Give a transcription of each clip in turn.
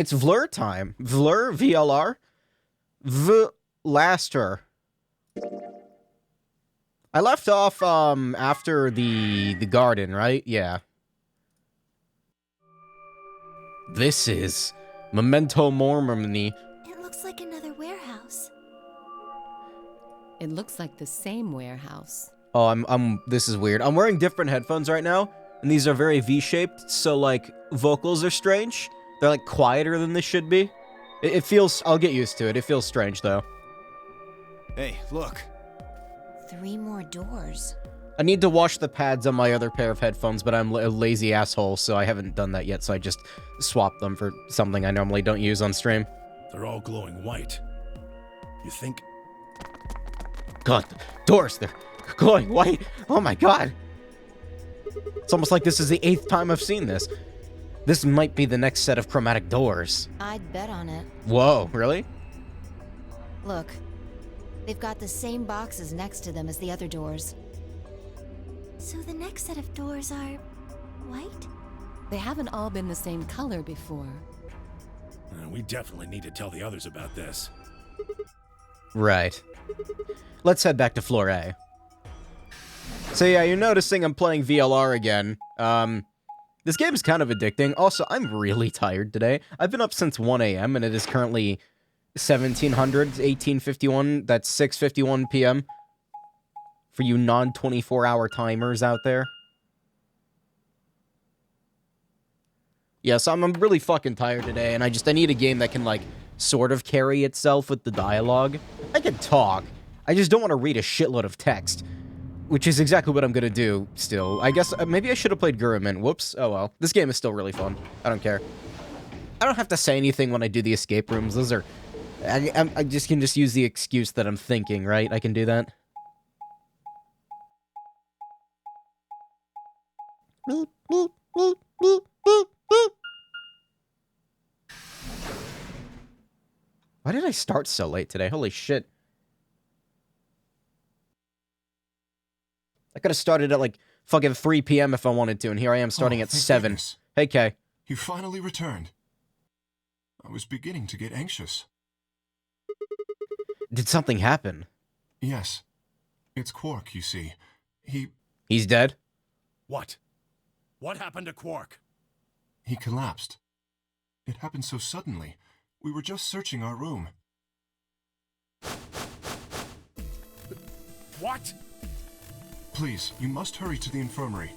It's Vlur time. Vlur, VLR. Vlaster. I left off, after the garden, right? Yeah. This is Memento Mori. It looks like another warehouse. It looks like the same warehouse. Oh, this is weird. I'm wearing different headphones right now, and these are very V-shaped, so, like, vocals are strange. They're, like, quieter than they should be. It feels... I'll get used to it. It feels strange, though. Hey, look. 3 more doors. I need to wash the pads on my other pair of headphones, but I'm a lazy asshole, so I haven't done that yet, so I just swapped them for something I normally don't use on stream. They're all glowing white. You think... God, doors, they're glowing white. Oh my god. It's almost like this is the 8th time I've seen this. This might be the next set of chromatic doors. I'd bet on it. Whoa, really? Look, they've got the same boxes next to them as the other doors. So the next set of doors are... white? They haven't all been the same color before. We definitely need to tell the others about this. Right. Let's head back to floor A. So yeah, you're noticing I'm playing VLR again. This game is kind of addicting. Also, I'm really tired today. I've been up since 1 a.m. and it is currently 1700, 1851. That's 6:51 p.m. for you non-24-hour timers out there. Yeah, so I'm really fucking tired today, and I need a game that can, like, sort of carry itself with the dialogue. I can talk. I just don't want to read a shitload of text. Which is exactly what I'm gonna do, still. I guess, maybe I should have played Gurumin. Whoops. Oh well. This game is still really fun. I don't care. I don't have to say anything when I do the escape rooms. Those are... I just can just use the excuse that I'm thinking, right? I can do that. Beep, beep, beep, beep, beep, beep. Why did I start so late today? Holy shit. I could have started at, like, fucking 3 p.m. if I wanted to, and here I am starting at 7. Goodness. Hey, Kay. You finally returned. I was beginning to get anxious. Did something happen? Yes. It's Quark, you see. He's dead? What? What happened to Quark? He collapsed. It happened so suddenly. We were just searching our room. What? Please, you must hurry to the infirmary.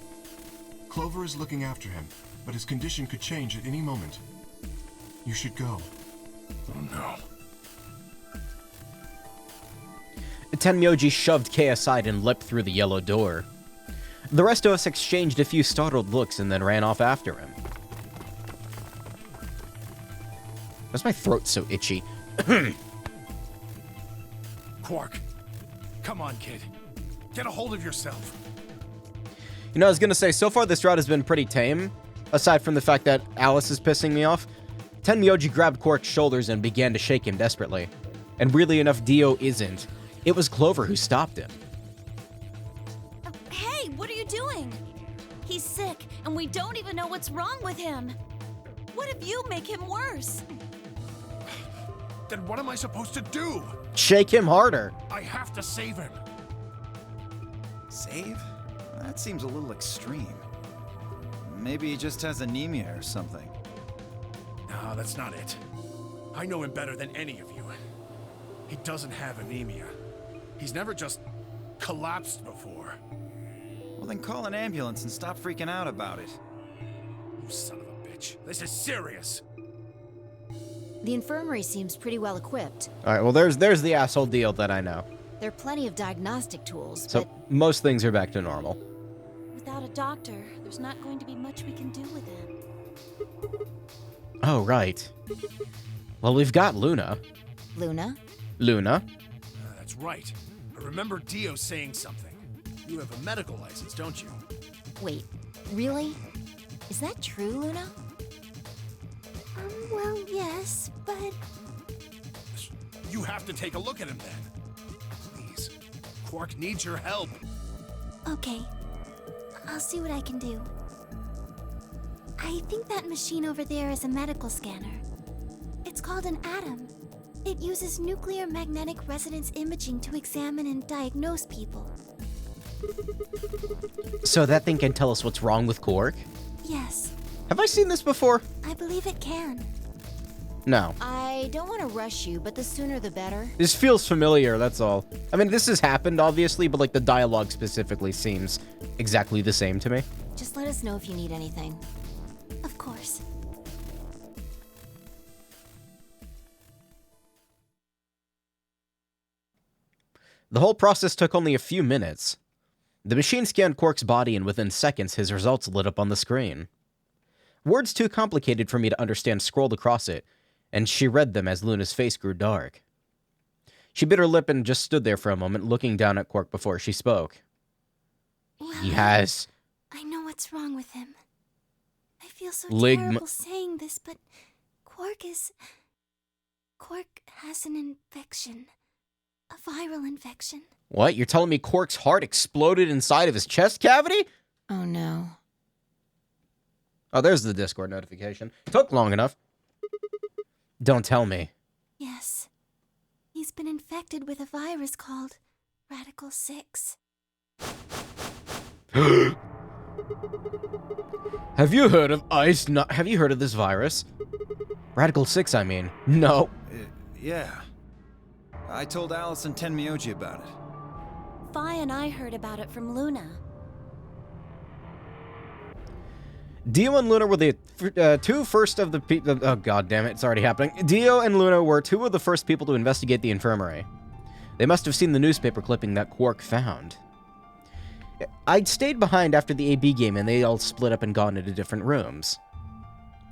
Clover is looking after him, but his condition could change at any moment. You should go. Oh no. Tenmyoji shoved Kay aside and leapt through the yellow door. The rest of us exchanged a few startled looks and then ran off after him. Why's my throat so itchy? Quark. Come on, kid. Get a hold of yourself. You know, I was gonna say, so far this route has been pretty tame, aside from the fact that Alice is pissing me off. Tenmyoji grabbed Quark's shoulders and began to shake him desperately. And weirdly enough, Dio isn't. It was Clover who stopped him. Hey, what are you doing? He's sick, and we don't even know what's wrong with him. What if you make him worse? Then what am I supposed to do? Shake him harder. I have to save him. Save? That seems a little extreme. Maybe he just has anemia or something. No, that's not it. I know him better than any of you. He doesn't have anemia. He's never just collapsed before. Well, then call an ambulance and stop freaking out about it. You son of a bitch. This is serious. The infirmary seems pretty well equipped. Alright, well there's the asshole deal that I know. There are plenty of diagnostic tools, So, but most things are back to normal. without a doctor, there's not going to be much we can do with him. Oh, right. Well, we've got Luna. Luna? Luna? That's right. I remember Dio saying something. You have a medical license, don't you? Wait, really? Is that true, Luna? Well, yes, but... You have to take a look at him then. Please. Quark needs your help. Okay. I'll see what I can do. I think that machine over there is a medical scanner. called an atom. It uses nuclear magnetic resonance imaging to examine and diagnose people. So that thing can tell us what's wrong with Quark? Yes, Have I seen this before? I believe it can. No. I don't want to rush you, but the sooner the better. This feels familiar, that's all. I mean, this has happened, obviously, but, like, the dialogue specifically seems exactly the same to me. Just let us know if you need anything. Of course. The whole process took only a few minutes. The machine scanned Quark's body, and within seconds, his results lit up on the screen. Words too complicated for me to understand scrolled across it, and she read them as Luna's face grew dark. She bit her lip and just stood there for a moment, looking down at Quark before she spoke. Well, He has... I know what's wrong with him. I feel so Ligma- terrible saying this, but Quark has an infection. A viral infection. What? You're telling me Quark's heart exploded inside of his chest cavity? Oh no. Oh, there's the Discord notification. Took long enough. Don't tell me. Yes. He's been infected with a virus called Radical 6. Have you heard of Have you heard of this virus? Radical 6, I mean. No. Yeah. I told Alice and Tenmyoji about it. Fi and I heard about it from Luna. Dio and Luna were the two first of the people... Oh, god damn it, it's already happening. Dio and Luna were two of the first people to investigate the infirmary. They must have seen the newspaper clipping that Quark found. I'd stayed behind after the AB game, and they all split up and gone into different rooms.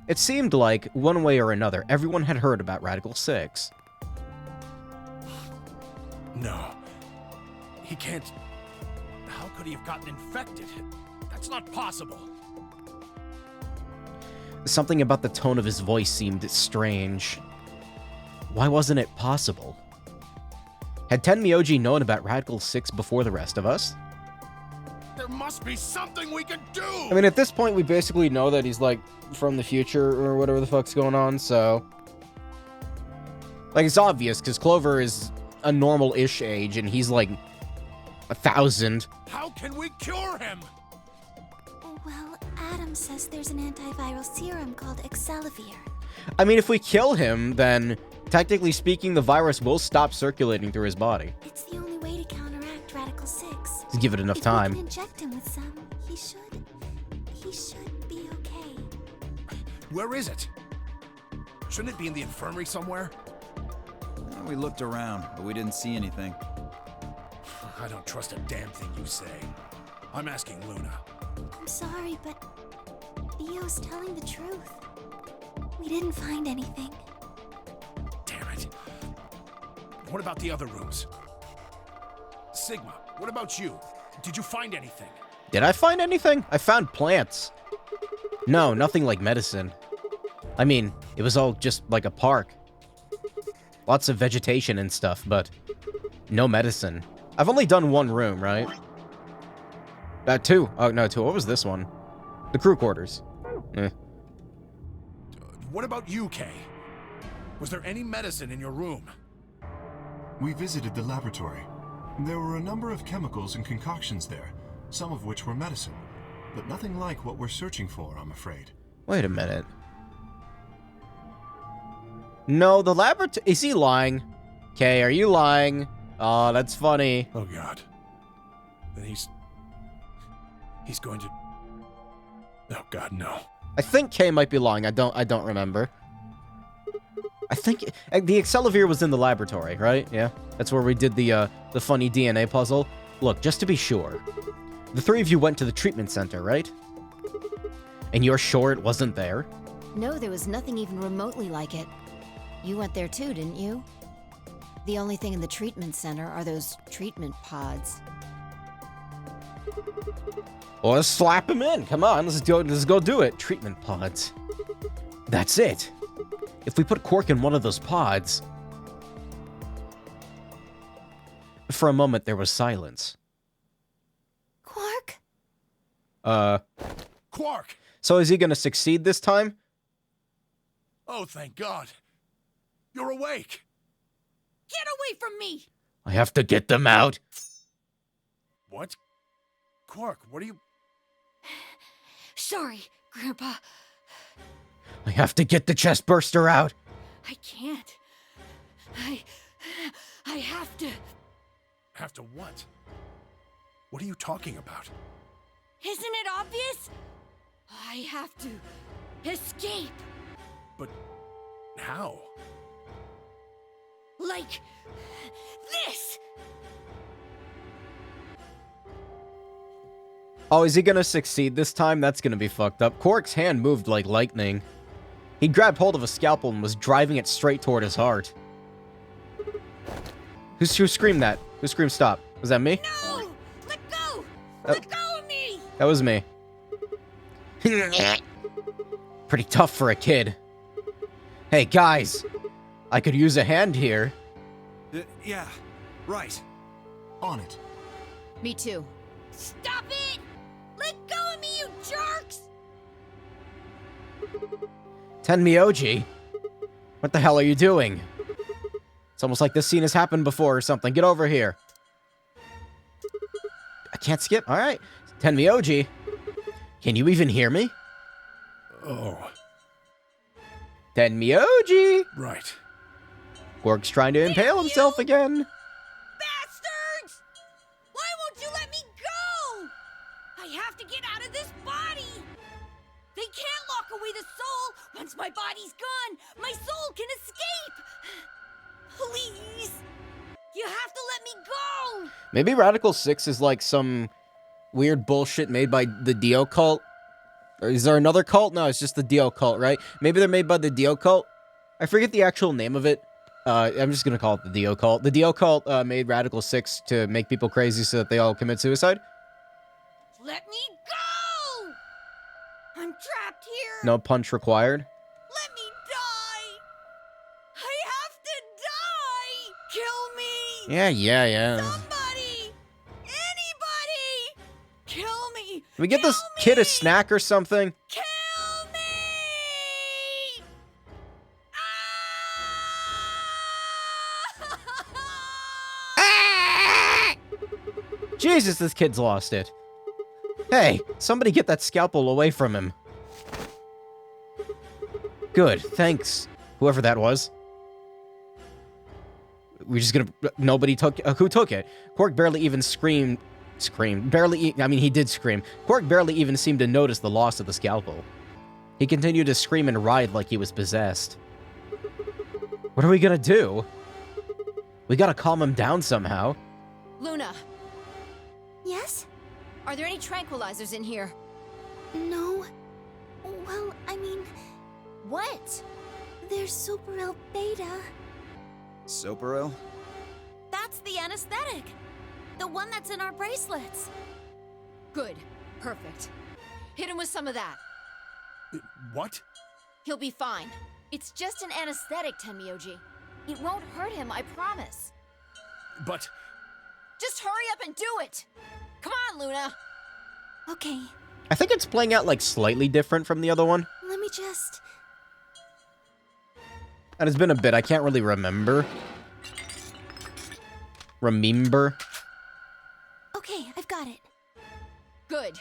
It seemed like, one way or another, everyone had heard about Radical 6. No. He can't... How could he have gotten infected? That's not possible. Something about the tone of his voice seemed strange. Why wasn't it possible? Had Tenmyoji known about Radical 6 before the rest of us? There must be something we can do! I mean, at this point, we basically know that he's, like, from the future or whatever the fuck's going on, so... Like, it's obvious, because Clover is a normal-ish age, and he's, like, 1,000. How can we cure him? Well, Adam says there's an antiviral serum called Excelivir. I mean, if we kill him, then, technically speaking, the virus will stop circulating through his body. It's the only way to counteract Radical 6. Just give it enough If time. we can inject him with some, he should be okay. Where is it? Shouldn't it be in the infirmary somewhere? We looked around, but we didn't see anything. I don't trust a damn thing you say. I'm asking Luna. I'm sorry, but Theo's telling the truth. We didn't find anything. Damn it. What about the other rooms? Sigma, what about you? Did you find anything? Did I find anything? I found plants. No, nothing like medicine. I mean, it was all just like a park. Lots of vegetation and stuff, but no medicine. I've only done one room, right? Two. Oh, no, two. What was this one? The crew quarters. What about you, Kay? Was there any medicine in your room? We visited the laboratory. There were a number of chemicals and concoctions there, some of which were medicine, but nothing like what we're searching for, I'm afraid. Wait a minute. No, the laboratory... Is he lying? Kay, are you lying? Oh, that's funny. Oh, God. Then he's going to... Oh, God, no. I think Kay might be lying. I don't remember. I think the Excelivir was in the laboratory, right? Yeah. That's where we did the funny DNA puzzle. Look, just to be sure. The three of you went to the treatment center, right? And you're sure it wasn't there? No, there was nothing even remotely like it. You went there too, didn't you? The only thing in the treatment center are those treatment pods. Well, let's slap him in. Come on, let's go do it. Treatment pods. That's it. If we put Quark in one of those pods... For a moment, there was silence. Quark? Quark! So is he gonna succeed this time? Oh, thank God. You're awake! Get away from me! I have to get them out. What? Quark, what are you... Sorry, Grandpa. I have to get the chest burster out. I can't. I have to. Have to what? What are you talking about? Isn't it obvious? I have to escape. But... how? Like this. Oh, is he gonna succeed this time? That's gonna be fucked up. Quark's hand moved like lightning. He grabbed hold of a scalpel and was driving it straight toward his heart. Who screamed that? Who screamed stop? Was that me? No! Let go! Let go of me! That was me. Pretty tough for a kid. Hey, guys. I could use a hand here. Yeah, right. On it. Me too. Stop it! Let go of me, you jerks! Tenmyoji? What the hell are you doing? It's almost like this scene has happened before or something. Get over here. I can't skip. All right. Tenmyoji. Can you even hear me? Oh, Tenmyoji. right. Quark's trying to impale himself again. Bastards! Why won't you let me go? I have to get out of this body! They can't lock away the soul! Once my body's gone, my soul can escape! Please! You have to let me go! Maybe Radical 6 is like some weird bullshit made by the Dio cult. Or is there another cult? No, it's just the Dio cult, right? Maybe they're made by the Dio cult. I forget the actual name of it. I'm just gonna call it the Dio cult. The Dio cult made Radical 6 to make people crazy so that they all commit suicide. Let me go! I'm trapped here! No punch required. Let me die! I have to die! Kill me! Yeah. Somebody! Anybody! Kill me! Can we get this kid a snack or something? Kill me! Ah! Jesus, this kid's lost it. Hey, somebody get that scalpel away from him. Good, thanks, whoever that was. We're just gonna... Nobody took... who took it? Quark barely even screamed... I mean, he did scream. Quark barely even seemed to notice the loss of the scalpel. He continued to scream and writhe like he was possessed. What are we gonna do? We gotta calm him down somehow. Luna, Yes? are there any tranquilizers in here? No. Well, I mean, What? there's Superil Beta. Soparil? That's the anesthetic! The one that's in our bracelets! Good. Perfect. Hit him with some of that. What? He'll be fine. It's just an anesthetic, Tenmyoji. It won't hurt him, I promise. But... Just hurry up and do it! Come on, Luna! Okay, I think it's playing out, like, slightly different from the other one. let me just... And it's been a bit, I can't really remember. Okay, I've got it. Good.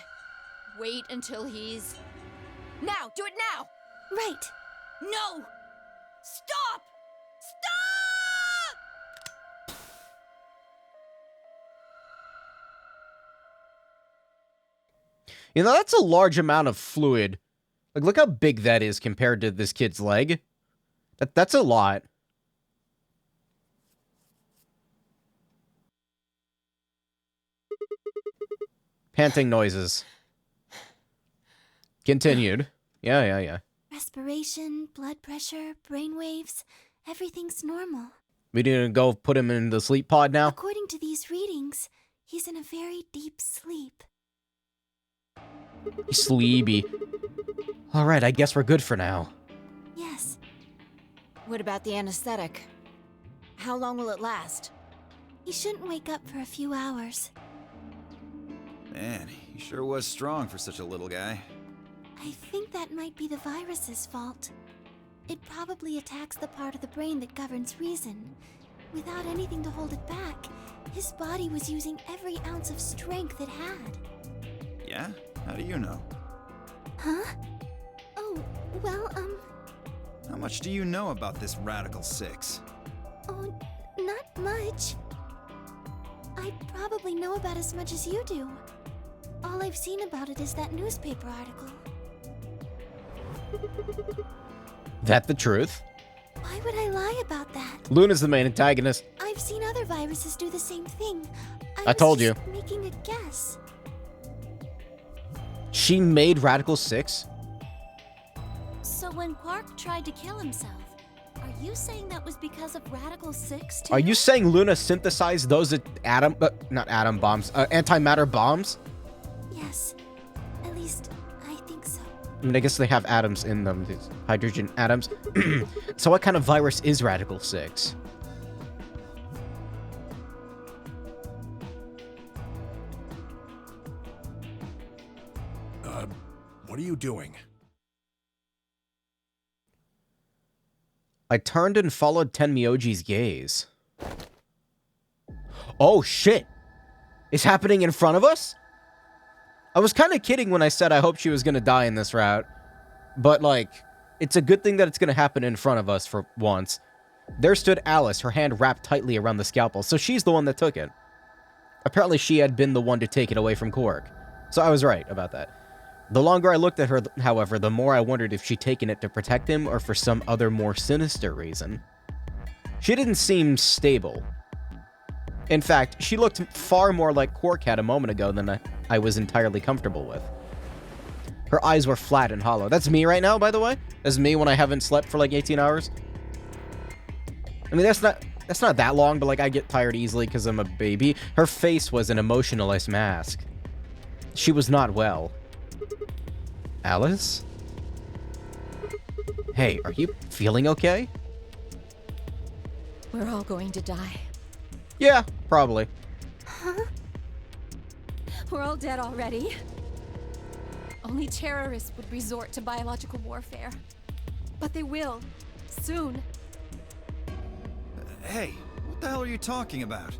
Wait until he's... Now! Do it now! Right. No! Stop! Stop! You know, that's a large amount of fluid. Like, look how big that is compared to this kid's leg. That's a lot. Panting noises. Continued. Yeah. Respiration, blood pressure, brain waves, everything's normal. We need to go put him in the sleep pod now? According to these readings, he's in a very deep sleep. He's sleepy. Alright, I guess we're good for now. Yes, What about the anesthetic? How long will it last? he shouldn't wake up for a few hours. Man, he sure was strong for such a little guy. I think that might be the virus's fault. It probably attacks the part of the brain that governs reason. Without anything to hold it back, his body was using every ounce of strength it had. Yeah? How do you know? Huh? Oh, well, How much do you know about this Radical 6? oh, not much. I probably know about as much as you do. All I've seen about it is that newspaper article. That the truth? Why would I lie about that? Luna's the main antagonist. I've seen other viruses do the same thing. I told you. Was making a guess. She made Radical 6? So when Quark tried to kill himself, are you saying that was because of Radical 6 too? Are you saying Luna synthesized those not atom bombs, antimatter bombs? Yes. At least, I think so. I mean, I guess they have atoms in them, these hydrogen atoms. So what kind of virus is Radical 6? What are you doing? I turned and followed Tenmyoji's gaze. Oh, shit! It's happening in front of us? I was kind of kidding when I said I hope she was going to die in this route. But, like, it's a good thing that it's going to happen in front of us for once. There stood Alice, her hand wrapped tightly around the scalpel, so she's the one that took it. Apparently she had been the one to take it away from Quark. So I was right about that. The longer I looked at her, however, the more I wondered if she'd taken it to protect him or for some other more sinister reason. She didn't seem stable. In fact, she looked far more like Quark had a moment ago than I was entirely comfortable with. Her eyes were flat and hollow. That's me right now, by the way. That's me when I haven't slept for like 18 hours. I mean, that's not that long, but like I get tired easily because I'm a baby. Her face was an emotionless mask. She was not well. Alice? Hey, are you feeling okay? We're all going to die. Yeah, probably. Huh? We're all dead already. Only terrorists would resort to biological warfare. But they will. Soon. Hey, what the hell are you talking about?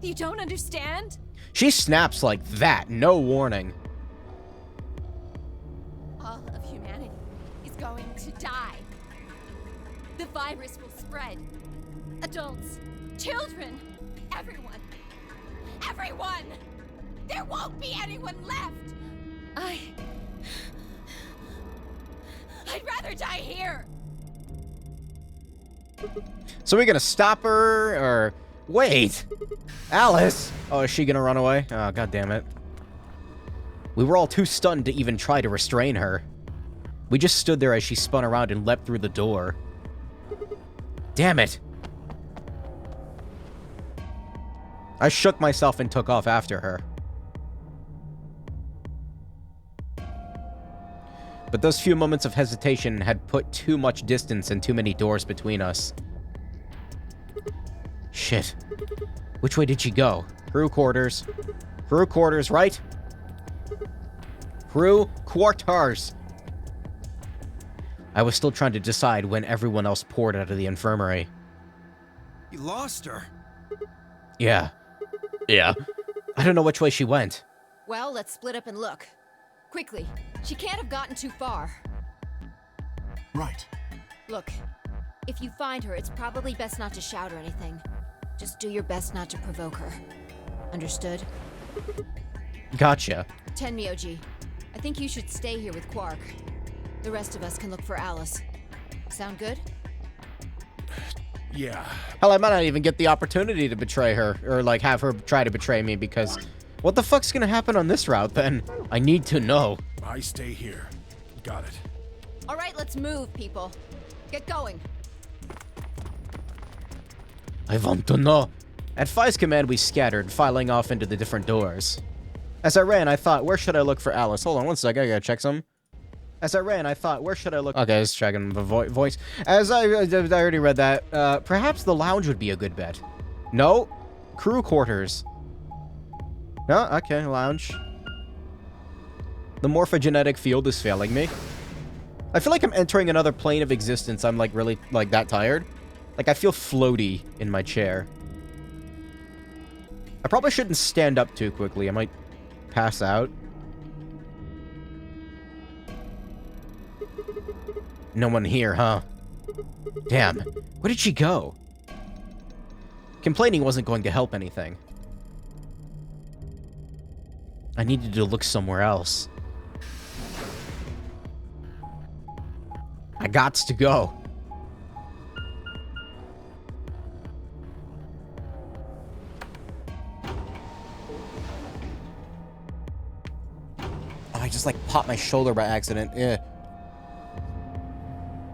You don't understand? She snaps like that, no warning. All of humanity is going to die. The virus will spread. Adults, children, everyone. Everyone! There won't be anyone left! I'd rather die here! So we're gonna stop her, or... Wait! Alice! Oh, is she gonna run away? Oh, god damn it. We were all too stunned to even try to restrain her. We just stood there as she spun around and leapt through the door. Damn it! I shook myself and took off after her. But those few moments of hesitation had put too much distance and too many doors between us. Shit. Which way did she go? Crew quarters. Crew quarters, right? Crew quarters. I was still trying to decide when everyone else poured out of the infirmary. You lost her. Yeah. Yeah. I don't know which way she went. Well, let's split up and look. Quickly. She can't have gotten too far. Right. Look, if you find her, it's probably best not to shout or anything. Just do your best not to provoke her. Understood? Gotcha. Tenmyoji, I think you should stay here with Quark. The rest of us can look for Alice. Sound good? Yeah. Hell, I might not even get the opportunity to betray her, or like have her try to betray me, because what the fuck's gonna happen on this route then? I need to know. I stay here. Got it. All right, let's move, people. Get going. I want to know. At Phi's command, we scattered, filing off into the different doors. As I ran, I thought, where should I look for Alice? Hold on one sec, I gotta check some. As I ran, I thought, where should I look? Okay, just checking the voice. As I already read that. Perhaps the lounge would be a good bet. No, crew quarters. No, okay, lounge. The morphogenetic field is failing me. I feel like I'm entering another plane of existence. I'm, like, really, like, that tired. Like, I feel floaty in my chair. I probably shouldn't stand up too quickly. I might pass out. No one here, huh? Damn. Where did she go? Complaining wasn't going to help anything. I needed to look somewhere else. I gots to go. Oh, I just, like, popped my shoulder by accident. Yeah.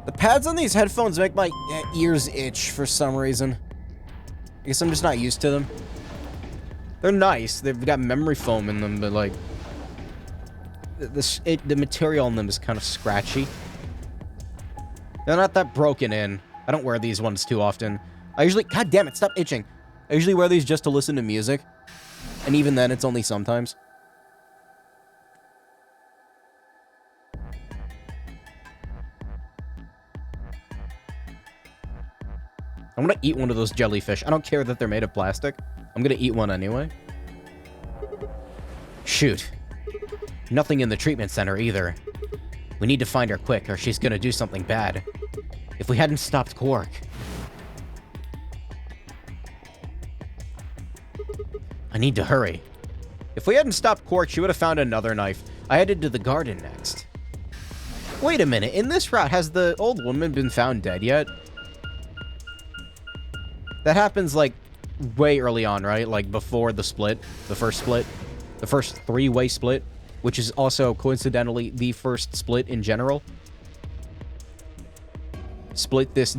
The pads on these headphones make my ears itch for some reason. I guess I'm just not used to them. They're nice. They've got memory foam in them, but, like, the material on them is kind of scratchy. They're not that broken in. I don't wear these ones too often. I usually... God damn it, stop itching. I usually wear these just to listen to music. And even then, it's only sometimes. I'm gonna eat one of those jellyfish. I don't care that they're made of plastic. I'm gonna eat one anyway. Shoot. Nothing in the treatment center either. We need to find her quick, or she's gonna do something bad. If we hadn't stopped Quark... I need to hurry. If we hadn't stopped Quark, she would have found another knife. I headed to the garden next. Wait a minute, in this route, has the old woman been found dead yet? That happens, like, way early on, right? Like, before the split. The first split. The first three-way split. Which is also, coincidentally, the first split in general. Split this...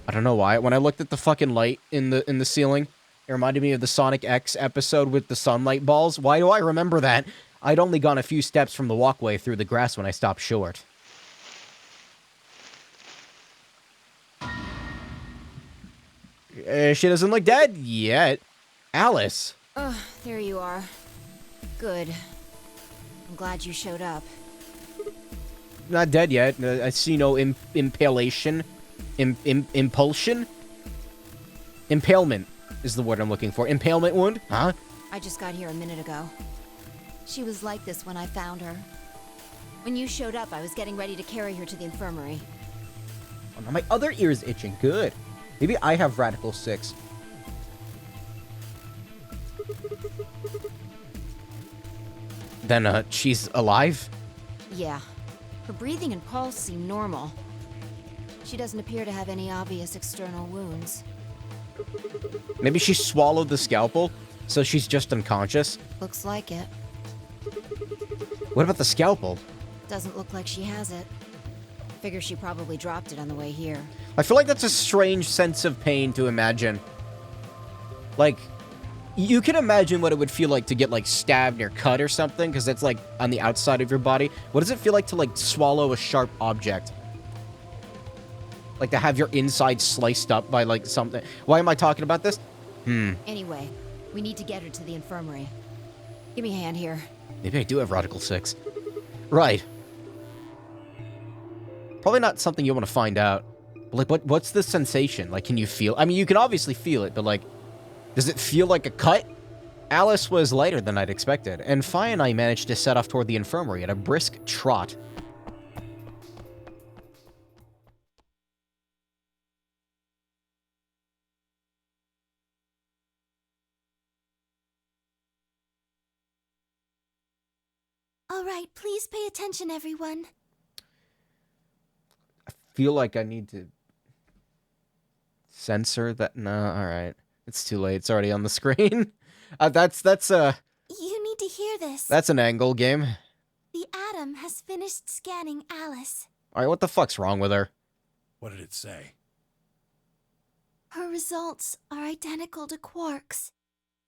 I don't know why. When I looked at the fucking light in the ceiling, it reminded me of the Sonic X episode with the sunlight balls. Why do I remember that? I'd only gone a few steps from the walkway through the grass when I stopped short. She doesn't look dead yet. Alice. Oh, there you are. Good. I'm glad you showed up. Not dead yet. I see no impalation. Impulsion? Impalement is the word I'm looking for. Impalement wound? Huh? I just got here a minute ago. She was like this when I found her. When you showed up, I was getting ready to carry her to the infirmary. Oh, no, my other ear's itching. Good. Maybe I have Radical 6. Then, she's alive? Yeah. Her breathing and pulse seem normal. She doesn't appear to have any obvious external wounds. Maybe she swallowed the scalpel, so she's just unconscious? Looks like it. What about the scalpel? Doesn't look like she has it. Figure she probably dropped it on the way here. I feel like that's a strange sense of pain to imagine. Like, you can imagine what it would feel like to get, like, stabbed or cut or something, because that's, like, on the outside of your body. What does it feel like to, like, swallow a sharp object? Like, to have your inside sliced up by, like, something. Why am I talking about this? Anyway, we need to get her to the infirmary. Give me a hand here. Maybe I do have Radical 6. Right. Probably not something you want to find out. But, like, what's the sensation? Like, can you feel... I mean, you can obviously feel it, but, like... Does it feel like a cut? Alice was lighter than I'd expected, and Fi and I managed to set off toward the infirmary at a brisk trot. All right, please pay attention, everyone. I feel like I need to... censor that? No, alright. It's too late. It's already on the screen. That's You need to hear this. That's an angle game. The Atom has finished scanning Alice. Alright, what the fuck's wrong with her? What did it say? Her results are identical to Quark's.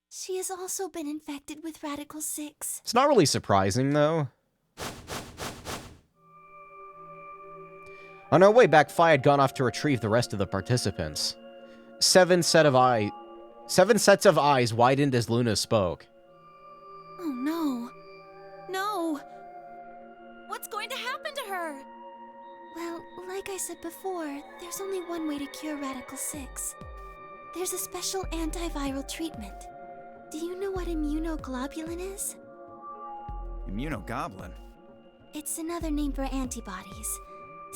She has also been infected with Radical 6. It's not really surprising, though. On our way back, Fi had gone off to retrieve the rest of the participants. Seven sets of eyes widened as Luna spoke. Oh no. No. What's going to happen to her? Well, like I said before, there's only one way to cure Radical 6. There's a special antiviral treatment. Do you know what immunoglobulin is? Immunogoblin? It's another name for antibodies.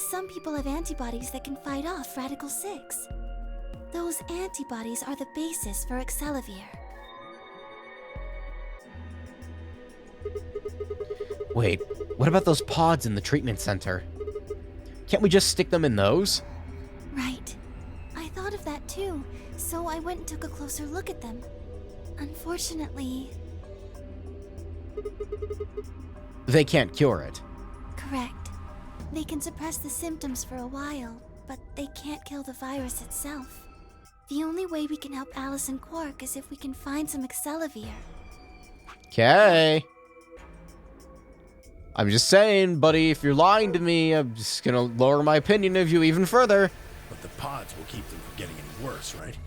Some people have antibodies that can fight off Radical 6. Those antibodies are the basis for Excelavir. Wait, what about those pods in the treatment center? Can't we just stick them in those? Right. I thought of that too, so I went and took a closer look at them. Unfortunately... They can't cure it. Correct. They can suppress the symptoms for a while, but they can't kill the virus itself. The only way we can help Alice and Quark is if we can find some Excelavir. Okay. I'm just saying, buddy, if you're lying to me, I'm just gonna lower my opinion of you even further. But the pods will keep them from getting any worse, right?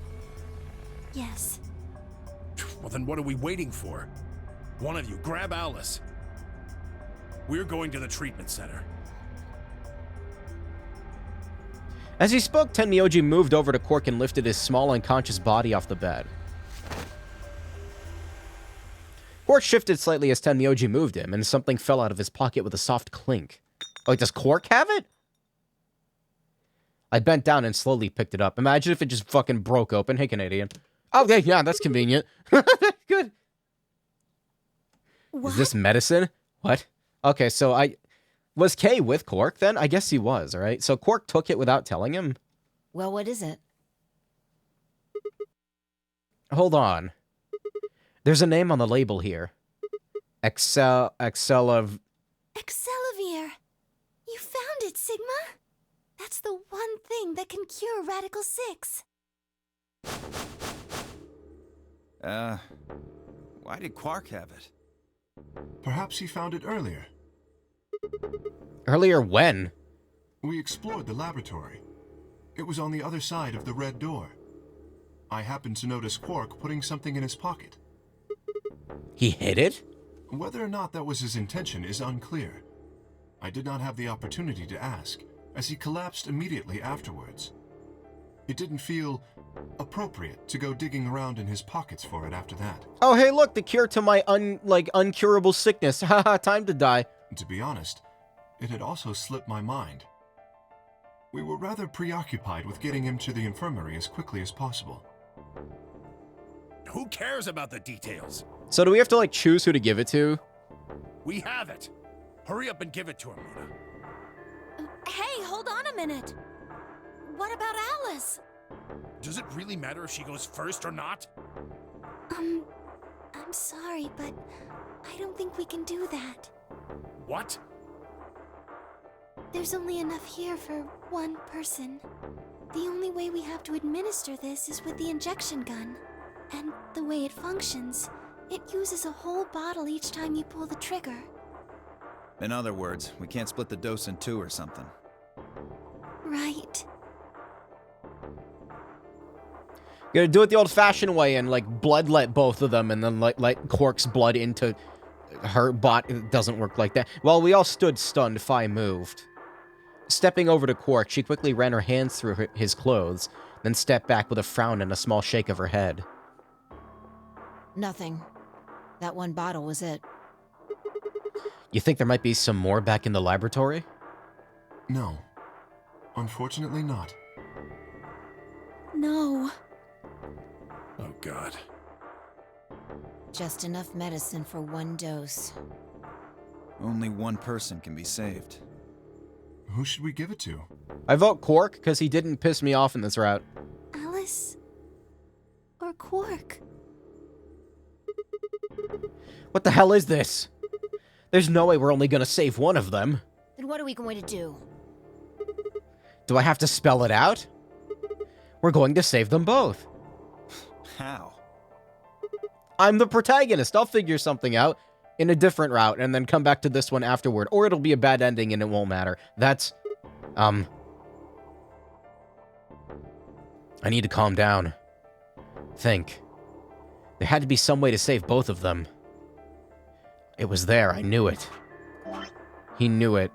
Yes. Well, then what are we waiting for? One of you, grab Alice. We're going to the treatment center. As he spoke, Tenmyoji moved over to Quark and lifted his small unconscious body off the bed. Quark shifted slightly as Tenmyoji moved him, and something fell out of his pocket with a soft clink. Wait, does Quark have it? I bent down and slowly picked it up. Imagine if it just fucking broke open. Hey, Canadian. Okay, yeah, that's convenient. Good. What? Is this medicine? What? Okay, so Was Kay with Quark then? I guess he was, right? So Quark took it without telling him? Well, what is it? Hold on. There's a name on the label here. Excelavir. You found it, Sigma? That's the one thing that can cure Radical 6. Why did Quark have it? Perhaps he found it earlier. Earlier when? We explored the laboratory. It was on the other side of the red door. I happened to notice Quark putting something in his pocket. He hid it? Whether or not that was his intention is unclear. I did not have the opportunity to ask, as he collapsed immediately afterwards. It didn't feel appropriate to go digging around in his pockets for it after that. Oh, hey, look, the cure to my uncurable sickness. Haha, time to die. To be honest, it had also slipped my mind. We were rather preoccupied with getting him to the infirmary as quickly as possible. Who cares about the details? So do we have to, choose who to give it to? We have it. Hurry up and give it to him, Luna. Hey, hold on a minute. What about Alice? Does it really matter if she goes first or not? I'm sorry, but I don't think we can do that. What? There's only enough here for one person. The only way we have to administer this is with the injection gun. And the way it functions, it uses a whole bottle each time you pull the trigger. In other words, we can't split the dose in two or something. Right. You gotta do it the old-fashioned way and, bloodlet both of them and then, let Quark's blood into her bot. It doesn't work like that. While we all stood stunned, Phi moved. Stepping over to Quark, she quickly ran her hands through his clothes, then stepped back with a frown and a small shake of her head. Nothing. That one bottle was it. You think there might be some more back in the laboratory? No. Unfortunately not. No. Oh, God. Just enough medicine for one dose. Only one person can be saved. Who should we give it to? I vote Quark, because he didn't piss me off in this route. Alice? Or Quark? What the hell is this? There's no way we're only gonna save one of them. Then what are we going to do? Do I have to spell it out? We're going to save them both. How? I'm the protagonist. I'll figure something out in a different route and then come back to this one afterward. Or it'll be a bad ending and it won't matter. That's, I need to calm down. Think. There had to be some way to save both of them. It was there, I knew it. He knew it.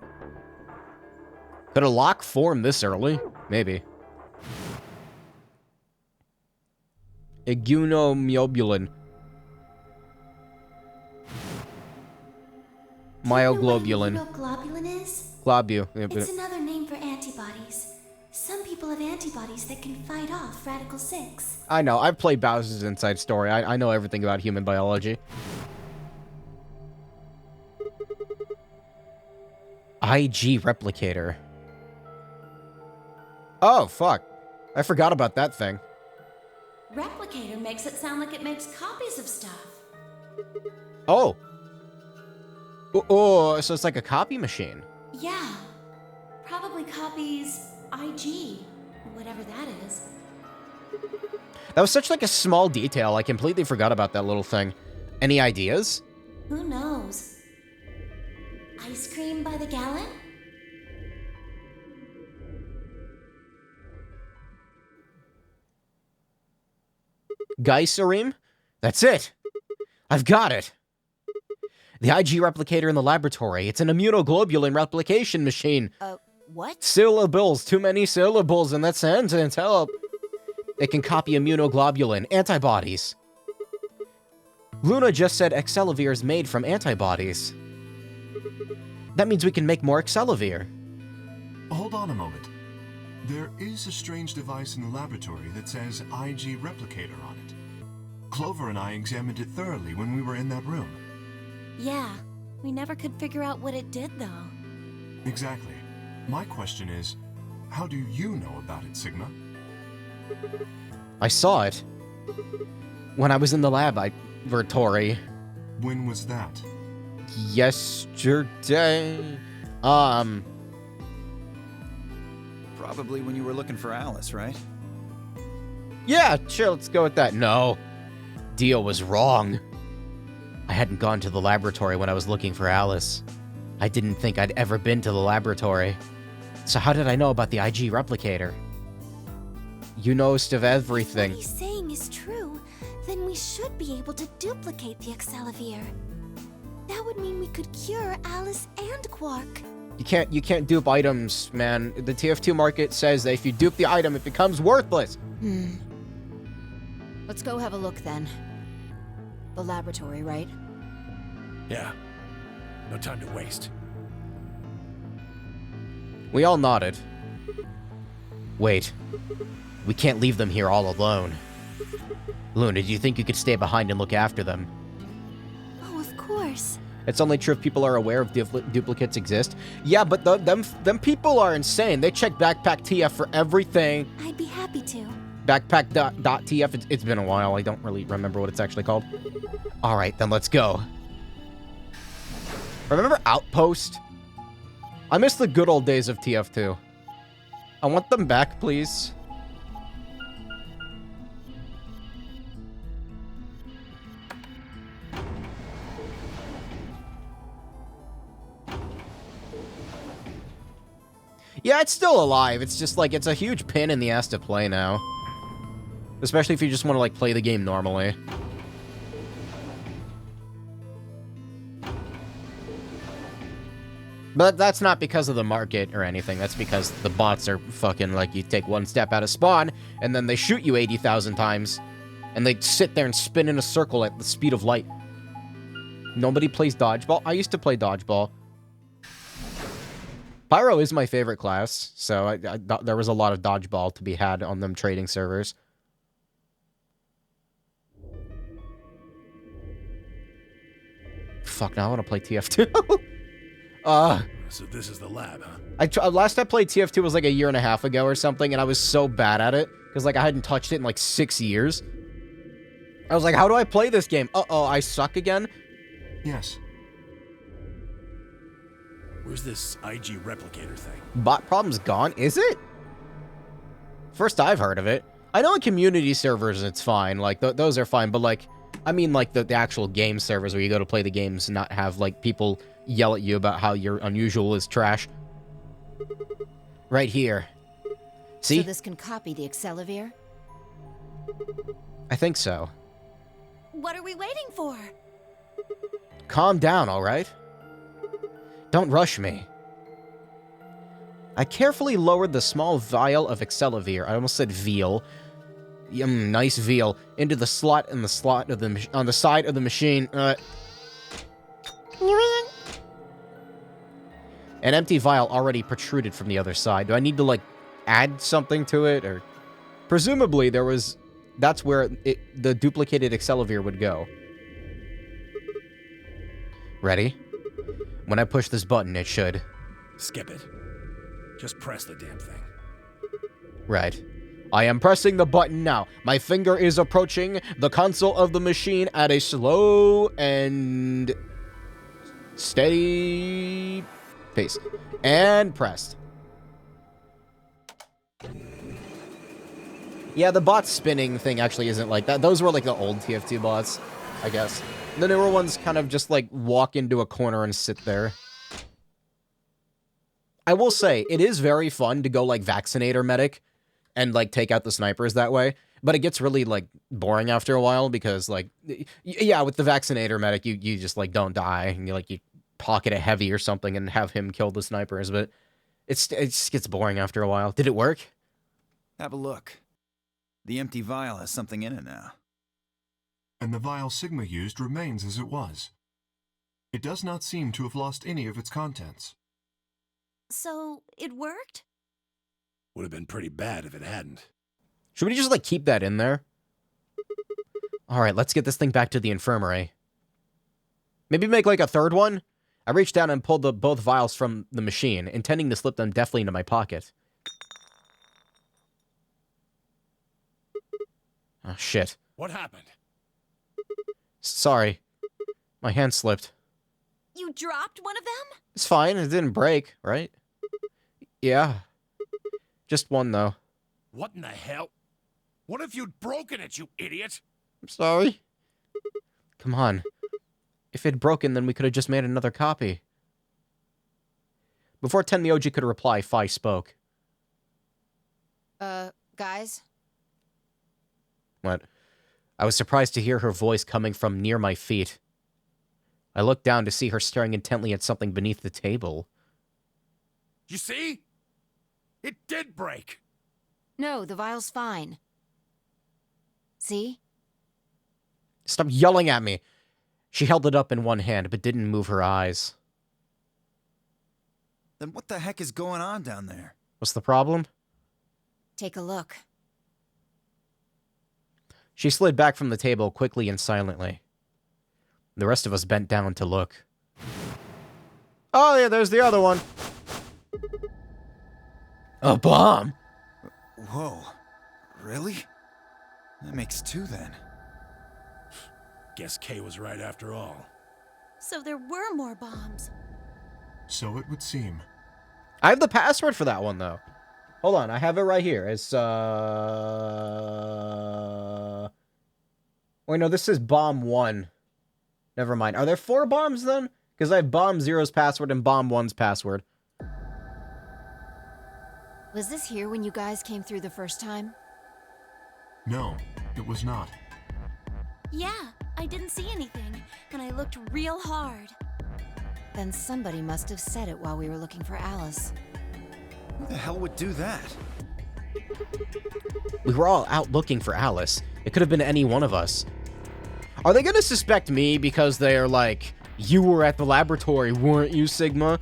Could a lock form this early? Maybe. Immunomyobulin. Myoglobulin. Do you know what immunoglobulin is? Globu. It's another name for antibodies. Some people have antibodies that can fight off Radical 6. I know, I've played Bowser's Inside Story. I know everything about human biology. IG replicator. Oh, fuck. I forgot about that thing. Replicator makes it sound like it makes copies of stuff. Oh. Oh, so it's like a copy machine. Yeah. Probably copies IG, whatever that is. That was such like a small detail. I completely forgot about that little thing. Any ideas? Who knows? Ice cream by the gallon? Glycerin? That's it. I've got it. The IG replicator in the laboratory. It's an immunoglobulin replication machine. What? Syllables. Too many syllables in that sentence. Help. It can copy immunoglobulin. Antibodies. Luna just said Excelavir is made from antibodies. That means we can make more Excelavir. Hold on a moment. There is a strange device in the laboratory that says IG replicator on it. Clover and I examined it thoroughly when we were in that room. Yeah, we never could figure out what it did, though. Exactly. My question is, how do you know about it, Sigma? I saw it. When I was in the laboratory. When was that? Yesterday. Probably when you were looking for Alice, right? Yeah, sure, let's go with that. No. Dio was wrong. I hadn't gone to the laboratory when I was looking for Alice. I didn't think I'd ever been to the laboratory. So how did I know about the IG replicator? You knowest of everything. If what he's saying is true, then we should be able to duplicate the Excelavir. That would mean we could cure Alice and Quark. You can't dupe items, man. The TF2 market says that if you dupe the item, it becomes worthless. Let's go have a look then. The laboratory, right? Yeah. No time to waste. We all nodded. Wait. We can't leave them here all alone. Luna, do you think you could stay behind and look after them? Oh, of course. It's only true if people are aware of duplicates exist. Yeah, but them people are insane. They check Backpack TF for everything. I'd be happy to. Backpack.tf, it's been a while. I don't really remember what it's actually called. Alright, then let's go. Remember Outpost? I miss the good old days of TF2. I want them back, please. Yeah, it's still alive. It's just like, it's a huge pain in the ass to play now. Especially if you just want to, like, play the game normally. But that's not because of the market or anything. That's because the bots are fucking, like, you take one step out of spawn, and then they shoot you 80,000 times. And they sit there and spin in a circle at the speed of light. Nobody plays dodgeball. I used to play dodgeball. Pyro is my favorite class, so there was a lot of dodgeball to be had on them trading servers. Fuck, now I want to play TF2. So this is the lab, huh? Last I played TF2 was like a year and a half ago or something, and I was so bad at it, because like I hadn't touched it in like 6 years. I was like, how do I play this game? Uh-oh, I suck again? Yes. Where's this IG replicator thing? Bot problem's gone, is it? First I've heard of it. I know in community servers it's fine, like, those are fine, but like, I mean like the actual game servers where you go to play the games and not have like people yell at you about how your unusual is trash. Right here. See? So this can copy the Excelavir? I think so. What are we waiting for? Calm down, alright? Don't rush me. I carefully lowered the small vial of Excelavir, I almost said veal, nice veal, into the slot in the slot of the on the side of the machine. An empty vial already protruded from the other side. Do I need to, like, add something to it, or... Presumably, that's where the duplicated Excelavir would go. Ready? When I push this button, it should... Skip it. Just press the damn thing. Right. I am pressing the button now. My finger is approaching the console of the machine at a slow and... steady... pace. And pressed. Yeah, the bot spinning thing actually isn't like that. Those were like the old TF2 bots, I guess. The newer ones kind of just like walk into a corner and sit there. I will say, it is very fun to go like vaccinator medic and like take out the snipers that way. But it gets really like boring after a while because like, yeah, with the vaccinator medic, you just like don't die. And you pocket a heavy or something and have him kill the snipers. But it just gets boring after a while. Did it work? Have a look. The empty vial has something in it now. And the vial Sigma used remains as it was. It does not seem to have lost any of its contents. So, it worked? Would have been pretty bad if it hadn't. Should we just like keep that in there? Alright, let's get this thing back to the infirmary. Maybe make like a third one? I reached down and pulled both vials from the machine, intending to slip them deftly into my pocket. Oh, shit. What happened? Sorry. My hand slipped. You dropped one of them? It's fine, it didn't break, right? Yeah. Just one, though. What in the hell? What if you'd broken it, you idiot? I'm sorry. Come on. If it'd broken, then we could have just made another copy. Before Tenmyoji could reply, Fi spoke. Guys? What? I was surprised to hear her voice coming from near my feet. I looked down to see her staring intently at something beneath the table. You see? It did break. No, the vial's fine. See? Stop yelling at me. She held it up in one hand, but didn't move her eyes. Then what the heck is going on down there? What's the problem? Take a look. She slid back from the table quickly and silently. The rest of us bent down to look. Oh, yeah, there's the other one. A bomb? Whoa. Really? That makes two then. Guess Kay was right after all. So there were more bombs. So it would seem. I have the password for that one, though. Hold on, I have it right here. It's, Wait, no, this is Bomb 1. Never mind. Are there 4 bombs, then? Because I have Bomb 0's password and Bomb 1's password. Was this here when you guys came through the first time? No, it was not. Yeah, I didn't see anything, and I looked real hard. Then somebody must have said it while we were looking for Alice. Who the hell would do that? We were all out looking for Alice. It could have been any one of us. Are they gonna suspect me because they're like, you were at the laboratory, weren't you, Sigma?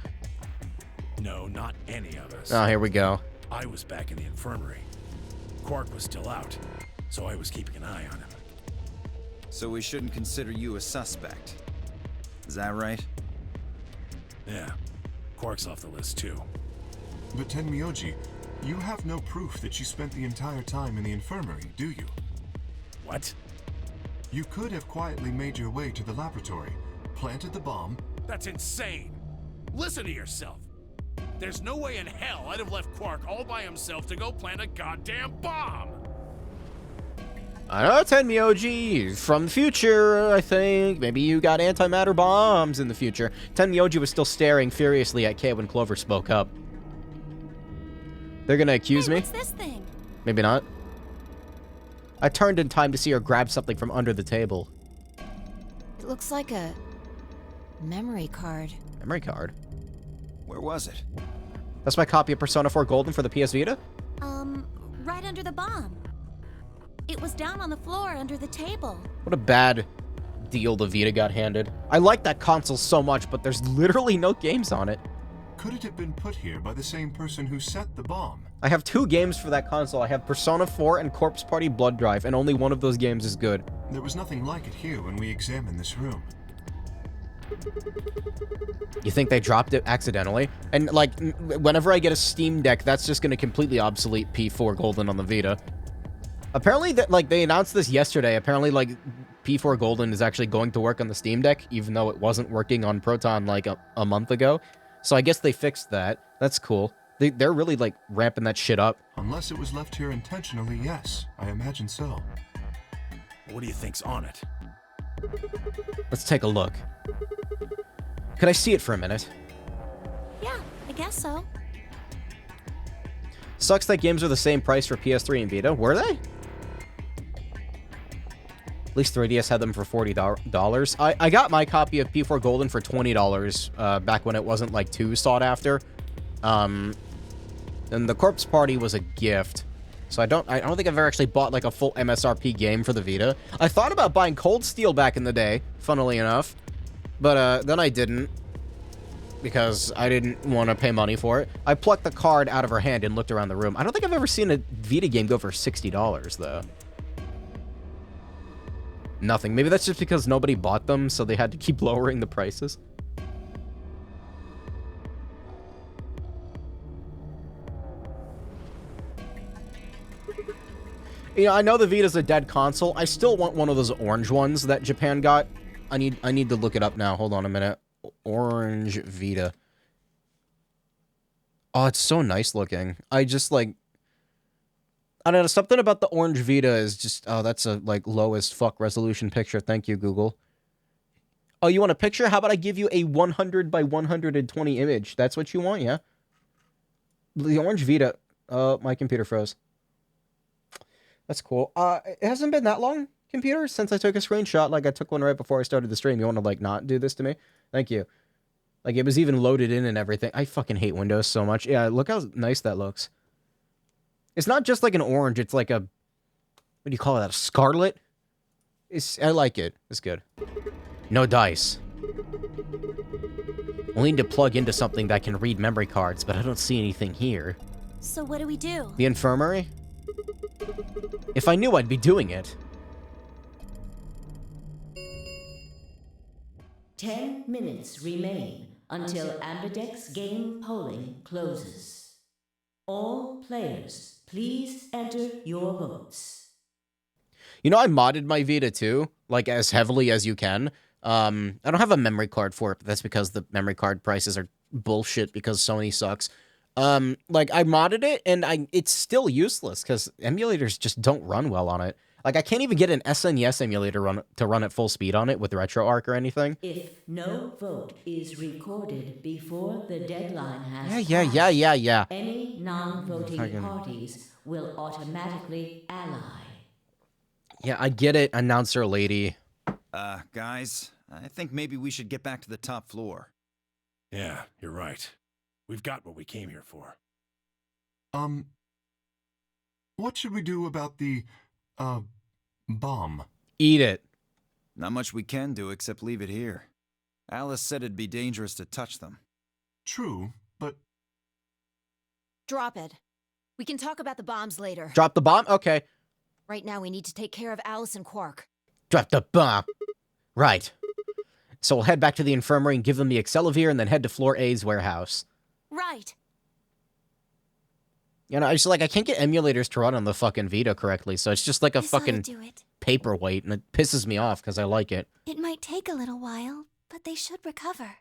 No, not any of us. Oh, here we go. I was back in the infirmary. Quark was still out, so I was keeping an eye on him. So we shouldn't consider you a suspect. Is that right? Yeah, Quark's off the list too. But Tenmyoji, you have no proof that you spent the entire time in the infirmary, do you? What? You could have quietly made your way to the laboratory, planted the bomb. That's insane! Listen to yourself! There's no way in hell I'd have left Quark all by himself to go plant a goddamn bomb! I know, Tenmyoji, from the future, I think. Maybe you got antimatter bombs in the future. Tenmyoji was still staring furiously at Kay when Clover spoke up. They're gonna accuse me? What's this thing? Maybe not. I turned in time to see her grab something from under the table. It looks like a memory card. Memory card? Where was it? That's my copy of Persona 4 Golden for the PS Vita? Right under the bomb. It was down on the floor under the table. What a bad deal the Vita got handed. I like that console so much, but there's literally no games on it. Could it have been put here by the same person who set the bomb? I have 2 games for that console. I have Persona 4 and Corpse Party Blood Drive, and only one of those games is good. There was nothing like it here when we examined this room. You think they dropped it accidentally? And, like, whenever I get a Steam Deck, that's just going to completely obsolete P4 Golden on the Vita. Apparently, they announced this yesterday. Apparently, like, P4 Golden is actually going to work on the Steam Deck, even though it wasn't working on Proton, like, a month ago. So I guess they fixed that. That's cool. They're really, like, ramping that shit up. Unless it was left here intentionally, yes. I imagine so. What do you think's on it? Let's take a look. Could I see it for a minute? Yeah, I guess so. Sucks that games are the same price for PS3 and Vita. Were they? At least 3DS had them for $40. I got my copy of P4 Golden for $20 back when it wasn't, like, too sought after. And the Corpse Party was a gift. So I don't think I've ever actually bought, like, a full MSRP game for the Vita. I thought about buying Cold Steel back in the day, funnily enough. But then I didn't, because I didn't want to pay money for it. I plucked the card out of her hand and looked around the room. I don't think I've ever seen a Vita game go for $60, though. Nothing. Maybe that's just because nobody bought them, so they had to keep lowering the prices. You know, I know the Vita's a dead console. I still want one of those orange ones that Japan got. I need to look it up now. Hold on a minute. Orange Vita. Oh, it's so nice looking. I just, like, I don't know, something about the orange Vita is just, oh, that's a, like, low as fuck resolution picture. Thank you, Google. Oh, you want a picture? How about I give you a 100 by 120 image? That's what you want, yeah? The orange Vita. My computer froze. That's cool. It hasn't been that long, computer, since I took a screenshot. Like, I took one right before I started the stream. You want to, like, not do this to me? Thank you. Like, it was even loaded in and everything. I fucking hate Windows so much. Yeah, look how nice that looks. It's not just like an orange. It's like a... What do you call that? A scarlet? I like it. It's good. No dice. We'll need to plug into something that can read memory cards, but I don't see anything here. So what do we do? The infirmary? If I knew, I'd be doing it. 10 minutes remain until Ambidex game polling closes. All players, please enter your votes. You know, I modded my Vita too, like as heavily as you can. I don't have a memory card for it, but that's because the memory card prices are bullshit because Sony sucks. Like, I modded it, and it's still useless, because emulators just don't run well on it. Like, I can't even get an SNES emulator to run at full speed on it with RetroArch or anything. If no vote is recorded before the deadline has Yeah. any non-voting parties will automatically ally. Yeah, I get it, announcer lady. Guys, I think maybe we should get back to the top floor. Yeah, you're right. We've got what we came here for. What should we do about the, bomb? Eat it. Not much we can do except leave it here. Alice said it'd be dangerous to touch them. True, but... Drop it. We can talk about the bombs later. Drop the bomb? Okay. Right now, we need to take care of Alice and Quark. Drop the bomb. Right. So we'll head back to the infirmary and give them the Accelavir and then head to Floor A's warehouse. Right. You know, I can't get emulators to run on the fucking Vita correctly, so it's just like a This ought to fucking do it. paperweight, and it pisses me off because I like it. It might take a little while, but they should recover.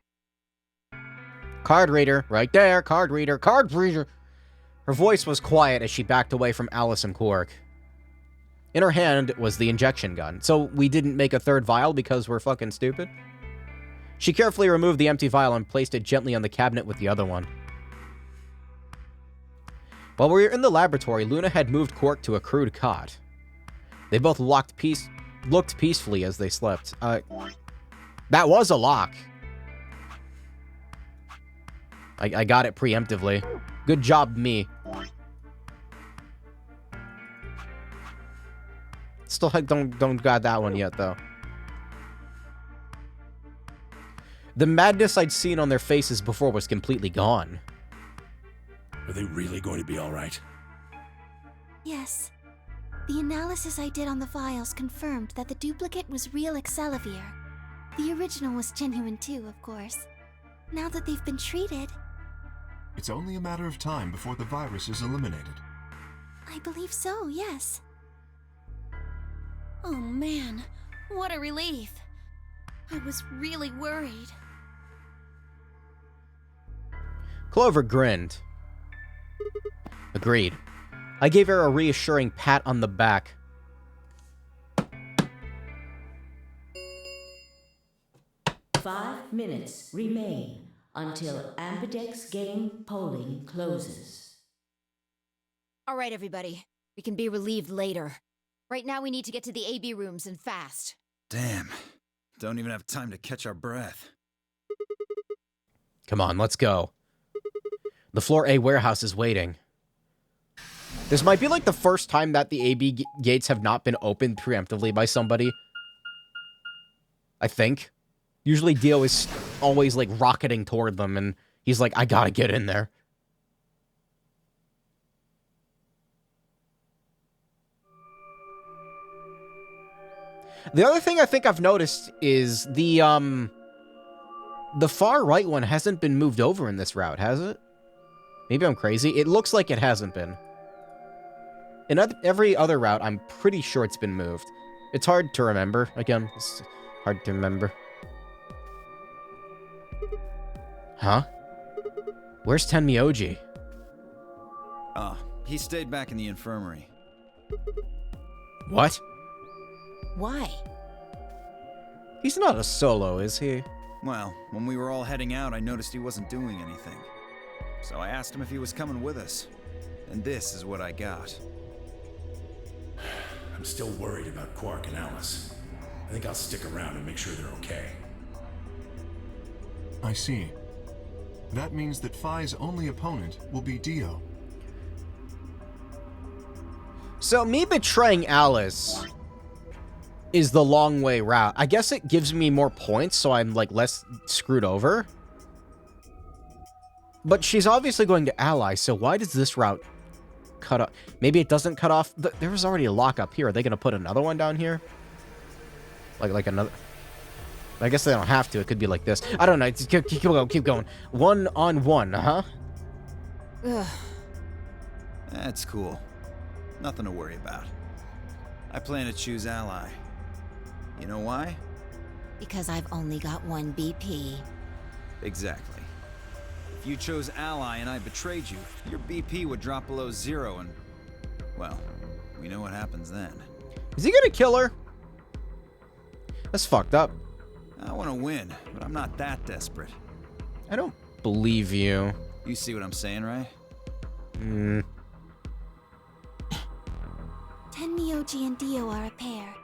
Card reader, right there, card reader, card reader. Her voice was quiet as she backed away from Alice and Quark. In her hand was the injection gun, so we didn't make a third vial because we're fucking stupid. She carefully removed the empty vial and placed it gently on the cabinet with the other one. While we were in the laboratory, Luna had moved Quark to a crude cot. They both looked peacefully as they slept. That was a lock. I got it preemptively. Good job, me. Still don't got that one yet, though. The madness I'd seen on their faces before was completely gone. Are they really going to be all right? Yes. The analysis I did on the vials confirmed that the duplicate was real Excelivir. The original was genuine too, of course. Now that they've been treated... It's only a matter of time before the virus is eliminated. I believe so, yes. Oh man, what a relief. I was really worried. Clover grinned. Agreed. I gave her a reassuring pat on the back. Five minutes remain until Ambidex game polling closes. All right, everybody. We can be relieved later. Right now, we need to get to the AB rooms and fast. Damn. Don't even have time to catch our breath. Come on, let's go. The Floor A warehouse is waiting. This might be like the first time that the AB gates have not been opened preemptively by somebody. I think. Usually Dio is always like rocketing toward them and he's like, I gotta get in there. The other thing I think I've noticed is the far right one hasn't been moved over in this route, has it? Maybe I'm crazy. It looks like it hasn't been. In every other route, I'm pretty sure it's been moved. It's hard to remember. Again, it's hard to remember. Huh? Where's Tenmyoji? Ah, he stayed back in the infirmary. What? Why? He's not a solo, is he? Well, when we were all heading out, I noticed he wasn't doing anything. So I asked him if he was coming with us. And this is what I got. I'm still worried about Quark and Alice. I think I'll stick around and make sure they're okay. I see. That means that Phi's only opponent will be Dio. So me betraying Alice is the long way route. I guess it gives me more points, so I'm like less screwed over. But she's obviously going to ally, so why does this route cut off? Maybe it doesn't cut off. There was already a lock up here. Are they going to put another one down here? Like another... I guess they don't have to. It could be like this. I don't know. Keep going. Keep going. 1-on-1, huh? Ugh. That's cool. Nothing to worry about. I plan to choose ally. You know why? Because I've only got one BP. Exactly. If you chose ally and I betrayed you, your BP would drop below 0 and... well, we know what happens then. Is he gonna kill her? That's fucked up. I want to win, but I'm not that desperate. I don't believe you. You see what I'm saying, right? Tenmyoji and Dio are a pair.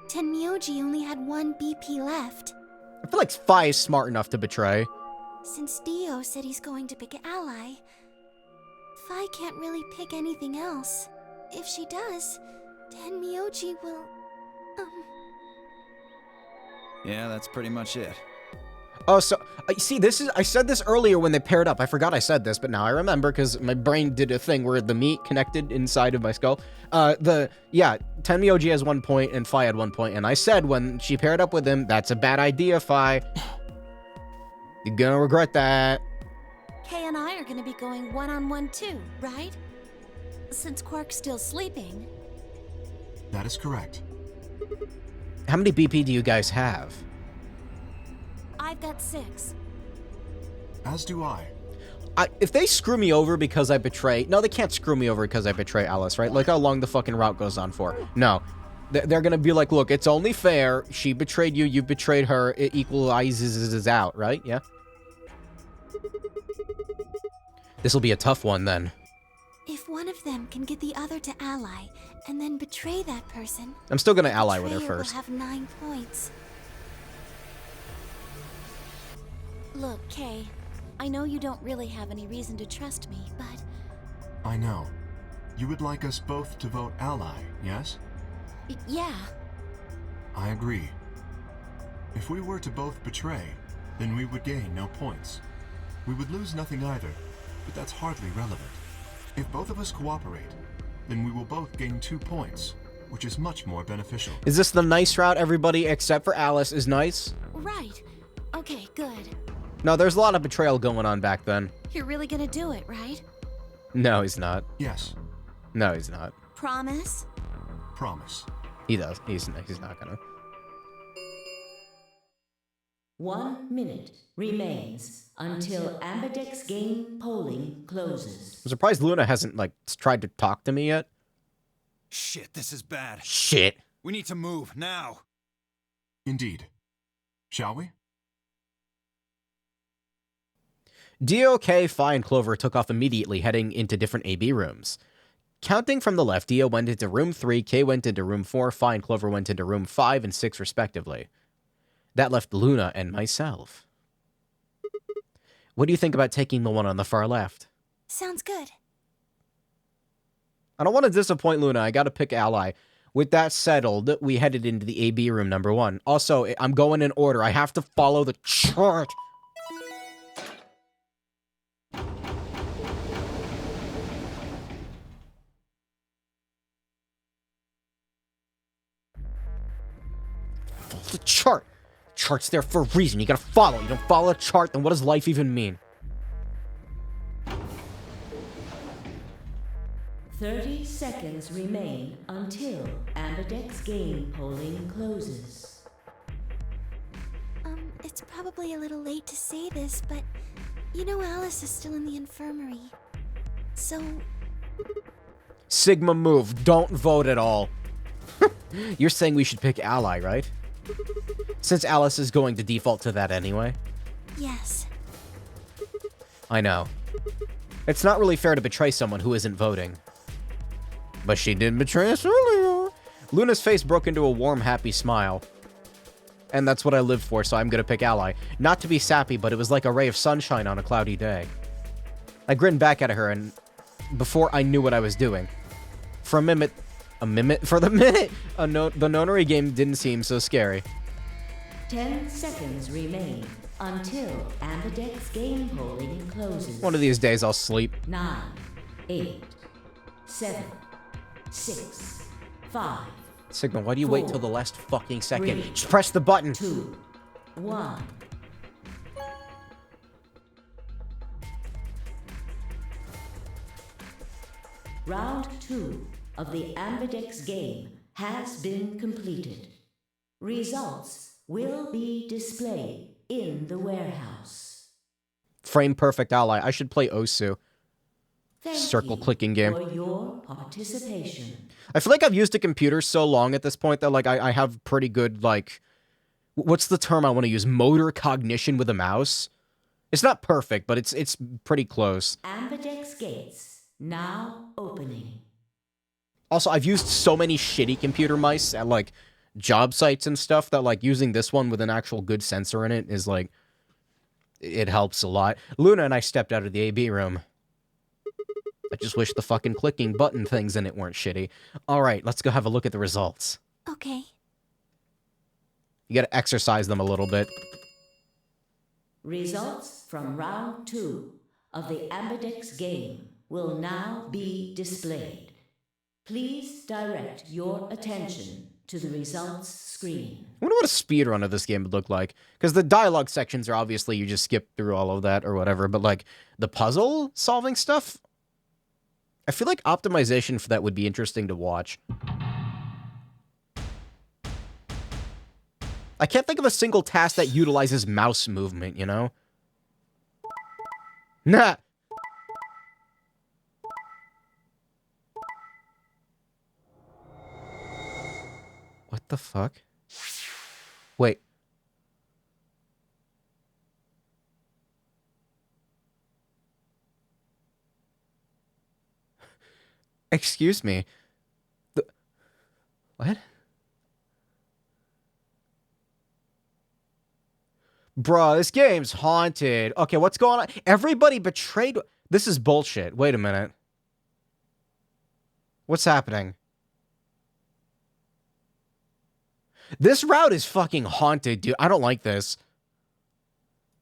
Tenmyoji only had one BP left. I feel like Phi is smart enough to betray. Since Dio said he's going to pick ally, Phi can't really pick anything else. If she does, Tenmyoji will... Yeah, that's pretty much it. Oh, so, see, this is, I said this earlier when they paired up. I forgot I said this, but now I remember because my brain did a thing where the meat connected inside of my skull. Tenmyoji has 1 point and Phi had 1 point, and I said when she paired up with him, that's a bad idea, Phi. You're gonna regret that. Kay and I are gonna be going one-on-one too, right? Since Quark's still sleeping. That is correct. How many BP do you guys have? I've got 6. As do I. If they screw me over because I betray... No, they can't screw me over because I betray Alice, right? Look how long the fucking route goes on for. No. They're gonna be like, look, it's only fair. She betrayed you, you betrayed her. It equalizes out, right? Yeah? This'll be a tough one, then. If one of them can get the other to ally, and then betray that person. I'm still gonna ally with her Betrayer first. will have 9 points. Look, Kay, I know you don't really have any reason to trust me, but I know. You would like us both to vote ally, yes? yeah. I agree. If we were to both betray, then we would gain no points. We would lose nothing either, but that's hardly relevant. If both of us cooperate, then we will both gain 2 points, which is much more beneficial. Is this the nice route? Everybody except for Alice is nice? Right. Okay, good. No, there's a lot of betrayal going on back then. You're really gonna do it, right? No, he's not. Yes, No, he's not. Promise? promise. He does. He's not gonna. 1 minute remains until Ambidex game polling closes. I'm surprised Luna hasn't, like, tried to talk to me yet. Shit, this is bad. Shit. We need to move, now. Indeed. Shall we? Dio, Phi, and Clover took off immediately, heading into different AB rooms. Counting from the left, Dio went into room 3, K went into room 4, Phi and Clover went into room 5 and 6 respectively. That left Luna and myself. What do you think about taking the one on the far left? Sounds good. I don't want to disappoint Luna, I gotta pick ally. With that settled, we headed into the AB room number 1. Also, I'm going in order, I have to follow the chart. The chart. Chart's there for a reason. You gotta follow. You don't follow a chart, then what does life even mean? 30 seconds remain until Ambidex game polling closes. It's probably a little late to say this, but you know Alice is still in the infirmary. So, Sigma move. Don't vote at all. You're saying we should pick ally, right? Since Alice is going to default to that anyway. yes. I know. It's not really fair to betray someone who isn't voting. But she did betray us earlier. Luna's face broke into a warm, happy smile. And that's what I live for, so I'm gonna pick ally. Not to be sappy, but it was like a ray of sunshine on a cloudy day. I grinned back at her, and before I knew what I was doing. For the minute, the nonary game didn't seem so scary. 10 seconds remain until Ambidex game polling closes. One of these days I'll sleep. 9, 8, 7, 6, 5, Sigma, why do you wait till the last fucking second? 3, Just press the button! 2, 1. Round 2 of the Ambidex game has been completed. Results will be displayed in the warehouse. Frame perfect ally. I should play Osu. Thank Circle you clicking game. for your participation. I feel like I've used a computer so long at this point that, like, I have pretty good, like... What's the term I want to use? Motor cognition with a mouse? It's not perfect, but it's pretty close. Ambidex gates now opening. Also, I've used so many shitty computer mice at, like, job sites and stuff that, like, using this one with an actual good sensor in it is, like... It helps a lot. Luna and I stepped out of the AB room. I just wish the fucking clicking button things in it weren't shitty. Alright, let's go have a look at the results. Okay. You gotta exercise them a little bit. Results from round 2 of the Ambidex game will now be displayed. Please direct your attention to the results screen. I wonder what a speedrun of this game would look like. Because the dialogue sections are obviously you just skip through all of that or whatever, but like the puzzle solving stuff, I feel like optimization for that would be interesting to watch. I can't think of a single task that utilizes mouse movement, you know? Nah! What the fuck? Wait. Excuse me. What? Bruh, this game's haunted. Okay, what's going on? Everybody betrayed... This is bullshit. Wait a minute. What's happening? This route is fucking haunted, dude. I don't like this.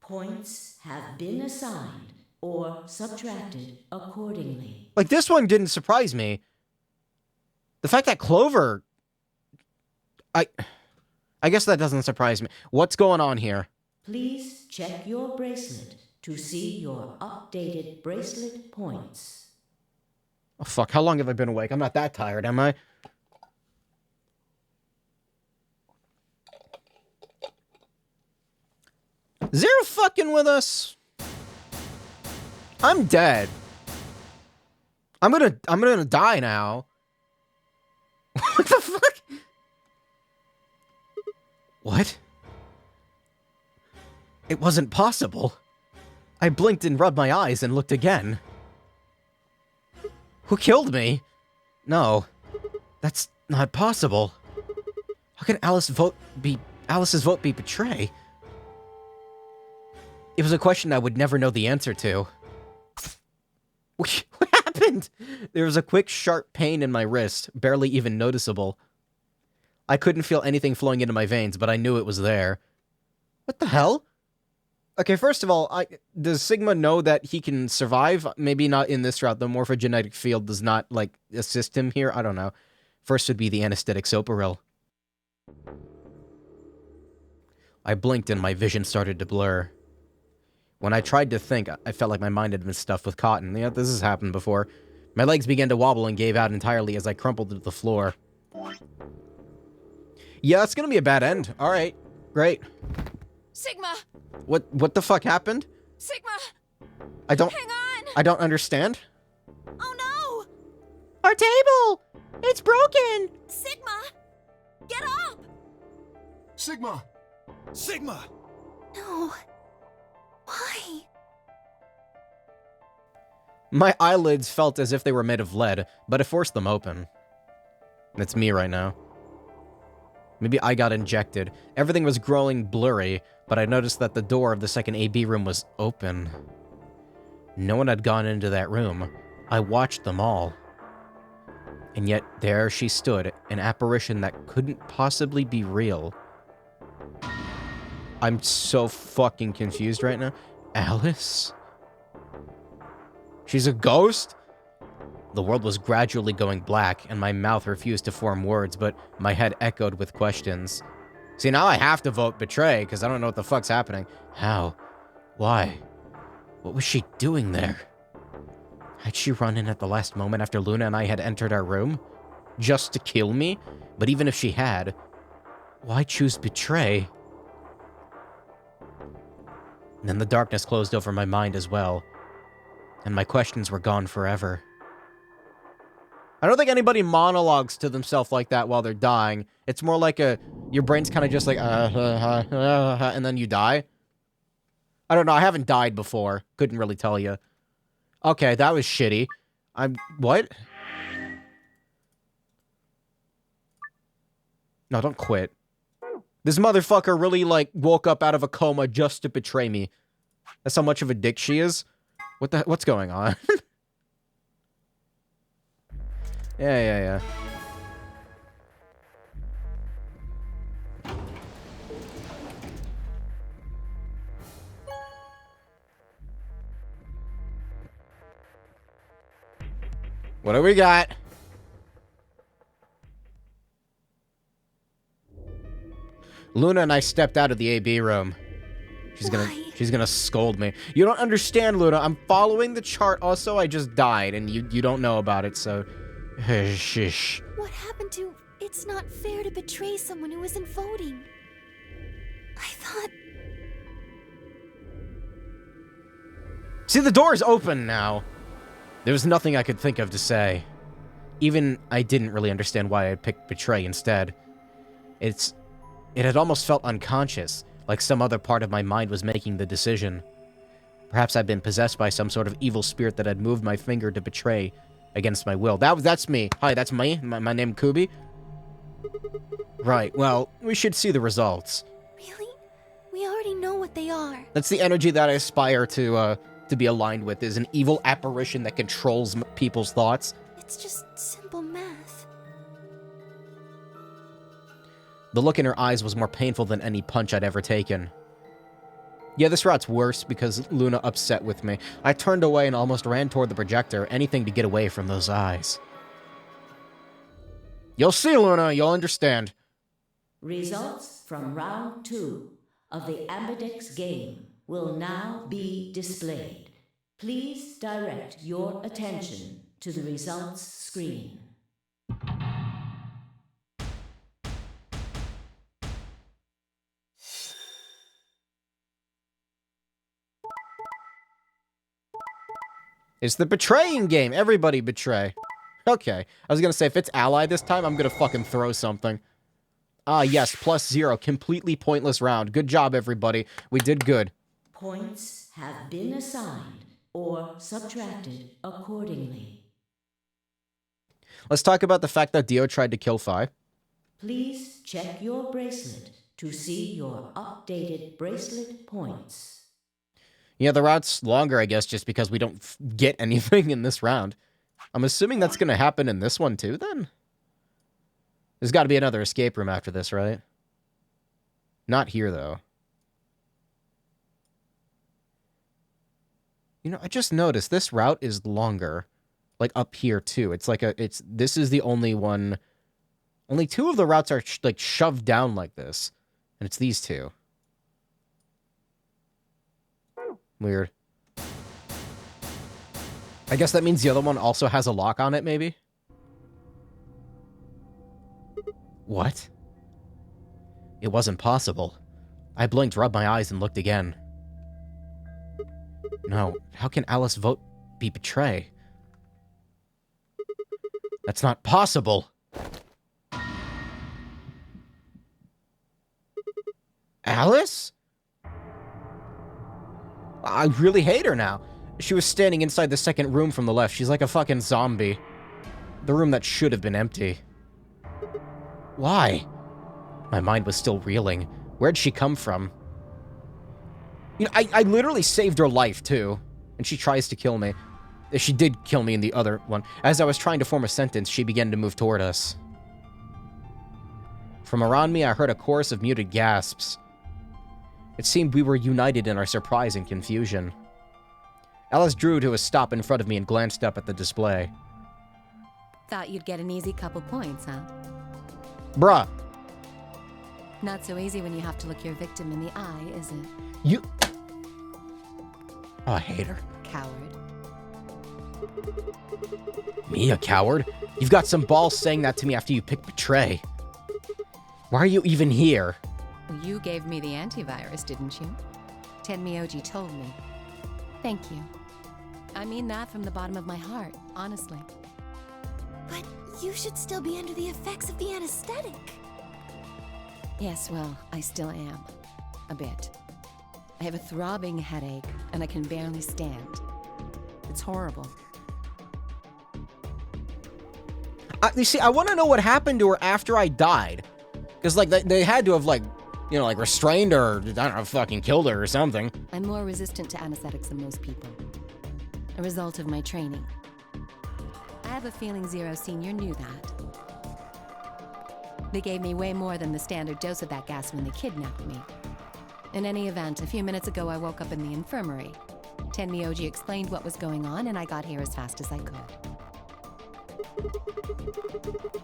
Points have been assigned or subtracted accordingly. Like, this one didn't surprise me. The fact that Clover... I guess that doesn't surprise me. What's going on here? Please check your bracelet to see your updated bracelet points. Oh, fuck. How long have I been awake? I'm not that tired, am I? Zero fucking with us. I'm dead. I'm gonna die now. What the fuck? What? It wasn't possible. I blinked and rubbed my eyes and looked again. Who killed me? No, that's not possible. How can Alice's vote be betray? It was a question I would never know the answer to. What happened? There was a quick, sharp pain in my wrist, barely even noticeable. I couldn't feel anything flowing into my veins, but I knew it was there. What the hell? Okay, first of all, does Sigma know that he can survive? Maybe not in this route. The morphogenetic field does not, like, assist him here. I don't know. First would be the anesthetic soparil. I blinked and my vision started to blur. When I tried to think, I felt like my mind had been stuffed with cotton. Yeah, this has happened before. My legs began to wobble and gave out entirely as I crumpled to the floor. Yeah, it's gonna be a bad end. All right, great. Sigma! What the fuck happened? Sigma! Hang on! I don't understand. Oh no! Our table! It's broken! Sigma! Get up! Sigma! Sigma! No. Why? My eyelids felt as if they were made of lead, but I forced them open. It's me right now. Maybe I got injected. Everything was growing blurry, but I noticed that the door of the second AB room was open. No one had gone into that room. I watched them all. And yet, there she stood, an apparition that couldn't possibly be real. I'm so fucking confused right now. Alice? She's a ghost? The world was gradually going black, and my mouth refused to form words, but my head echoed with questions. See, now I have to vote betray, because I don't know what the fuck's happening. How? Why? What was she doing there? Had she run in at the last moment after Luna and I had entered our room? Just to kill me? But even if she had, why choose betray? And then the darkness closed over my mind as well, and my questions were gone forever. I don't think anybody monologues to themselves like that while they're dying. It's more like your brain's kind of just like, and then you die. I don't know, I haven't died before. Couldn't really tell you. Okay, that was shitty. What? No, don't quit. This motherfucker really, like, woke up out of a coma just to betray me. That's how much of a dick she is? What's going on? Yeah. What do we got? Luna and I stepped out of the AB room. She's gonna scold me. You don't understand, Luna. I'm following the chart. Also, I just died, and you don't know about it, so... Shish. What happened to... It's not fair to betray someone who isn't voting. I thought... See, the door's open now. There was nothing I could think of to say. Even I didn't really understand why I picked betray instead. It had almost felt unconscious, like some other part of my mind was making the decision. Perhaps I'd been possessed by some sort of evil spirit that had moved my finger to betray against my will. That's me. Hi, that's me. My name Kubi. Right, well, we should see the results. Really? We already know what they are. That's the energy that I aspire to be aligned with, is an evil apparition that controls people's thoughts. It's just simple math. The look in her eyes was more painful than any punch I'd ever taken. Yeah, this route's worse because Luna upset with me. I turned away and almost ran toward the projector, anything to get away from those eyes. You'll see, Luna, you'll understand. Results from round 2 of the Ambidex game will now be displayed. Please direct your attention to the results screen. It's the betraying game. Everybody betray. Okay. I was gonna say, if it's ally this time, I'm gonna fucking throw something. Ah, yes, +0. Completely pointless round. Good job, everybody. We did good. Points have been assigned or subtracted accordingly. Let's talk about the fact that Dio tried to kill Phi. Please check your bracelet to see your updated bracelet points. Yeah, the route's longer, I guess, just because we don't get anything in this round. I'm assuming that's gonna happen in this one too, then? There's gotta be another escape room after this, right? Not here, though. You know, I just noticed this route is longer. Like, up here, too. It's like this is the only one. Only 2 of the routes are, like, shoved down like this. And it's these 2. Weird. I guess that means the other one also has a lock on it, maybe? What? It wasn't possible. I blinked, rubbed my eyes, and looked again. No, how can Alice vote be betray? That's not possible. Alice? I really hate her now. She was standing inside the second room from the left. She's like a fucking zombie. The room that should have been empty. Why? My mind was still reeling. Where'd she come from? You know, I literally saved her life, too. And she tries to kill me. She did kill me in the other one. As I was trying to form a sentence, she began to move toward us. From around me, I heard a chorus of muted gasps. It seemed we were united in our surprise and confusion. Alice drew to a stop in front of me and glanced up at the display. Thought you'd get an easy couple points, huh? Bruh. Not so easy when you have to look your victim in the eye, is it? You... Oh, I hate her. Coward. Me, a coward? You've got some balls saying that to me after you picked betray. Why are you even here? Well, you gave me the antivirus, didn't you? Tenmyoji told me. Thank you. I mean that from the bottom of my heart, honestly. But you should still be under the effects of the anesthetic. Yes, well, I still am. A bit. I have a throbbing headache, and I can barely stand. It's horrible. You see, I want to know what happened to her after I died. Because, like, they had to have, like, you know, like, restrained her, I don't know, fucking killed her or something. I'm more resistant to anesthetics than most people. A result of my training. I have a feeling Zero Senior knew that. They gave me way more than the standard dose of that gas when they kidnapped me. In any event, a few minutes ago I woke up in the infirmary. Tenmyoji explained what was going on, and I got here as fast as I could.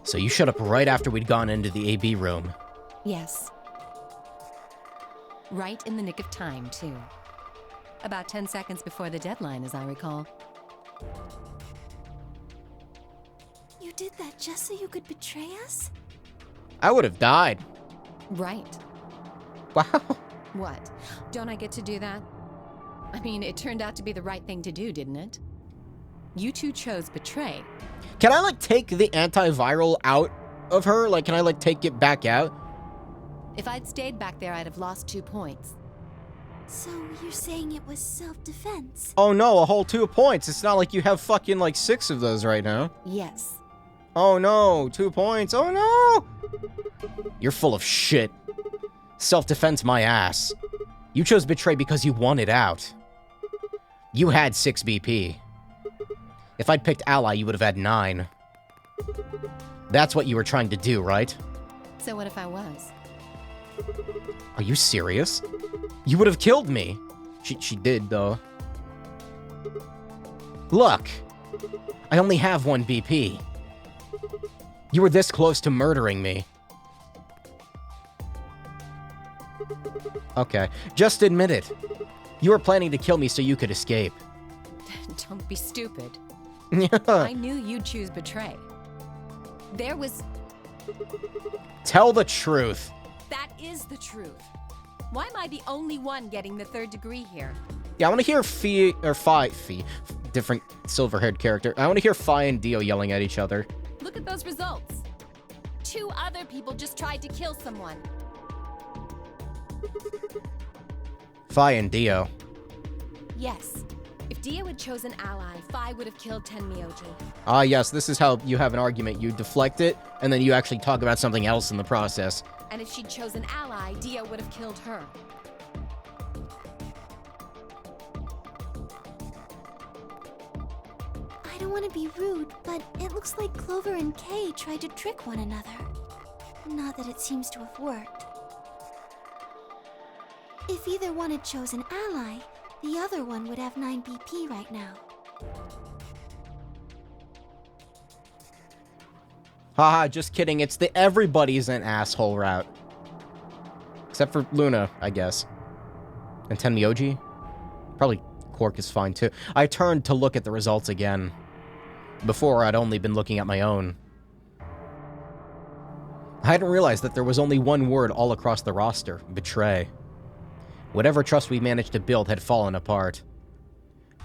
So you showed up right after we'd gone into the AB room. Yes. Right in the nick of time, too. About 10 seconds before the deadline, as I recall. You did that just so you could betray us? I would have died. Right. Wow. What? Don't I get to do that? I mean, it turned out to be the right thing to do, didn't it? You two chose betray. Can I, like, take the antiviral out of her? Like, can I, like, take it back out? If I'd stayed back there, I'd have lost 2 points. So you're saying it was self-defense? Oh no, a whole 2 points. It's not like you have fucking, like, 6 of those right now. Yes. Oh no, 2 points. Oh no! You're full of shit. Self-defense my ass. You chose betray because you wanted out. You had 6 BP. If I'd picked ally, you would have had 9. That's what you were trying to do, right? So what if I was? Are you serious? You would have killed me. She did, though. Look! I only have 1 BP. You were this close to murdering me. Okay, just admit it. You were planning to kill me so you could escape. Don't be Uh. stupid. I knew you'd choose betray. There was... Tell the truth. That is the truth. Why am I the only one getting the 3rd degree here? Yeah, I want to hear Fi, different silver-haired character. I want to hear Fi and Dio yelling at each other. Look at those results. 2 other people just tried to kill someone. Fi and Dio. Yes. If Dio had chosen ally, Fi would have killed Tenmyoji. Ah, yes, this is how you have an argument. You deflect it, and then you actually talk about something else in the process. And if she'd chosen ally, Dio would have killed her. I don't want to be rude, but it looks like Clover and Kay tried to trick one another. Not that it seems to have worked. If either one had chosen ally, the other one would have 9 BP right now. Haha, just kidding. It's the everybody's an asshole route. Except for Luna, I guess. And Tenmyoji? Probably Quark is fine too. I turned to look at the results again. Before, I'd only been looking at my own. I hadn't realized that there was only one word all across the roster. Betray. Whatever trust we managed to build had fallen apart.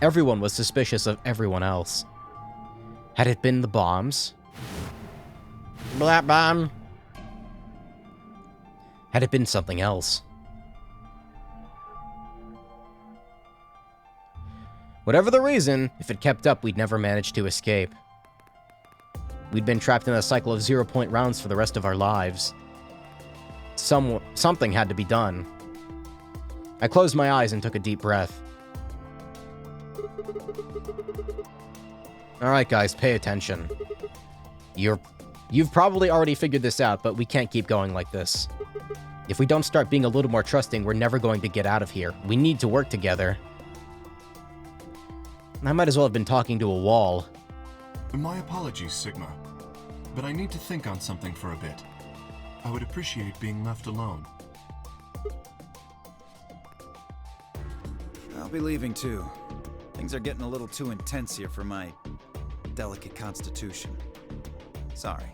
Everyone was suspicious of everyone else. Had it been the bombs? Black bomb? Had it been something else? Whatever the reason, if it kept up, we'd never manage to escape. We'd been trapped in a cycle of 0-point rounds for the rest of our lives. Something had to be done. I closed my eyes and took a deep breath. Alright guys, pay attention. You've probably already figured this out, but we can't keep going like this. If we don't start being a little more trusting, we're never going to get out of here. We need to work together. I might as well have been talking to a wall. My apologies, Sigma. But I need to think on something for a bit. I would appreciate being left alone. I'll be leaving too. Things are getting a little too intense here for my delicate constitution. Sorry.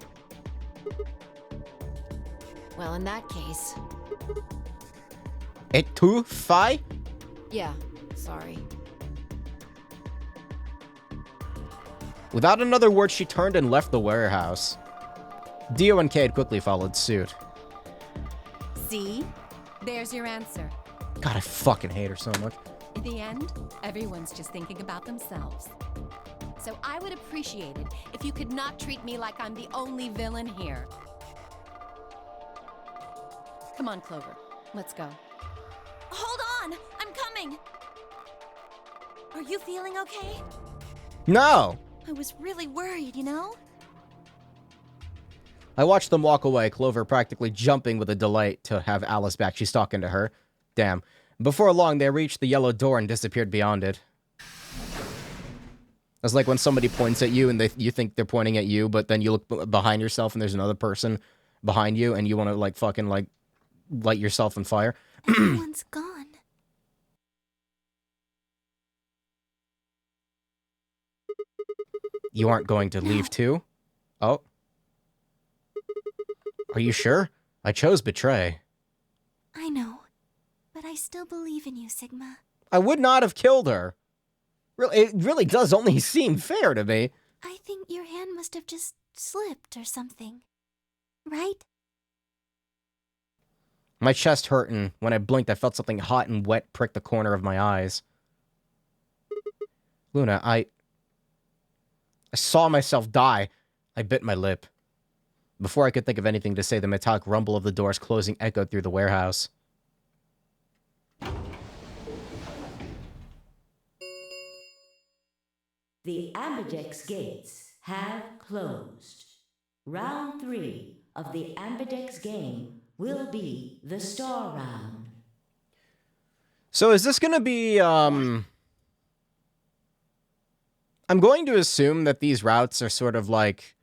Well, in that case... Et tu, Fi? Yeah, sorry. Without another word, she turned and left the warehouse. Dio and Cade quickly followed suit. See? There's your answer. God, I fucking hate her so much. In the end, everyone's just thinking about themselves. So I would appreciate it if you could not treat me like I'm the only villain here. Come on, Clover. Let's go. Hold on! I'm coming! Are you feeling okay? No! I was really worried, you know? I watched them walk away, Clover practically jumping with a delight to have Alice back. She's talking to her. Damn. Before long, they reached the yellow door and disappeared beyond it. It's like when somebody points at you and you think they're pointing at you, but then you look behind yourself and there's another person behind you and you want to, like, fucking, like, light yourself on fire. Everyone's gone. You aren't going to leave too? Oh. Are you sure? I chose betray. I know, but I still believe in you, Sigma. I would not have killed her. Really, it really does only seem fair to me. I think your hand must have just slipped or something. Right? My chest hurt, and when I blinked, I felt something hot and wet prick the corner of my eyes. Luna, I saw myself die. I bit my lip. Before I could think of anything to say, the metallic rumble of the doors closing echoed through the warehouse. The Ambidex gates have closed. Round 3 of the Ambidex game will be the star round. So is this gonna be, I'm going to assume that these routes are sort of like...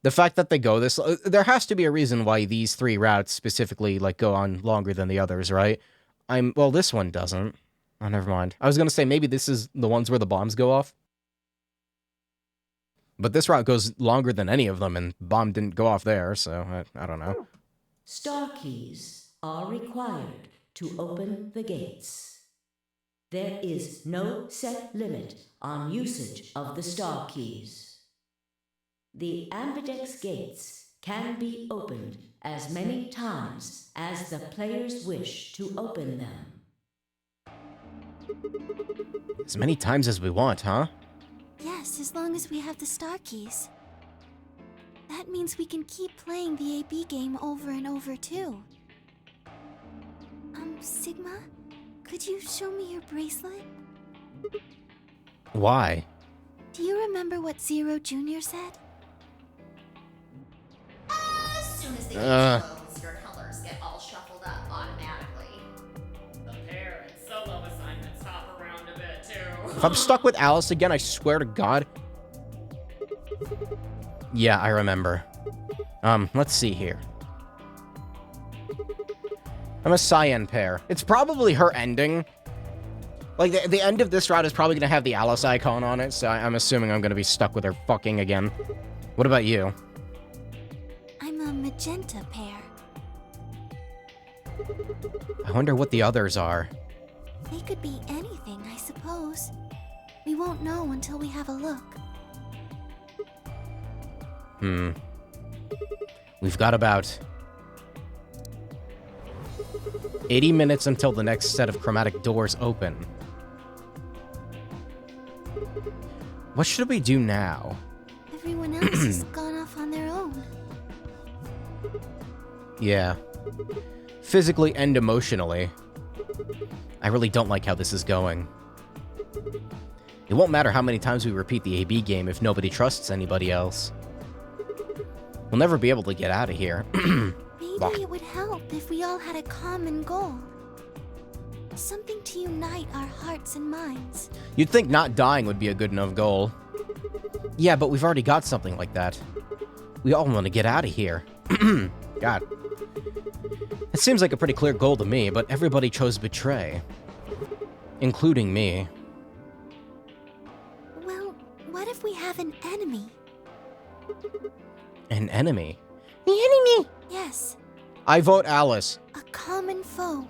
The fact that they go this... There has to be a reason why these 3 routes specifically, like, go on longer than the others, right? Well, this one doesn't. Oh, never mind. I was gonna say maybe this is the ones where the bombs go off. But this route goes longer than any of them, and bomb didn't go off there, so I don't know. Star keys are required to open the gates. There is no set limit on usage of the star keys. The Ambidex gates can be opened as many times as the players wish to open them. As many times as we want, huh? Yes, as long as we have the star keys. That means we can keep playing the AB game over and over, too. Sigma? Could you show me your bracelet? Why? Do you remember what Zero Jr. said? As soon as the game closes, your colors get all shuffled up automatically. The pair and solo assignments hop around a bit too. If I'm stuck with Alice again, I swear to God. Yeah, I remember. Let's see here. I'm a cyan pair. It's probably her ending. Like, the end of this route is probably gonna have the Alice icon on it, so I'm assuming I'm gonna be stuck with her fucking again. What about you? I'm a magenta pair. I wonder what the others are. They could be anything, I suppose. We won't know until we have a look. We've got about 80 minutes until the next set of chromatic doors open. What should we do now? Everyone else has gone off on their own. Yeah. Physically and emotionally. I really don't like how this is going. It won't matter how many times we repeat the AB game if nobody trusts anybody else. We'll never be able to get out of here. Maybe it would help if we all had a common goal. Something to unite our hearts and minds. You'd think not dying would be a good enough goal. Yeah, but we've already got something like that. We all want to get out of here. God. It seems like a pretty clear goal to me, but everybody chose betray. Including me. Well, what if we have an enemy? An enemy? The enemy! Yes, I vote Alice. a common foe.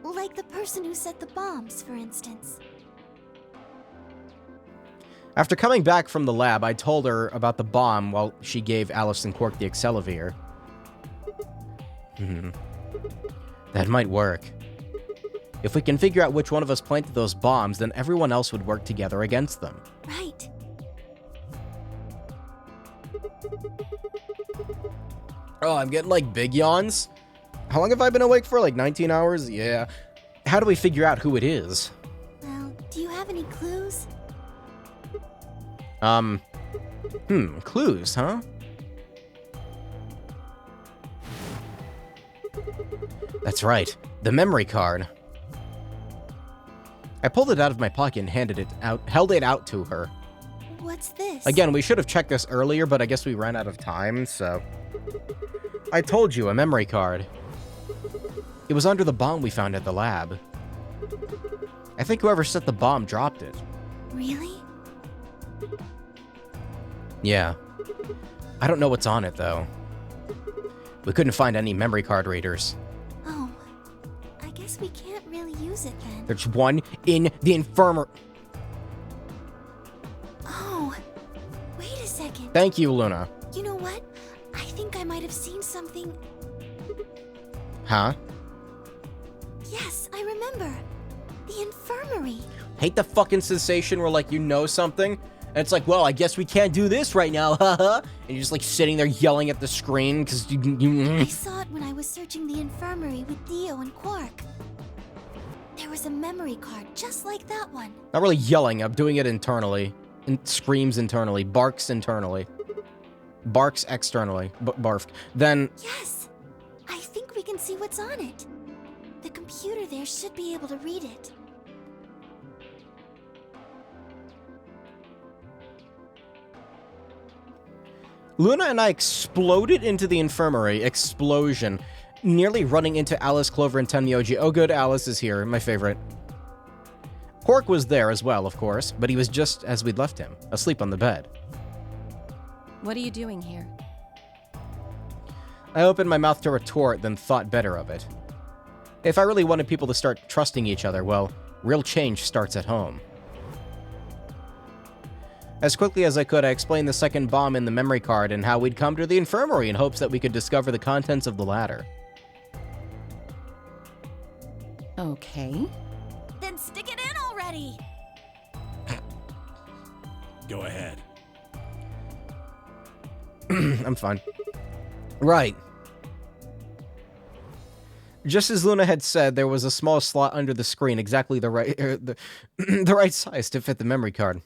Like the person who set the bombs, for instance. After coming back from the lab, I told her about the bomb while she gave Alice and Quark the Accelevier. That might work. If we can figure out which one of us planted those bombs, then everyone else would work together against them. Right. Oh, I'm getting, like, big yawns. How long have I been awake for? Like, 19 hours? Yeah. How do we figure out who it is? Well, do you have any clues? Clues, huh? That's right. The memory card. I pulled it out of my pocket and held it out to her. What's this? Again, we should have checked this earlier, but I guess we ran out of time, so... I told you, a memory card. It was under the bomb we found at the lab. I think whoever set the bomb dropped it. Really? Yeah. I don't know what's on it, though. We couldn't find any memory card readers. Oh. I guess we can't really use it then. There's one in the infirmary. Oh. Wait a second. Thank you, Luna. You know what? I think I might have seen something. Huh? Yes, I remember. The infirmary. Hate the fucking sensation where, like, you know something, And it's like, well, I guess we can't do this right now, haha. And you're just like sitting there yelling at the screen because I saw it when I was searching the infirmary with Theo and Quark. There was a memory card just like that one. Not really yelling, I'm doing it internally. Screams internally, barks internally. Barks externally, barf. Then... Yes! I think we can see what's on it. The computer there should be able to read it. Luna and I exploded into the infirmary. Explosion. Nearly running into Alice, Clover, and Tenmyoji. Oh good, Alice is here. My favorite. Quark was there as well, of course, but he was just as we'd left him, asleep on the bed. What are you doing here? I opened my mouth to retort, then thought better of it. If I really wanted people to start trusting each other, well, real change starts at home. As quickly as I could, I explained the second bomb in the memory card and how we'd come to the infirmary in hopes that we could discover the contents of the latter. Okay. Then stick it in already! Go ahead. I'm fine. Right. Just as Luna had said, there was a small slot under the screen, exactly the right, the right size to fit the memory card.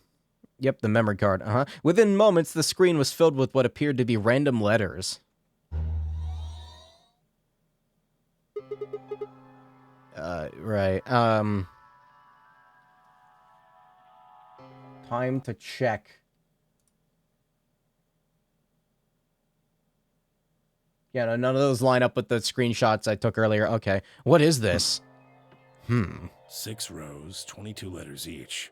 Yep, the memory card, Within moments, the screen was filled with what appeared to be random letters. Right, time to check. Yeah, no, none of those line up with the screenshots I took earlier. Okay, what is this? 6 rows, 22 letters each.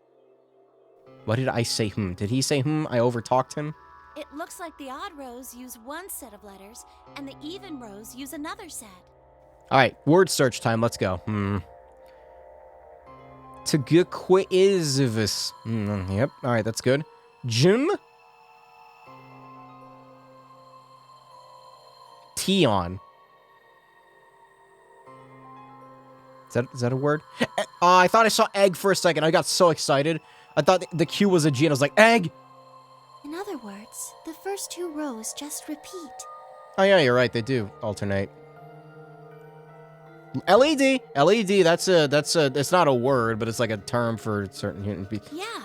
What did I say, Did he say, I overtalked him? It looks like the odd rows use one set of letters, and the even rows use another set. Alright, word search time, let's go. Teguquizivus. Yep, alright, that's good. Jim? Tion. Is that a word? I thought I saw egg for a second. I got so excited. I thought the Q was a G and I was like, egg! In other words, the first 2 rows just repeat. Oh yeah, you're right, they do alternate. LED! LED, that's it's not a word, but it's like a term for certain... Yeah.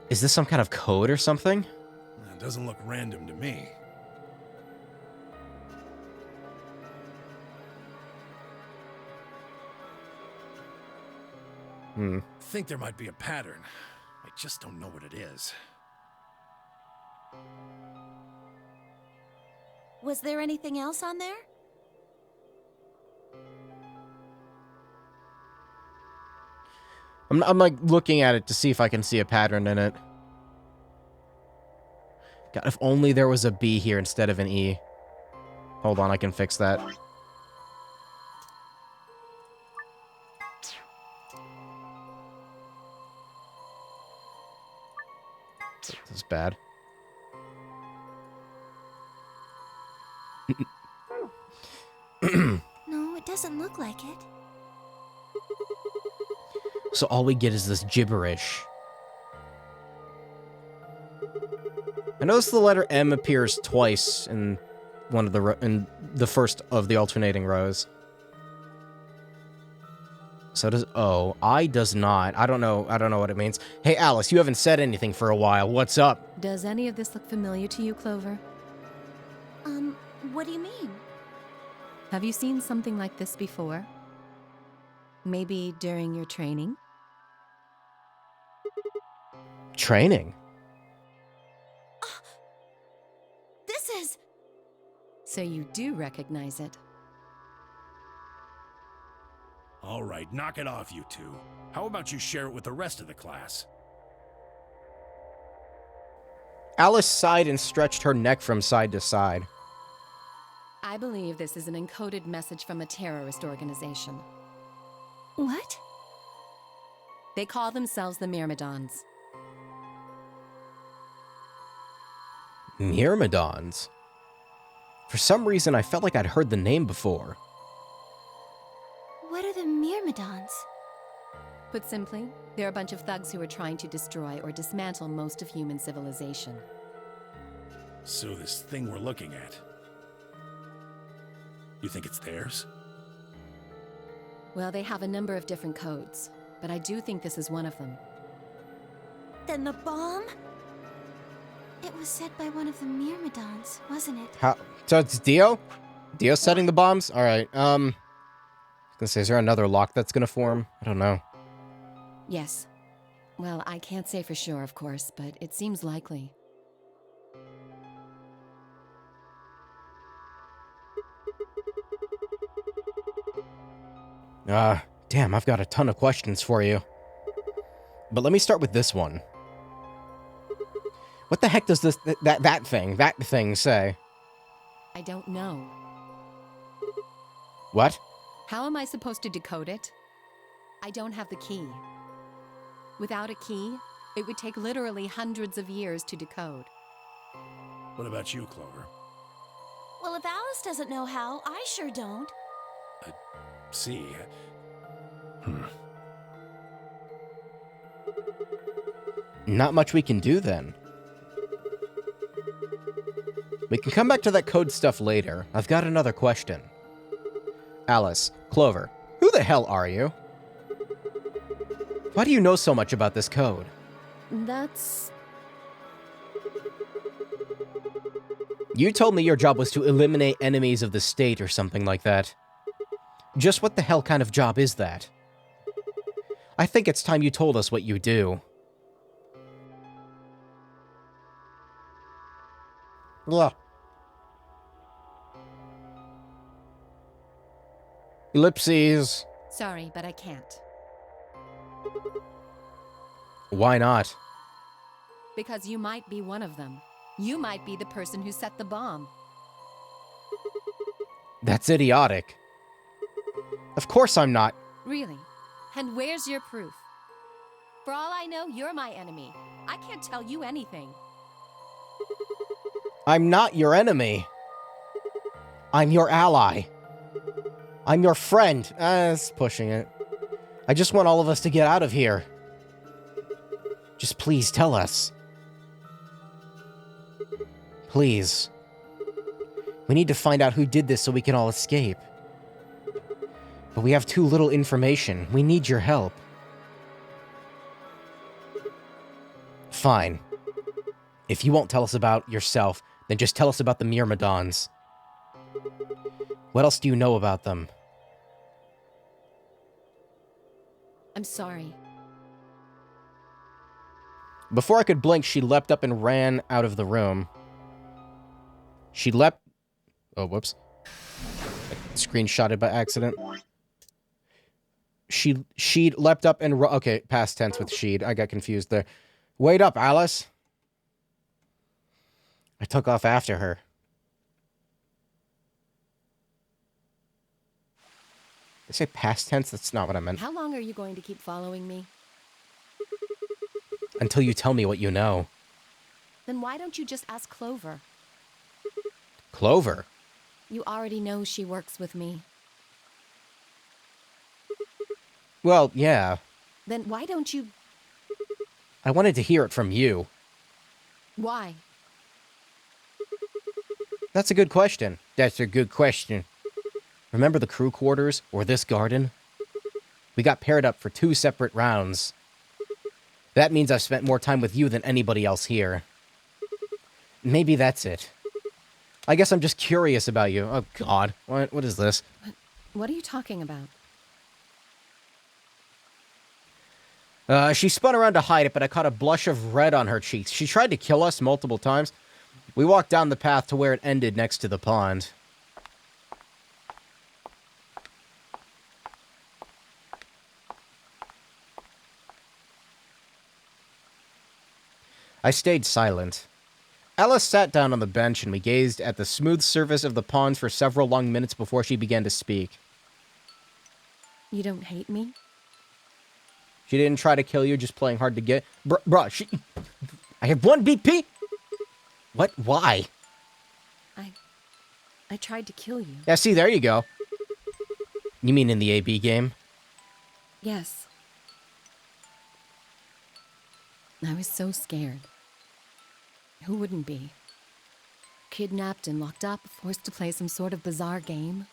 Is this some kind of code or something? It doesn't look random to me. Think there might be a pattern. I just don't know what it is. Was there anything else on there? I'm like looking at it to see if I can see a pattern in it. God, if only there was a B here instead of an E. Hold on, I can fix that. This is bad. No, it doesn't look like it. So all we get is this gibberish. I noticed the letter M appears twice in one of the first of the alternating rows. So does O. I does not. I don't know what it means. Hey Alice, you haven't said anything for a while. What's up? Does any of this look familiar to you, Clover? What do you mean? Have you seen something like this before? Maybe during your training? Training? This is... So you do recognize it. All right, knock it off, you two. How about you share it with the rest of the class? Alice sighed and stretched her neck from side to side. I believe this is an encoded message from a terrorist organization. What? They call themselves the Myrmidons. Myrmidons? For some reason, I felt like I'd heard the name before. What are the Myrmidons? Put simply, they're a bunch of thugs who are trying to destroy or dismantle most of human civilization. So this thing we're looking at, you think it's theirs? Well, they have a number of different codes, but I do think this is one of them. Then the bomb? It was set by one of the Myrmidons, wasn't it? How? So it's Dio? Dio setting the bombs? Alright, I was gonna say, is there another lock that's gonna form? I don't know. Yes. Well, I can't say for sure, of course, but it seems likely. Damn, I've got a ton of questions for you. But let me start with this one. What the heck does that thing say? I don't know. What? How am I supposed to decode it? I don't have the key. Without a key, it would take literally hundreds of years to decode. What about you, Clover? Well, if Alice doesn't know how, I sure don't. See. Not much we can do then. We can come back to that code stuff later. I've got another question. Alice, Clover, who the hell are you? Why do you know so much about this code? That's... You told me your job was to eliminate enemies of the state or something like that. Just what the hell kind of job is that? I think it's time you told us what you do. Blah. Ellipses. Sorry, but I can't. Why not? Because you might be one of them. You might be the person who set the bomb. That's idiotic. Of course I'm not. Really? And where's your proof? For all I know, you're my enemy. I can't tell you anything. I'm not your enemy. I'm your ally. I'm your friend. It's pushing it. I just want all of us to get out of here. Just please tell us. Please. We need to find out who did this so we can all escape. But we have too little information. We need your help. Fine. If you won't tell us about yourself, then just tell us about the Myrmidons. What else do you know about them? I'm sorry. Before I could blink, she leapt up and ran out of the room. She leapt... Oh, whoops. I screenshotted by accident. She'd leapt up and... Okay, past tense with she'd. I got confused there. Wait up, Alice. I took off after her. Did I say past tense? That's not what I meant. How long are you going to keep following me? Until you tell me what you know. Then why don't you just ask Clover? Clover? You already know she works with me. Well, yeah. Then why don't you... I wanted to hear it from you. Why? That's a good question. That's a good question. Remember the crew quarters, or this garden? We got paired up for 2 separate rounds. That means I've spent more time with you than anybody else here. Maybe that's it. I guess I'm just curious about you. Oh, God. What is this? What are you talking about? She spun around to hide it, but I caught a blush of red on her cheeks. She tried to kill us multiple times. We walked down the path to where it ended next to the pond. I stayed silent. Alice sat down on the bench and we gazed at the smooth surface of the pond for several long minutes before she began to speak. You don't hate me? She didn't try to kill you, just playing hard to get. Bruh, I have 1 BP? What? Why? I tried to kill you. Yeah, see, there you go. You mean in the AB game? Yes. I was so scared. Who wouldn't be? Kidnapped and locked up, forced to play some sort of bizarre game.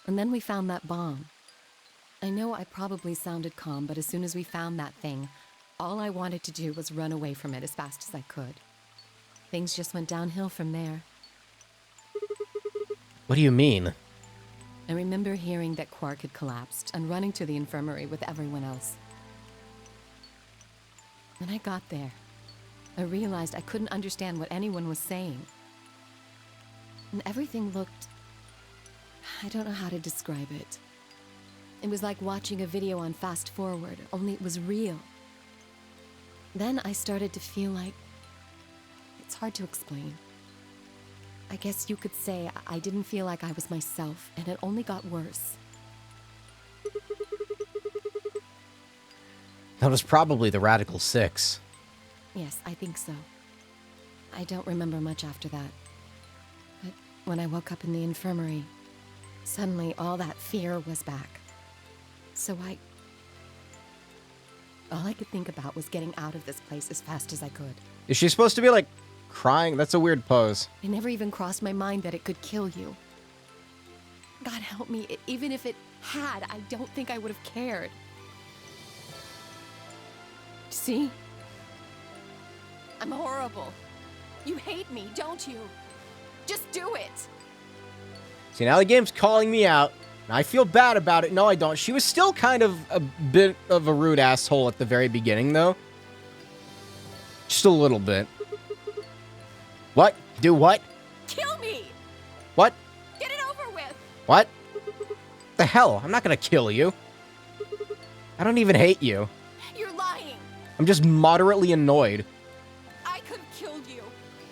And then we found that bomb. I know I probably sounded calm, but as soon as we found that thing, all I wanted to do was run away from it as fast as I could. Things just went downhill from there. What do you mean? I remember hearing that Quark had collapsed and running to the infirmary with everyone else. When I got there, I realized I couldn't understand what anyone was saying. And everything looked... I don't know how to describe it. It was like watching a video on fast forward, only it was real. Then I started to feel like... It's hard to explain. I guess you could say I didn't feel like I was myself, and it only got worse. That was probably the Radical Six. Yes, I think so. I don't remember much after that. But when I woke up in the infirmary, suddenly all that fear was back. So all I could think about was getting out of this place as fast as I could. Is she supposed to be, like, crying? That's a weird pose. It never even crossed my mind that it could kill you. God help me, even if it had, I don't think I would have cared. See? I'm horrible. You hate me, don't you? Just do it! See, now the game's calling me out. And I feel bad about it. No, I don't. She was still kind of a bit of a rude asshole at the very beginning, though. Just a little bit. What? Do what? Kill me! What? Get it over with! What? The hell? I'm not gonna kill you. I don't even hate you. You're lying! I'm just moderately annoyed. I could have killed you.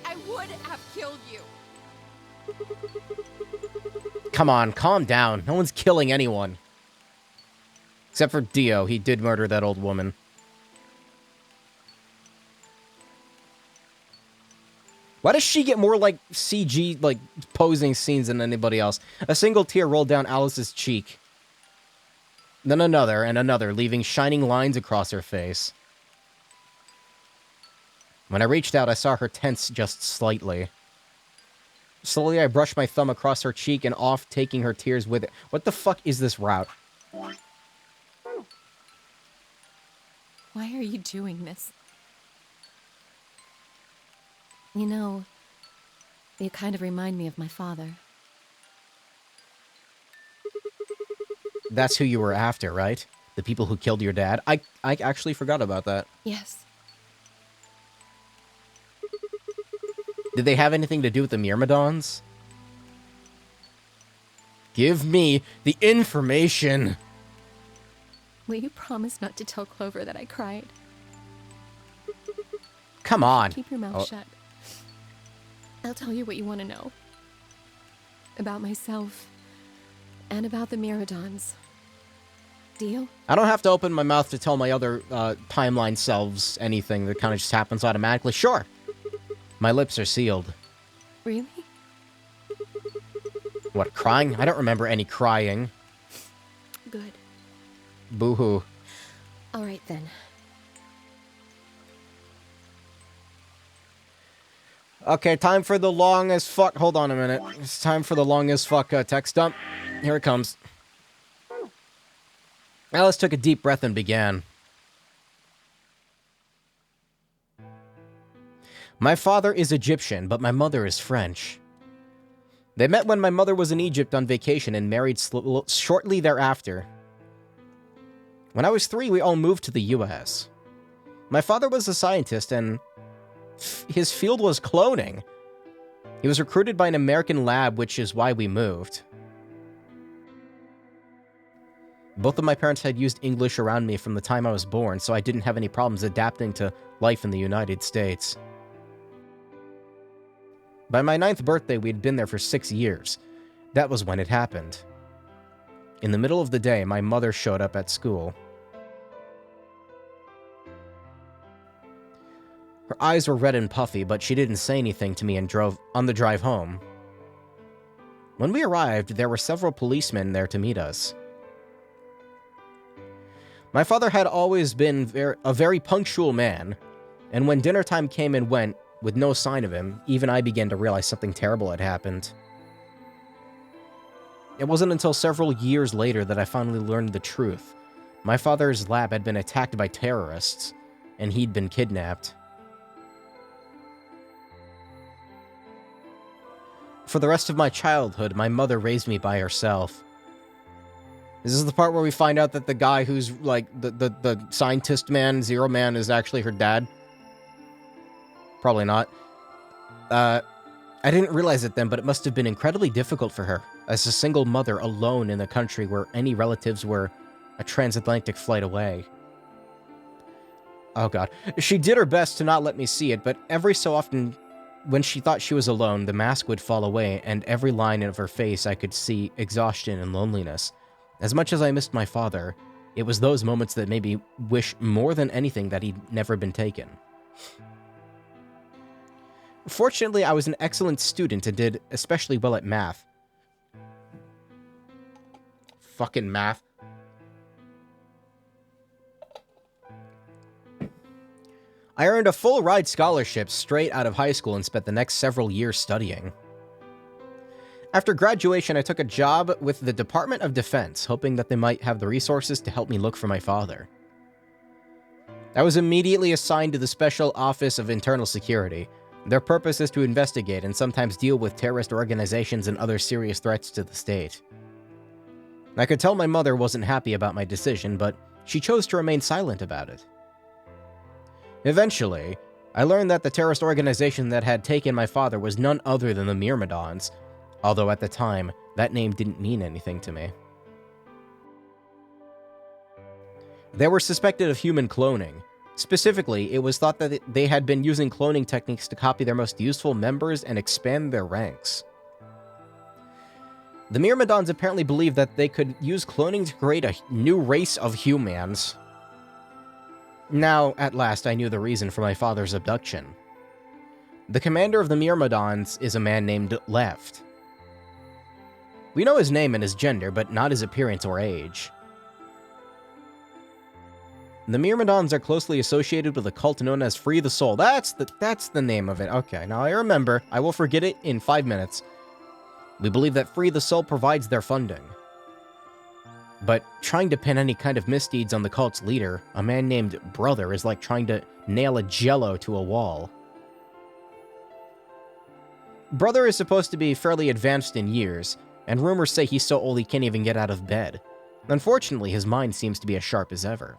I would have killed you. Come on, calm down. No one's killing anyone. Except for Dio. He did murder that old woman. Why does she get more, like, CG, like, posing scenes than anybody else? A single tear rolled down Alice's cheek. Then another and another, leaving shining lines across her face. When I reached out, I saw her tense just slightly. Slowly, I brushed my thumb across her cheek and off, taking her tears with it. What the fuck is this route? Why are you doing this? You know, you kind of remind me of my father. That's who you were after, right? The people who killed your dad? I actually forgot about that. Yes. Did they have anything to do with the Myrmidons? Give me the information! Will you promise not to tell Clover that I cried? Come on. Keep your mouth shut. I'll tell you what you want to know. About myself. And about the Myrmidons. Deal? I don't have to open my mouth to tell my other timeline selves anything that kind of just happens automatically. Sure. My lips are sealed. Really? What, crying? I don't remember any crying. Good. Boo-hoo. All right, then. Okay, time for the long as fuck... Hold on a minute. It's time for the long as fuck text dump. Here it comes. Alice took a deep breath and began. My father is Egyptian, but my mother is French. They met when my mother was in Egypt on vacation and married shortly thereafter. When I was 3, we all moved to the US. My father was a scientist and his field was cloning. He was recruited by an American lab, which is why we moved. Both of my parents had used English around me from the time I was born, so I didn't have any problems adapting to life in the United States. By my 9th birthday, we had been there for 6 years. That was when it happened. In the middle of the day, my mother showed up at school. Her eyes were red and puffy, but she didn't say anything to me and drove on the drive home. When we arrived, there were several policemen there to meet us. My father had always been a very punctual man, and when dinner time came and went, with no sign of him, even I began to realize something terrible had happened. It wasn't until several years later that I finally learned the truth. My father's lab had been attacked by terrorists, and he'd been kidnapped. For the rest of my childhood, my mother raised me by herself. This is the part where we find out that the guy who's, like, the scientist man, Zero Man, is actually her dad. Probably not. I didn't realize it then, but it must have been incredibly difficult for her, as a single mother alone in a country where any relatives were a transatlantic flight away. Oh god. She did her best to not let me see it, but every so often, when she thought she was alone, the mask would fall away, and every line of her face I could see exhaustion and loneliness. As much as I missed my father, it was those moments that made me wish more than anything that he'd never been taken. Fortunately, I was an excellent student and did especially well at math. Fucking math. I earned a full-ride scholarship straight out of high school and spent the next several years studying. After graduation, I took a job with the Department of Defense, hoping that they might have the resources to help me look for my father. I was immediately assigned to the Special Office of Internal Security. Their purpose is to investigate and sometimes deal with terrorist organizations and other serious threats to the state. I could tell my mother wasn't happy about my decision, but she chose to remain silent about it. Eventually, I learned that the terrorist organization that had taken my father was none other than the Myrmidons, although at the time, that name didn't mean anything to me. They were suspected of human cloning. Specifically, it was thought that they had been using cloning techniques to copy their most useful members and expand their ranks. The Myrmidons apparently believed that they could use cloning to create a new race of humans. Now, at last, I knew the reason for my father's abduction. The commander of the Myrmidons is a man named Left. We know his name and his gender, but not his appearance or age. The Myrmidons are closely associated with a cult known as Free the Soul. That's the name of it. Okay, now I remember. I will forget it in 5 minutes. We believe that Free the Soul provides their funding. But trying to pin any kind of misdeeds on the cult's leader, a man named Brother, is like trying to nail a jello to a wall. Brother is supposed to be fairly advanced in years, and rumors say he's so old he can't even get out of bed. Unfortunately, his mind seems to be as sharp as ever.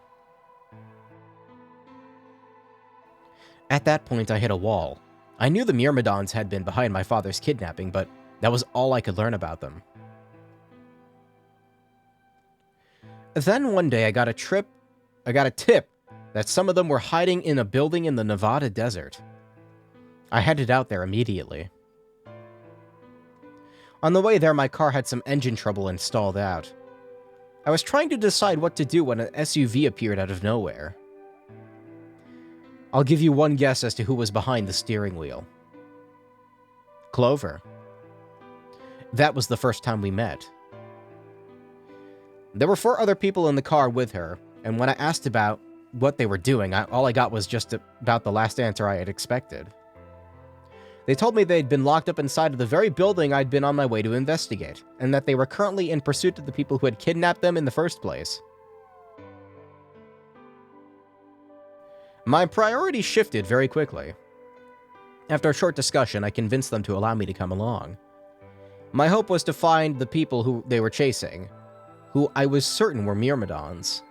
At that point, I hit a wall. I knew the Myrmidons had been behind my father's kidnapping, but that was all I could learn about them. Then one day I got a tip that some of them were hiding in a building in the Nevada desert. I headed out there immediately. On the way there, my car had some engine trouble and stalled out. I was trying to decide what to do when an SUV appeared out of nowhere. I'll give you one guess as to who was behind the steering wheel. Clover. That was the first time we met. There were 4 other people in the car with her, and when I asked about what they were doing, all I got was just about the last answer I had expected. They told me they'd been locked up inside of the very building I'd been on my way to investigate, and that they were currently in pursuit of the people who had kidnapped them in the first place. My priorities shifted very quickly. After a short discussion, I convinced them to allow me to come along. My hope was to find the people who they were chasing, who I was certain were Myrmidons.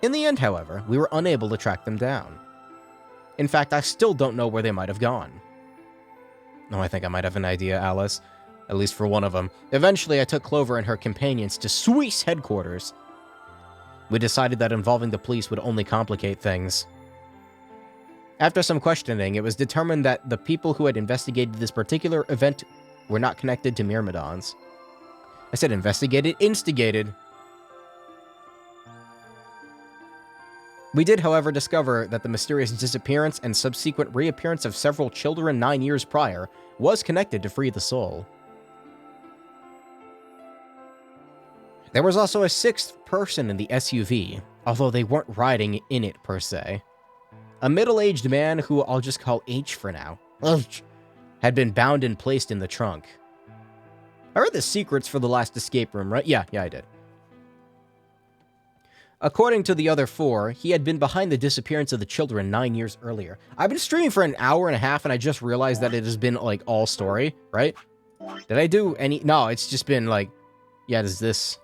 In the end, however, we were unable to track them down. In fact, I still don't know where they might have gone. No, I think I might have an idea, Alice. At least for one of them. Eventually, I took Clover and her companions to Swiss headquarters. We decided that involving the police would only complicate things. After some questioning, it was determined that the people who had investigated this particular event were not connected to Myrmidons. I said investigated, instigated. We did, however, discover that the mysterious disappearance and subsequent reappearance of several children 9 years prior was connected to Free the Soul. There was also a sixth person in the SUV, although they weren't riding in it per se. A middle-aged man who I'll just call H for now, had been bound and placed in the trunk. I read the secrets for the last escape room, right? Yeah, I did. According to the other four, he had been behind the disappearance of the children 9 years earlier. I've been streaming for an hour and a half, and I just realized that it has been, like, all story, right? Did I do any... No, it's just been, like... Yeah, does this...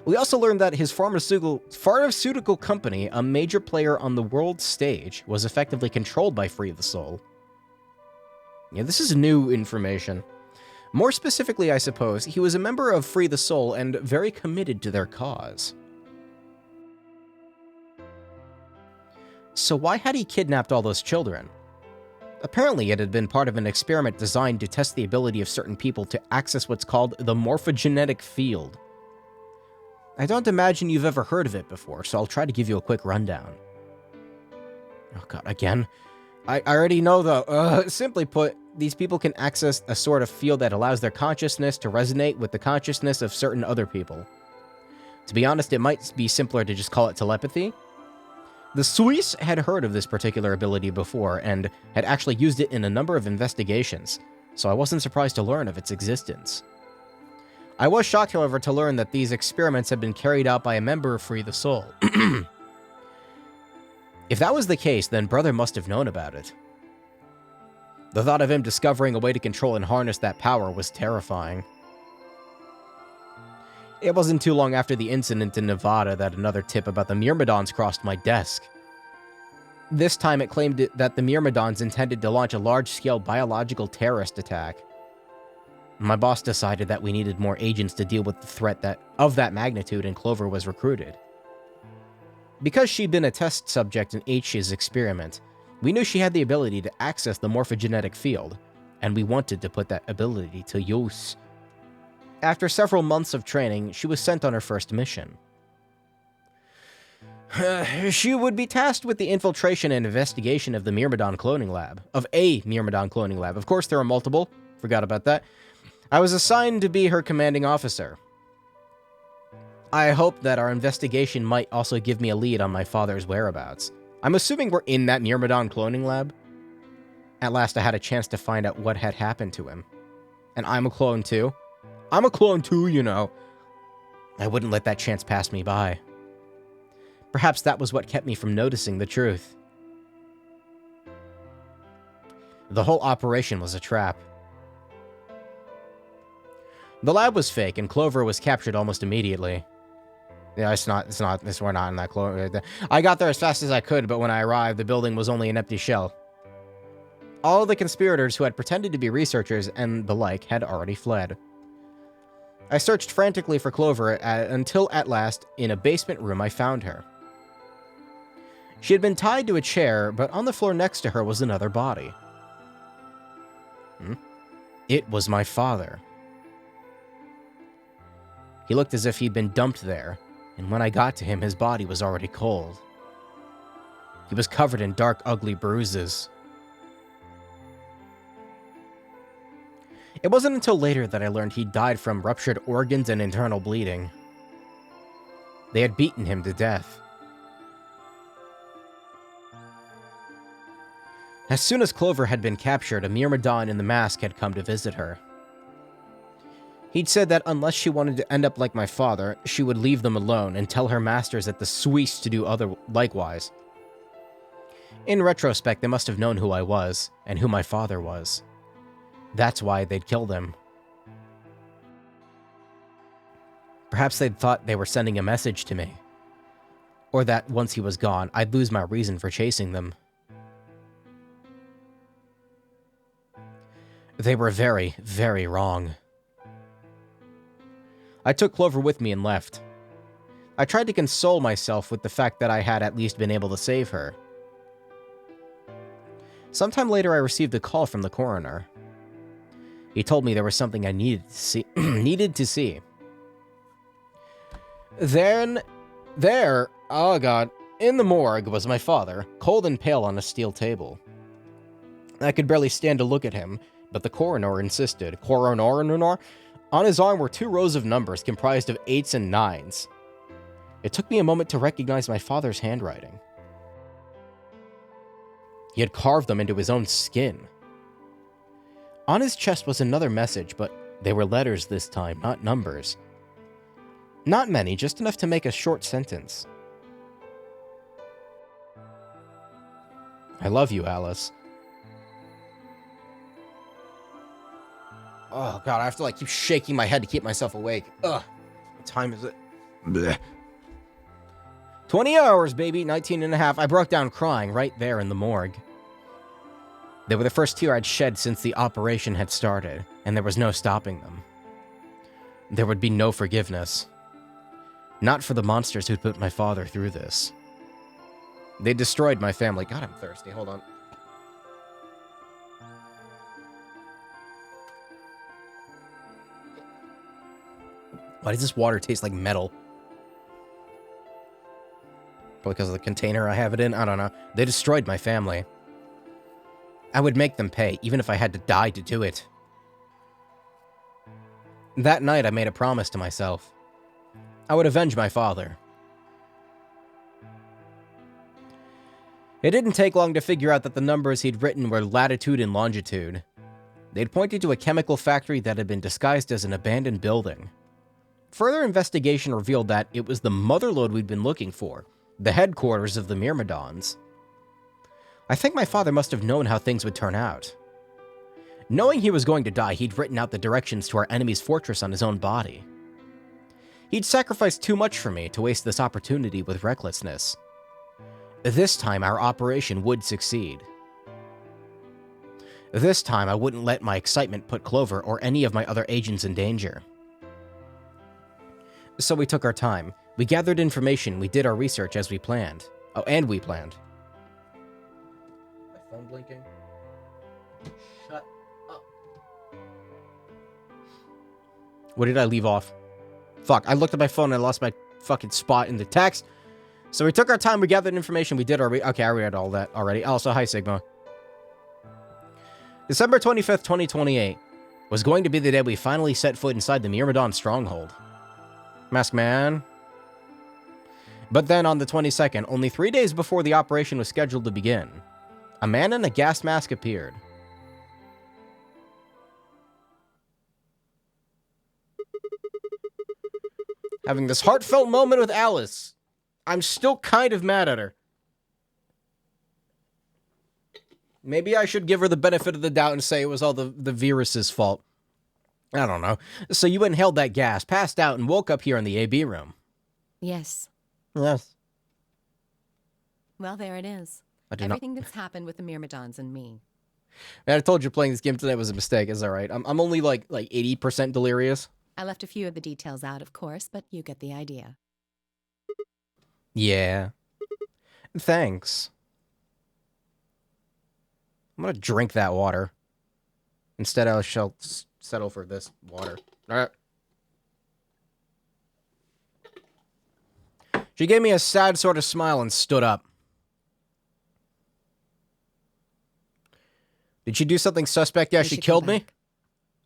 We also learned that his pharmaceutical company, a major player on the world stage, was effectively controlled by Free the Soul. Yeah, this is new information. More specifically, I suppose, he was a member of Free the Soul and very committed to their cause. So why had he kidnapped all those children? Apparently, it had been part of an experiment designed to test the ability of certain people to access what's called the Morphogenetic Field. I don't imagine you've ever heard of it before, so I'll try to give you a quick rundown. Oh god, again? I already know though. Simply put, these people can access a sort of field that allows their consciousness to resonate with the consciousness of certain other people. To be honest, it might be simpler to just call it telepathy. The Swiss had heard of this particular ability before, and had actually used it in a number of investigations, so I wasn't surprised to learn of its existence. I was shocked, however, to learn that these experiments had been carried out by a member of Free the Soul. If that was the case, then Brother must have known about it. The thought of him discovering a way to control and harness that power was terrifying. It wasn't too long after the incident in Nevada that another tip about the Myrmidons crossed my desk. This time it claimed that the Myrmidons intended to launch a large-scale biological terrorist attack. My boss decided that we needed more agents to deal with the threat of that magnitude, and Clover was recruited. Because she'd been a test subject in H's experiment, we knew she had the ability to access the morphogenetic field, and we wanted to put that ability to use. After several months of training, she was sent on her first mission. She would be tasked with the infiltration and investigation of the Myrmidon cloning lab. Of a Myrmidon cloning lab. Of course, there are multiple. Forgot about that. I was assigned to be her commanding officer. I hoped that our investigation might also give me a lead on my father's whereabouts. I'm assuming we're in that Myrmidon cloning lab. At last I had a chance to find out what had happened to him. And I'm a clone too. I'm a clone too, you know. I wouldn't let that chance pass me by. Perhaps that was what kept me from noticing the truth. The whole operation was a trap. The lab was fake, and Clover was captured almost immediately. Yeah, we're not in that Clover. I got there as fast as I could, but when I arrived, the building was only an empty shell. All of the conspirators who had pretended to be researchers and the like had already fled. I searched frantically for Clover until at last, in a basement room, I found her. She had been tied to a chair, but on the floor next to her was another body. It was my father. He looked as if he'd been dumped there, and when I got to him, his body was already cold. He was covered in dark, ugly bruises. It wasn't until later that I learned he'd died from ruptured organs and internal bleeding. They had beaten him to death. As soon as Clover had been captured, a Myrmidon in the mask had come to visit her. He'd said that unless she wanted to end up like my father, she would leave them alone and tell her masters at the Swiss to do likewise. In retrospect, they must have known who I was, and who my father was. That's why they'd killed him. Perhaps they'd thought they were sending a message to me. Or that once he was gone, I'd lose my reason for chasing them. They were very, very wrong. I took Clover with me and left. I tried to console myself with the fact that I had at least been able to save her. Sometime later, I received a call from the coroner. He told me there was something I needed to see. Then, oh god, in the morgue was my father, cold and pale on a steel table. I could barely stand to look at him, But the coroner insisted. Coroner? On his arm were 2 rows of numbers comprised of 8s and 9s. It took me a moment to recognize my father's handwriting. He had carved them into his own skin. On his chest was another message, but they were letters this time, not numbers. Not many, just enough to make a short sentence. I love you, Alice. Oh, God, I have to, like, keep shaking my head to keep myself awake. Ugh. What time is it? Blech. 20 hours, baby. 19 and a half. I broke down crying right there in the morgue. They were the first tear I'd shed since the operation had started, and there was no stopping them. There would be no forgiveness. Not for the monsters who'd put my father through this. They destroyed my family. God, I'm thirsty. Hold on. Why does this water taste like metal? Probably because of the container I have it in? I don't know. They destroyed my family. I would make them pay, even if I had to die to do it. That night, I made a promise to myself. I would avenge my father. It didn't take long to figure out that the numbers he'd written were latitude and longitude. They'd pointed to a chemical factory that had been disguised as an abandoned building. Further investigation revealed that it was the motherlode we'd been looking for, the headquarters of the Myrmidons. I think my father must have known how things would turn out. Knowing he was going to die, he'd written out the directions to our enemy's fortress on his own body. He'd sacrificed too much for me to waste this opportunity with recklessness. This time, our operation would succeed. This time, I wouldn't let my excitement put Clover or any of my other agents in danger. So we took our time. We gathered information, we did our research as we planned. Oh, and we planned. My phone blinking? Shut up. What did I leave off? Fuck, I looked at my phone and I lost my fucking spot in the text. So we took our time, we gathered information, we did our okay, I read all that already. Also, hi Sigma. December 25th, 2028 was going to be the day we finally set foot inside the Myrmidon stronghold. Mask Man. But then on the 22nd, only 3 days before the operation was scheduled to begin, a man in a gas mask appeared. Having this heartfelt moment with Alice. I'm still kind of mad at her. Maybe I should give her the benefit of the doubt and say it was all the virus's fault. I don't know. So you inhaled that gas, passed out, and woke up here in the AB room. Yes. Yes. Well, there it is. Everything that's happened with the Myrmidons and me. Man, I told you playing this game today was a mistake. It's all right. I'm only like 80% delirious. I left a few of the details out, of course, but you get the idea. Yeah. Thanks. I'm gonna drink that water. Instead, I shall settle for this water. All right. She gave me a sad sort of smile and stood up. Did she do something suspect? Yeah, she killed me.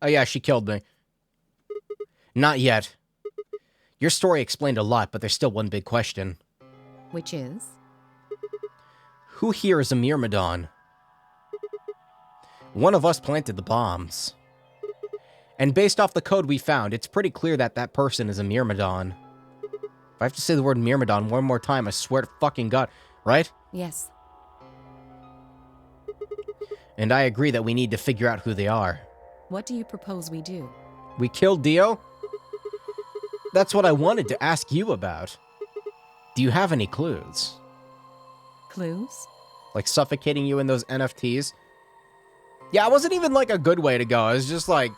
Oh, yeah, she killed me. Not yet. Your story explained a lot, but there's still one big question. Which is? Who here is a Myrmidon? One of us planted the bombs. And based off the code we found, it's pretty clear that that person is a Myrmidon. If I have to say the word Myrmidon one more time, I swear to fucking God. Right? Yes. And I agree that we need to figure out who they are. What do you propose we do? We killed Dio? That's what I wanted to ask you about. Do you have any clues? Clues? Like suffocating you in those NFTs? Yeah, it wasn't even like a good way to go. It was just like,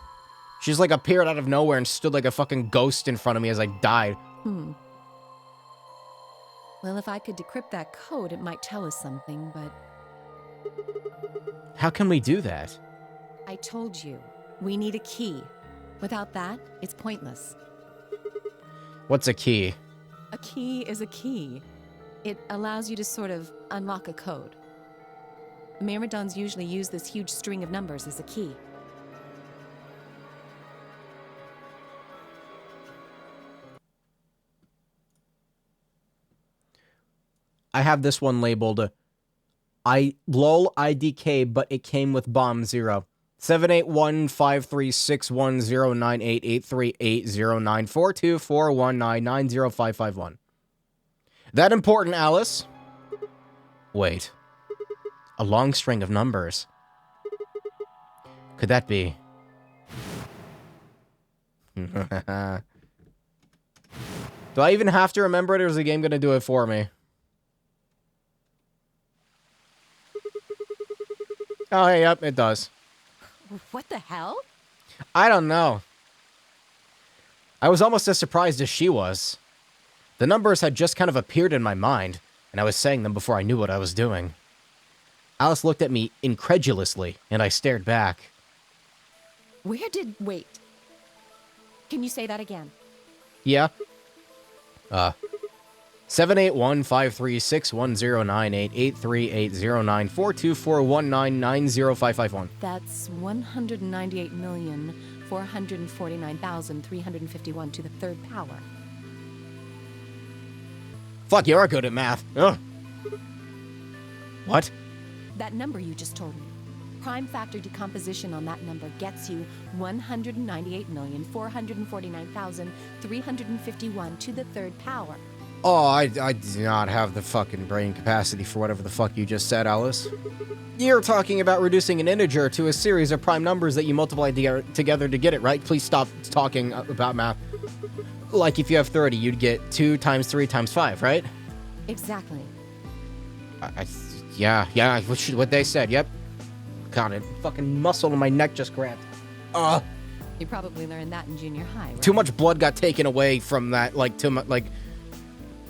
she's like appeared out of nowhere and stood like a fucking ghost in front of me as I died. Well, if I could decrypt that code, it might tell us something, but... How can we do that? I told you, we need a key. Without that, it's pointless. What's a key? A key is a key. It allows you to sort of unlock a code. Myrmidons usually use this huge string of numbers as a key. I have this one labeled LOL IDK, but it came with bomb 0. 781-536-1098-838-0942-419-90551. That important, Alice? Wait. A long string of numbers. Could that be? Do I even have to remember it, or is the game going to do it for me? Oh, hey, yep, it does. What the hell? I don't know. I was almost as surprised as she was. The numbers had just kind of appeared in my mind, and I was saying them before I knew what I was doing. Alice looked at me incredulously, and I stared back. Wait. Can you say that again? Yeah. 781-536-1098-838-0942-419-90551. That's 198,449,351 to the third power. Fuck, you are good at math. Ugh. What? That number you just told me. Prime factor decomposition on that number gets you 198,449,351 to the third power. Oh, I do not have the fucking brain capacity for whatever the fuck you just said, Alice. You're talking about reducing an integer to a series of prime numbers that you multiply together to get it, right? Please stop talking about math. Like if you have 30, you'd get 2 times 3 times 5, right? Exactly. Yeah, what they said, yep. God, a fucking muscle in my neck just grabbed. You probably learned that in junior high, right? Too much blood got taken away from that, like, too much, like,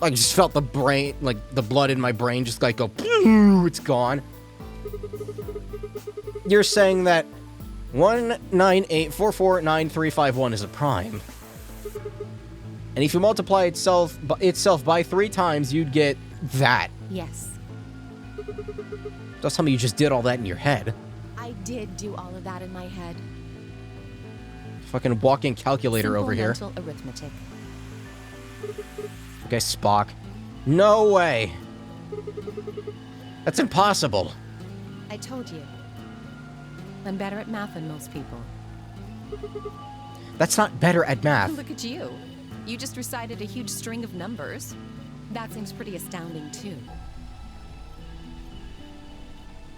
I just felt the brain, like, the blood in my brain just, like, go, it's gone. You're saying that 198,449,351 is a prime. And if you multiply itself by 3 times, you'd get that. Yes. Don't tell me you just did all that in your head. I did do all of that in my head. Fucking walking calculator Simple over here. mental arithmetic. Okay, Spock. No way. That's impossible. I told you. I'm better at math than most people. That's not better at math. Look at you. You just recited a huge string of numbers. That seems pretty astounding, too.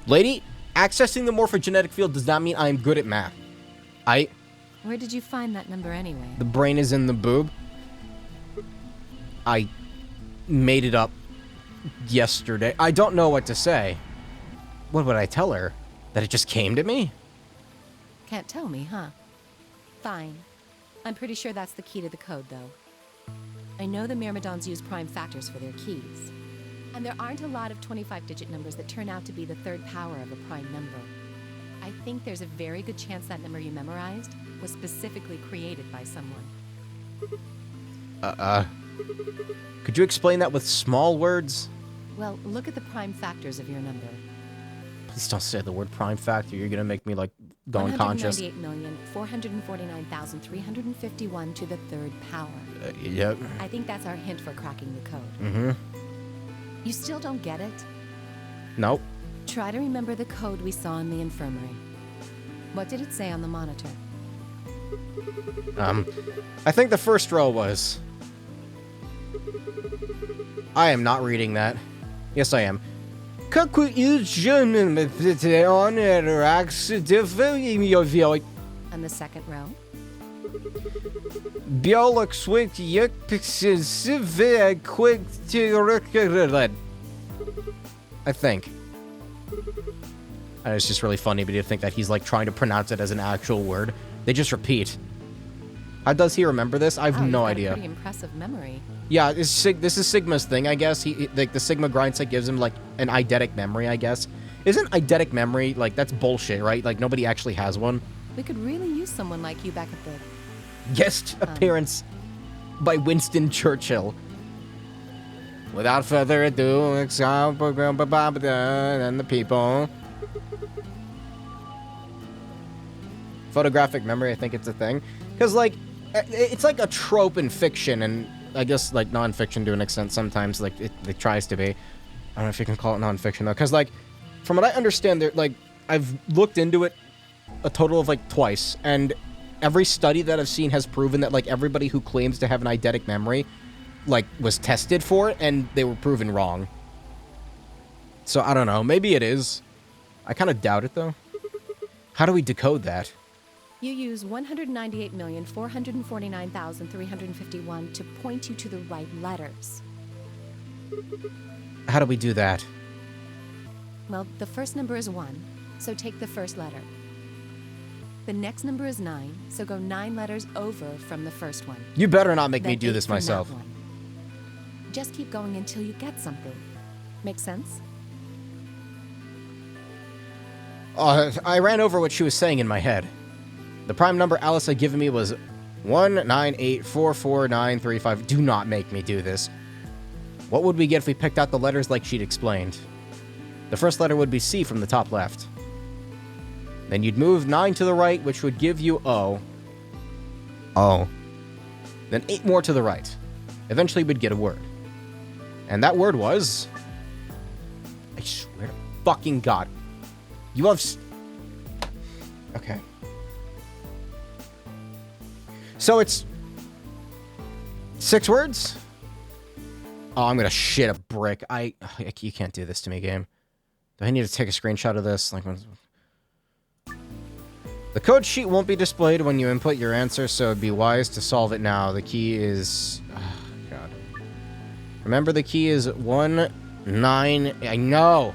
Lady, accessing the morphogenetic field does not mean I am good at math. Where did you find that number anyway? The brain is in the boob. I made it up yesterday. I don't know what to say. What would I tell her? That it just came to me? Can't tell me, huh? Fine. I'm pretty sure that's the key to the code, though. I know the Myrmidons use prime factors for their keys. And there aren't a lot of 25-digit numbers that turn out to be the third power of a prime number. I think there's a very good chance that number you memorized was specifically created by someone. Could you explain that with small words? Well, look at the prime factors of your number. Please don't say the word prime factor. You're gonna make me, like, go unconscious. 198,449,351 to the third power. Yep. I think that's our hint for cracking the code. Mm-hmm. You still don't get it? Nope. Try to remember the code we saw in the infirmary. What did it say on the monitor? I think the first row was... I am not reading that. Yes, I am. And the second row? I think. And it's just really funny, but you think that he's like trying to pronounce it as an actual word. They just repeat. How does he remember this? I have no idea. Pretty impressive memory. Yeah, this is Sigma's thing, I guess. Like the Sigma grindset gives him like an eidetic memory, I guess. Isn't eidetic memory like that's bullshit, right? Like nobody actually has one. We could really use someone like you back at the Guest appearance by Winston Churchill. Without further ado, and the people. Photographic memory, I think it's a thing. Because, like, it's like a trope in fiction, and I guess, like, non-fiction to an extent sometimes, like, it tries to be. don't know if you can call it nonfiction though, because like, from what I understand, there like I've looked into it a total of like twice, and every study that I've seen has proven that like everybody who claims to have an eidetic memory, like was tested for it and they were proven wrong. So I don't know. Maybe it is. I kind of doubt it though. How do we decode that? You use 198,449,351 to point you to the right letters. How do we do that? Well, the first number is 1, so take the first letter. The next number is 9, so go 9 letters over from the first one. You better not make me Then do 8 this from that myself. one. Just keep going until you get something. Make sense? I ran over what she was saying in my head. The prime number Alice had given me was 198444935. Do not make me do this. What would we get if we picked out the letters like she'd explained? The first letter would be C from the top left. Then you'd move 9 to the right, which would give you O. O. Then 8 more to the right. Eventually we'd get a word. And that word was... I swear to fucking God. You have... Okay. So it's... 6 words? Oh, I'm gonna shit a brick. You can't do this to me, game. Do I need to take a screenshot of this? Like, the code sheet won't be displayed when you input your answer, so it'd be wise to solve it now. The key is... Oh, God. Remember, the key is 1, 9... I know!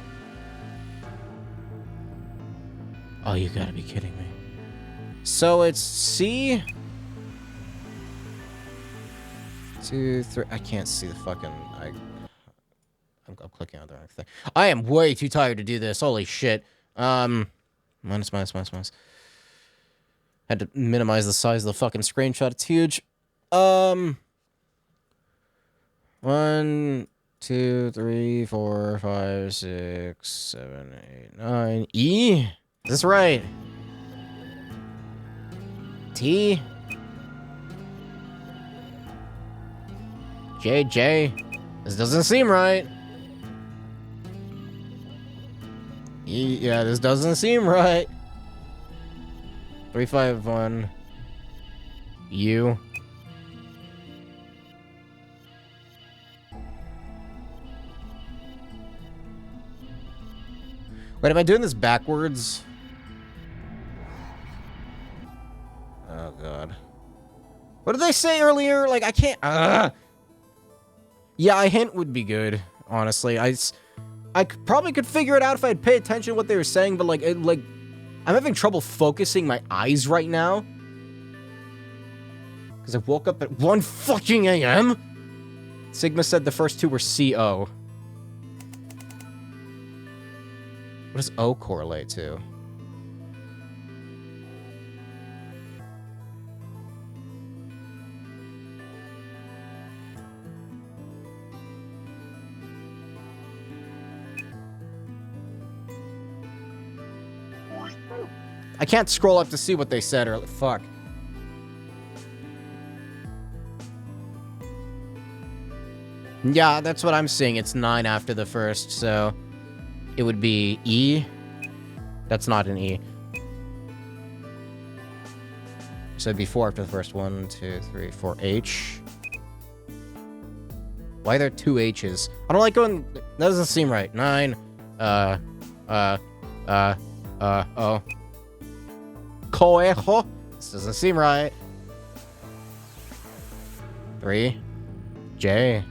Oh, you gotta be kidding me. So it's C... 2, 3... I can't see the fucking... I'm clicking on the wrong thing. I am way too tired to do this. Holy shit. Minus. Had to minimize the size of the fucking screenshot. It's huge. 1, 2, 3, 4, 5, 6, 7, 8, 9. E? Is this right? T? J? This doesn't seem right. E? Yeah, this doesn't seem right. 3, 5, 1. U. Wait, am I doing this backwards? Oh, God. What did they say earlier? Like, I can't... Yeah, a hint would be good, honestly. I probably could figure it out if I'd pay attention to what they were saying, but, like, I'm having trouble focusing my eyes right now. Because I woke up at 1 fucking a.m.? Sigma said the first 2 were C-O. What does O correlate to? I can't scroll up to see what they said earlier. Fuck. Yeah, that's what I'm seeing. It's 9 after the first, so it would be E. That's not an E. So it'd be 4 after the first. 1, 2, 3, 4. H. Why are there 2 H's? I don't like going... That doesn't seem right. 9. O. Coejo. This doesn't seem right. 3. J.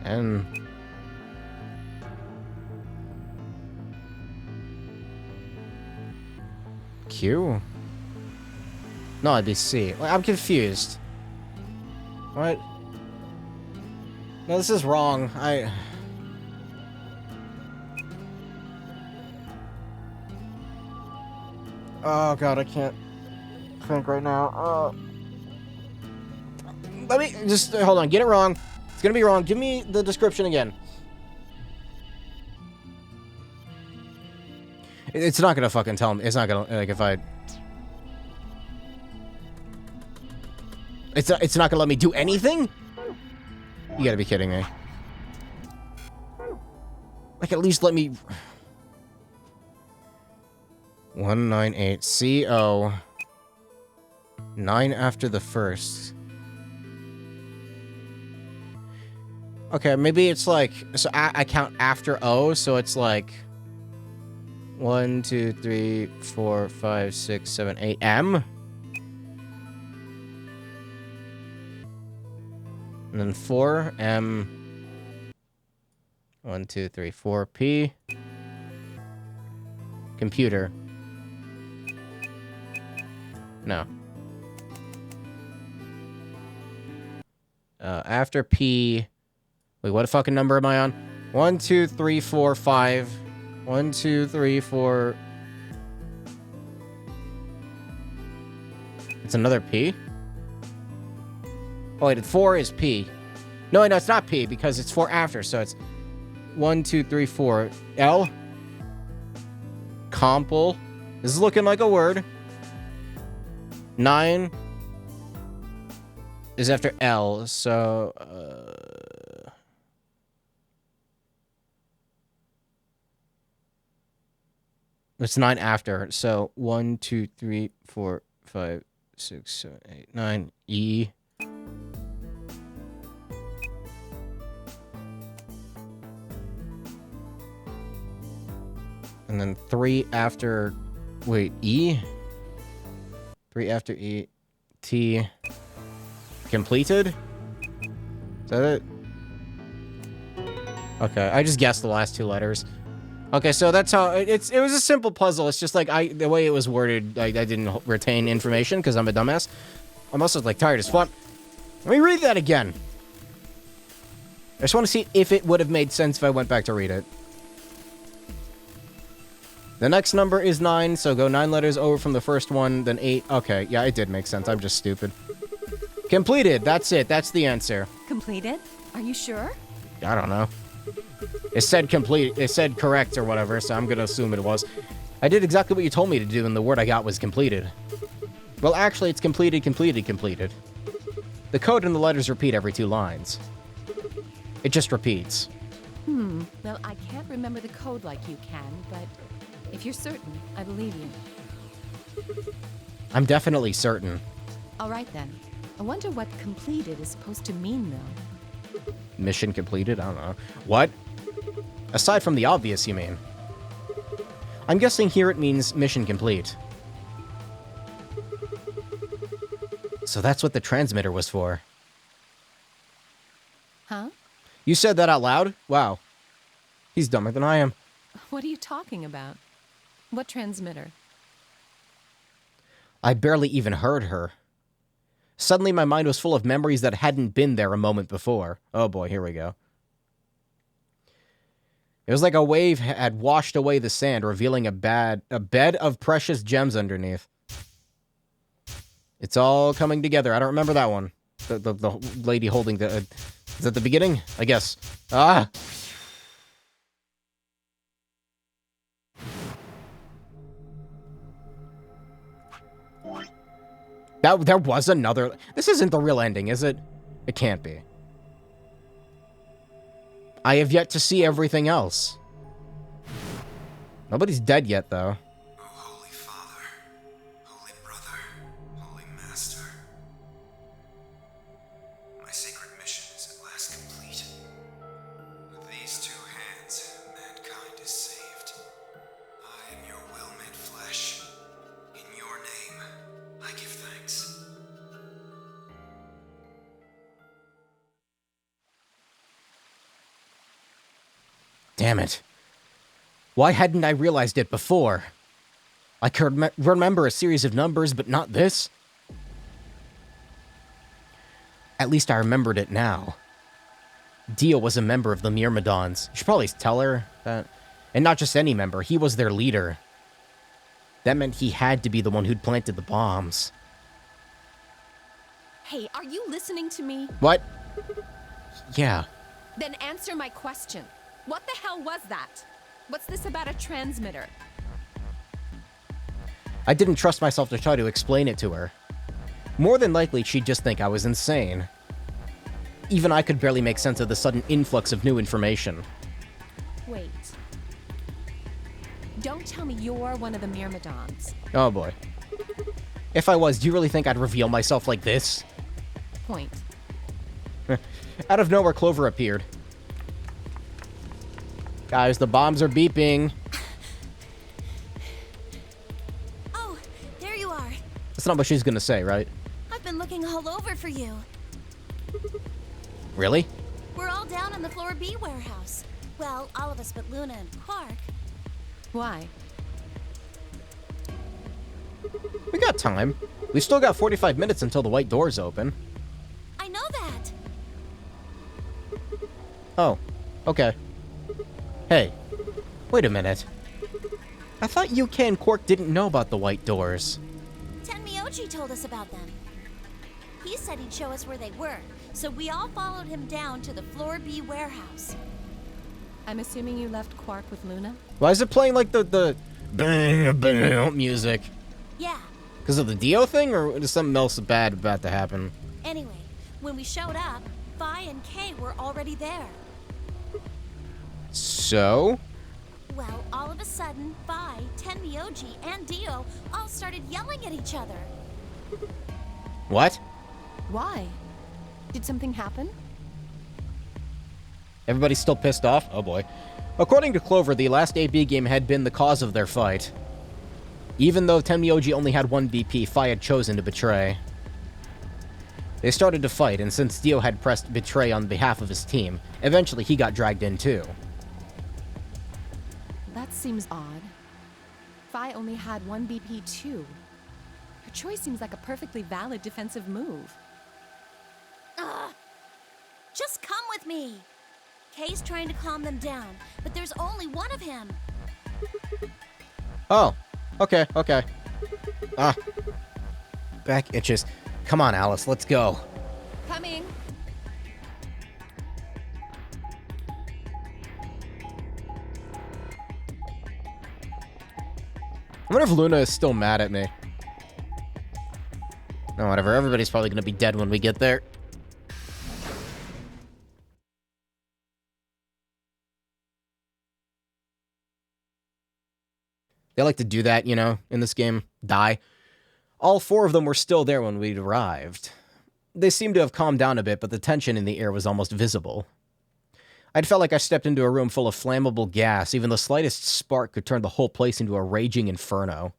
N. Q. No, it'd be C. I'm confused. What? No, this is wrong. Oh, God, I can't think right now. Let me just... Hold on, get it wrong. It's gonna be wrong. Give me the description again. It's not gonna fucking tell me. It's not gonna... Like, if I... It's not gonna let me do anything? You gotta be kidding me. Like, at least let me... 198 CO. 9 after the first. Okay, maybe it's like... So I count after O, so it's like... 1, 2, 3, 4, 5, 6, 7, 8 M. And then 4 M. 1, 2, 3, 4 P. Computer. No. After P... Wait, what fucking number am I on? 1, 2, 3, 4, 5. 1, 2, 3, 4... It's another P? Oh, wait, 4 is P. No, it's not P, because it's 4 after, so it's... 1, 2, 3, 4. L? Compl. This is looking like a word. 9 is after L, so... It's 9 after, so 1, 2, 3, 4, 5, 6, 7, 8, 9. E. And then 3 after... Wait, E? 3 after E. T. Completed? Is that it? Okay, I just guessed the last 2 letters. Okay, so that's how... It was a simple puzzle. It's just like, the way it was worded, I didn't retain information because I'm a dumbass. I'm also, like, tired as fuck. Let me read that again. I just want to see if it would have made sense if I went back to read it. The next number is 9, so go 9 letters over from the first one, then 8. Okay, yeah, it did make sense. I'm just stupid. Completed. That's it. That's the answer. Completed? Are you sure? I don't know. It said complete. It said correct or whatever, so I'm gonna assume it was. I did exactly what you told me to do, and the word I got was completed. Well, actually, it's completed, completed, completed. The code and the letters repeat every 2 lines. It just repeats. Well, I can't remember the code like you can, but if you're certain, I believe you. I'm definitely certain. All right, then. I wonder what completed is supposed to mean, though. Mission completed? I don't know. What? Aside from the obvious, you mean? I'm guessing here it means mission complete. So that's what the transmitter was for. Huh? You said that out loud? Wow. He's dumber than I am. What are you talking about? What transmitter? I barely even heard her. Suddenly my mind was full of memories that hadn't been there a moment before. Oh boy, here we go. It was like a wave had washed away the sand, revealing a bed of precious gems underneath. It's all coming together. I don't remember that one. The lady holding the... is that the beginning? I guess. Ah! There was another... This isn't the real ending, is it? It can't be. I have yet to see everything else. Nobody's dead yet, though. O Holy Father, Holy Brother, Holy Master. My sacred mission is at last complete. With these 2 hands, mankind is saved. I am your will made flesh. In your name, I give thanks. Damn it. Why hadn't I realized it before? I could remember a series of numbers, but not this. At least I remembered it now. Dio was a member of the Myrmidons. You should probably tell her that. And not just any member, he was their leader. That meant he had to be the one who'd planted the bombs. Hey, are you listening to me? What? Yeah. Then answer my question. What the hell was that? What's this about a transmitter? I didn't trust myself to try to explain it to her. More than likely, she'd just think I was insane. even I could barely make sense of the sudden influx of new information. Wait. Don't tell me you're one of the Myrmidons. Oh boy. If I was, do you really think I'd reveal myself like this? Point. Out of nowhere, Clover appeared. Guys, the bombs are beeping. Oh, there you are. That's not what she's gonna say, right? I've been looking all over for you. Really? We're all down in the floor B warehouse. Well, all of us but Luna and Quark. Why? We got time. We still got 45 minutes until the white doors open. I know that. Oh, okay. Hey, wait a minute. I thought UK and Quark didn't know about the white doors. Tenmyoji told us about them. He said he'd show us where they were, so we all followed him down to the floor B warehouse. I'm assuming you left Quark with Luna? Why is it playing like the music? Yeah. Because of the Dio thing, or is something else bad about to happen? Anyway, when we showed up, Phi and Kay were already there. So? Well, all of a sudden, Phi, Tenmyoji, and Dio all started yelling at each other. What? Why? Did something happen? Everybody's still pissed off? Oh boy. According to Clover, the last AB game had been the cause of their fight. Even though Tenmyoji only had one BP, Phi had chosen to betray. They started to fight, and since Dio had pressed betray on behalf of his team, eventually he got dragged in too. That seems odd. Phi only had one BP too. Her choice seems like a perfectly valid defensive move. Ugh! Just come with me! Kay's trying to calm them down, but there's only one of him. Oh, okay. Ah. Back itches. Come on, Alice, let's go. Coming! I wonder if Luna is still mad at me. No, whatever. Everybody's probably gonna be dead when we get there. They like to do that, you know, in this game. Die. All four of them were still there when we arrived. They seemed to have calmed down a bit, but the tension in the air was almost visible. I'd felt like I stepped into a room full of flammable gas. Even the slightest spark could turn the whole place into a raging inferno.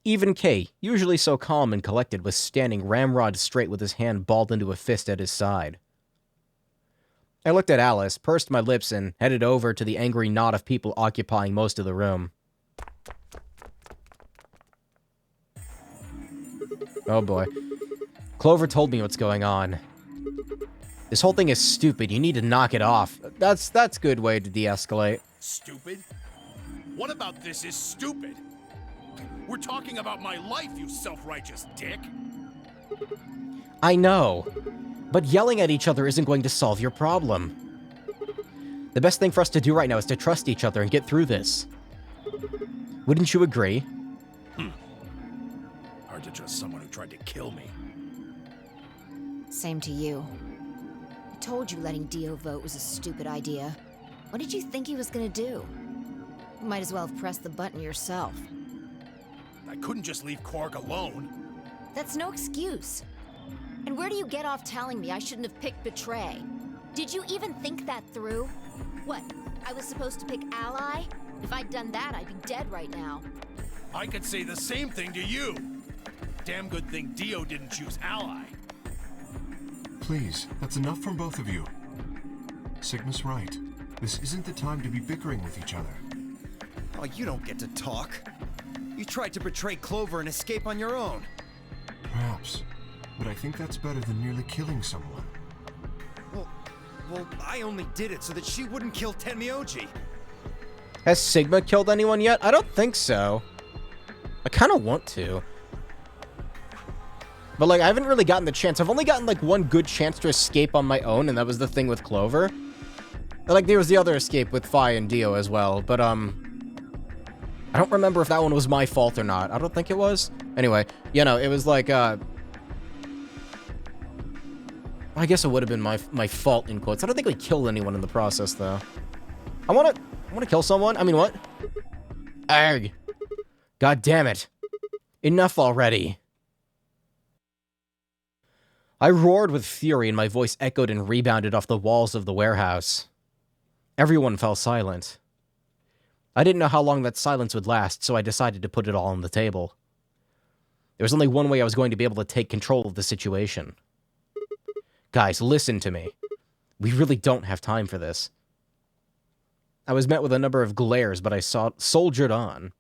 Even Kay, usually so calm and collected, was standing ramrod straight with his hand balled into a fist at his side. I looked at Alice, pursed my lips, and headed over to the angry knot of people occupying most of the room. Oh boy. Clover told me what's going on. This whole thing is stupid. You need to knock it off. That's a good way to de-escalate. Stupid? What about this is stupid? We're talking about my life, you self-righteous dick. I know. But yelling at each other isn't going to solve your problem. The best thing for us to do right now is to trust each other and get through this. Wouldn't you agree? Hard to trust someone who tried to kill me. Same to you. I told you letting Dio vote was a stupid idea. What did you think he was gonna do? You might as well have pressed the button yourself. I couldn't just leave Quark alone. That's no excuse. And where do you get off telling me I shouldn't have picked Betray? Did you even think that through? What, I was supposed to pick Ally? If I'd done that, I'd be dead right now. I could say the same thing to you. Damn good thing Dio didn't choose Ally. Please, that's enough from both of you. Sigma's right. This isn't the time to be bickering with each other. Oh, you don't get to talk. You tried to betray Clover and escape on your own. Perhaps, but I think that's better than nearly killing someone. Well, I only did it so that she wouldn't kill Tenmyoji. Has Sigma killed anyone yet? I don't think so. I kind of want to. But, like, I haven't really gotten the chance. I've only gotten, like, one good chance to escape on my own, and that was the thing with Clover. Like, there was the other escape with Phi and Dio as well, but, I don't remember if that one was my fault or not. I don't think it was. Anyway, you know, it was like, I guess it would have been my fault, in quotes. I don't think we killed anyone in the process, though. I wanna kill someone? I mean, what? Arg. God damn it. Enough already. I roared with fury and my voice echoed and rebounded off the walls of the warehouse. Everyone fell silent. I didn't know how long that silence would last, so I decided to put it all on the table. There was only one way I was going to be able to take control of the situation. Guys, listen to me. We really don't have time for this. I was met with a number of glares, but I soldiered on.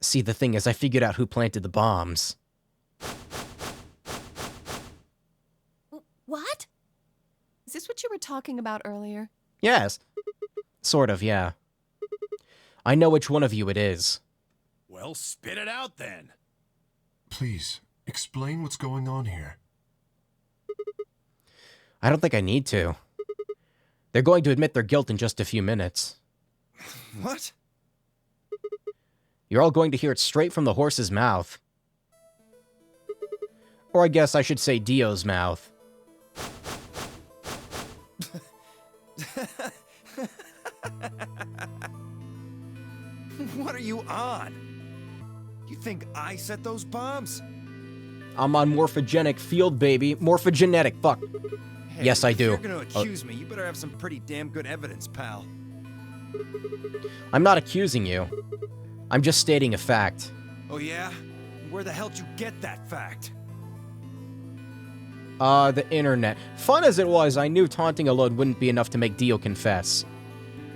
See, the thing is, I figured out who planted the bombs. What? Is this what you were talking about earlier? Yes. Sort of, yeah. I know which one of you it is. Well, spit it out then. Please, explain what's going on here. I don't think I need to. They're going to admit their guilt in just a few minutes. What? You're all going to hear it straight from the horse's mouth. Or I guess I should say Dio's mouth. What are you on? You think I set those bombs? I'm on Morphogenetic Field, baby. Morphogenetic, fuck. Hey, Yes, I do. If you're gonna accuse me, you better have some pretty damn good evidence, pal. I'm not accusing you. I'm just stating a fact. Oh yeah? Where the hell did you get that fact? The internet. Fun as it was, I knew taunting alone wouldn't be enough to make Dio confess.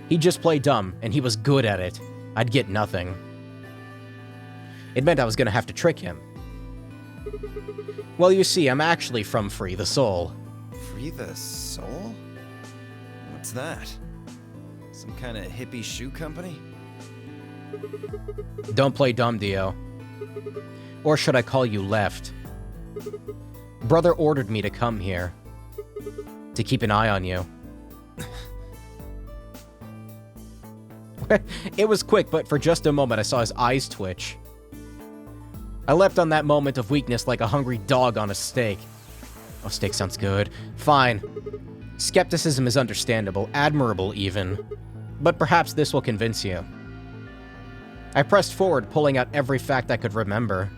He'd just play dumb, and he was good at it. I'd get nothing. It meant I was gonna have to trick him. Well, you see, I'm actually from Free the Soul. Free the Soul? What's that? Some kind of hippie shoe company? Don't play dumb, Dio. Or should I call you Left? Brother ordered me to come here. To keep an eye on you. It was quick, but for just a moment I saw his eyes twitch. I leapt on that moment of weakness like a hungry dog on a steak. Oh, steak sounds good. Fine. Skepticism is understandable, admirable even. But perhaps this will convince you. I pressed forward, pulling out every fact I could remember.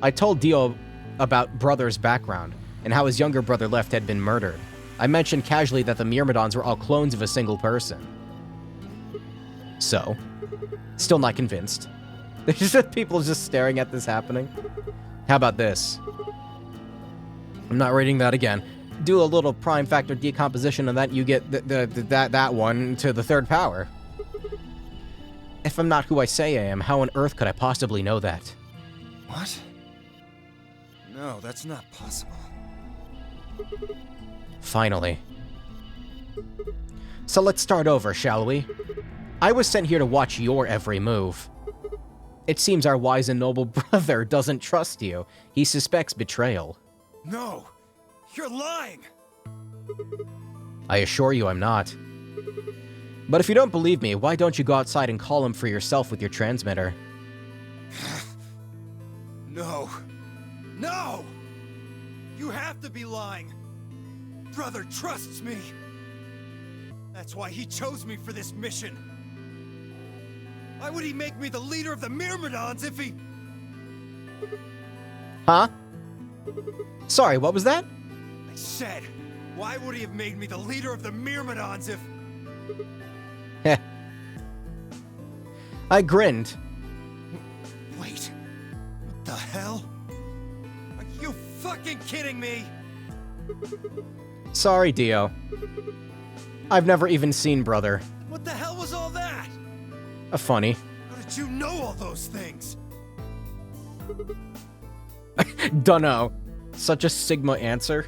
I told Dio about Brother's background, and how his younger brother Left had been murdered. I mentioned casually that the Myrmidons were all clones of a single person. So, still not convinced. There's just people just staring at this happening. How about this? I'm not reading that again. Do a little prime factor decomposition and that you get that one to the third power. If I'm not who I say I am, how on earth could I possibly know that? What? No, that's not possible. Finally. So let's start over, shall we? I was sent here to watch your every move. It seems our wise and noble brother doesn't trust you. He suspects betrayal. No! You're lying! I assure you I'm not. But if you don't believe me, why don't you go outside and call him for yourself with your transmitter? No. No! You have to be lying! Brother trusts me! That's why he chose me for this mission! Why would he make me the leader of the Myrmidons if he... Huh? Sorry, what was that? I said, why would he have made me the leader of the Myrmidons if... Heh. I grinned. Wait. What the hell? Are you fucking kidding me? Sorry, Dio. I've never even seen Brother. What the hell was all that? Funny. How did you know all those things? Dunno. Such a Sigma answer.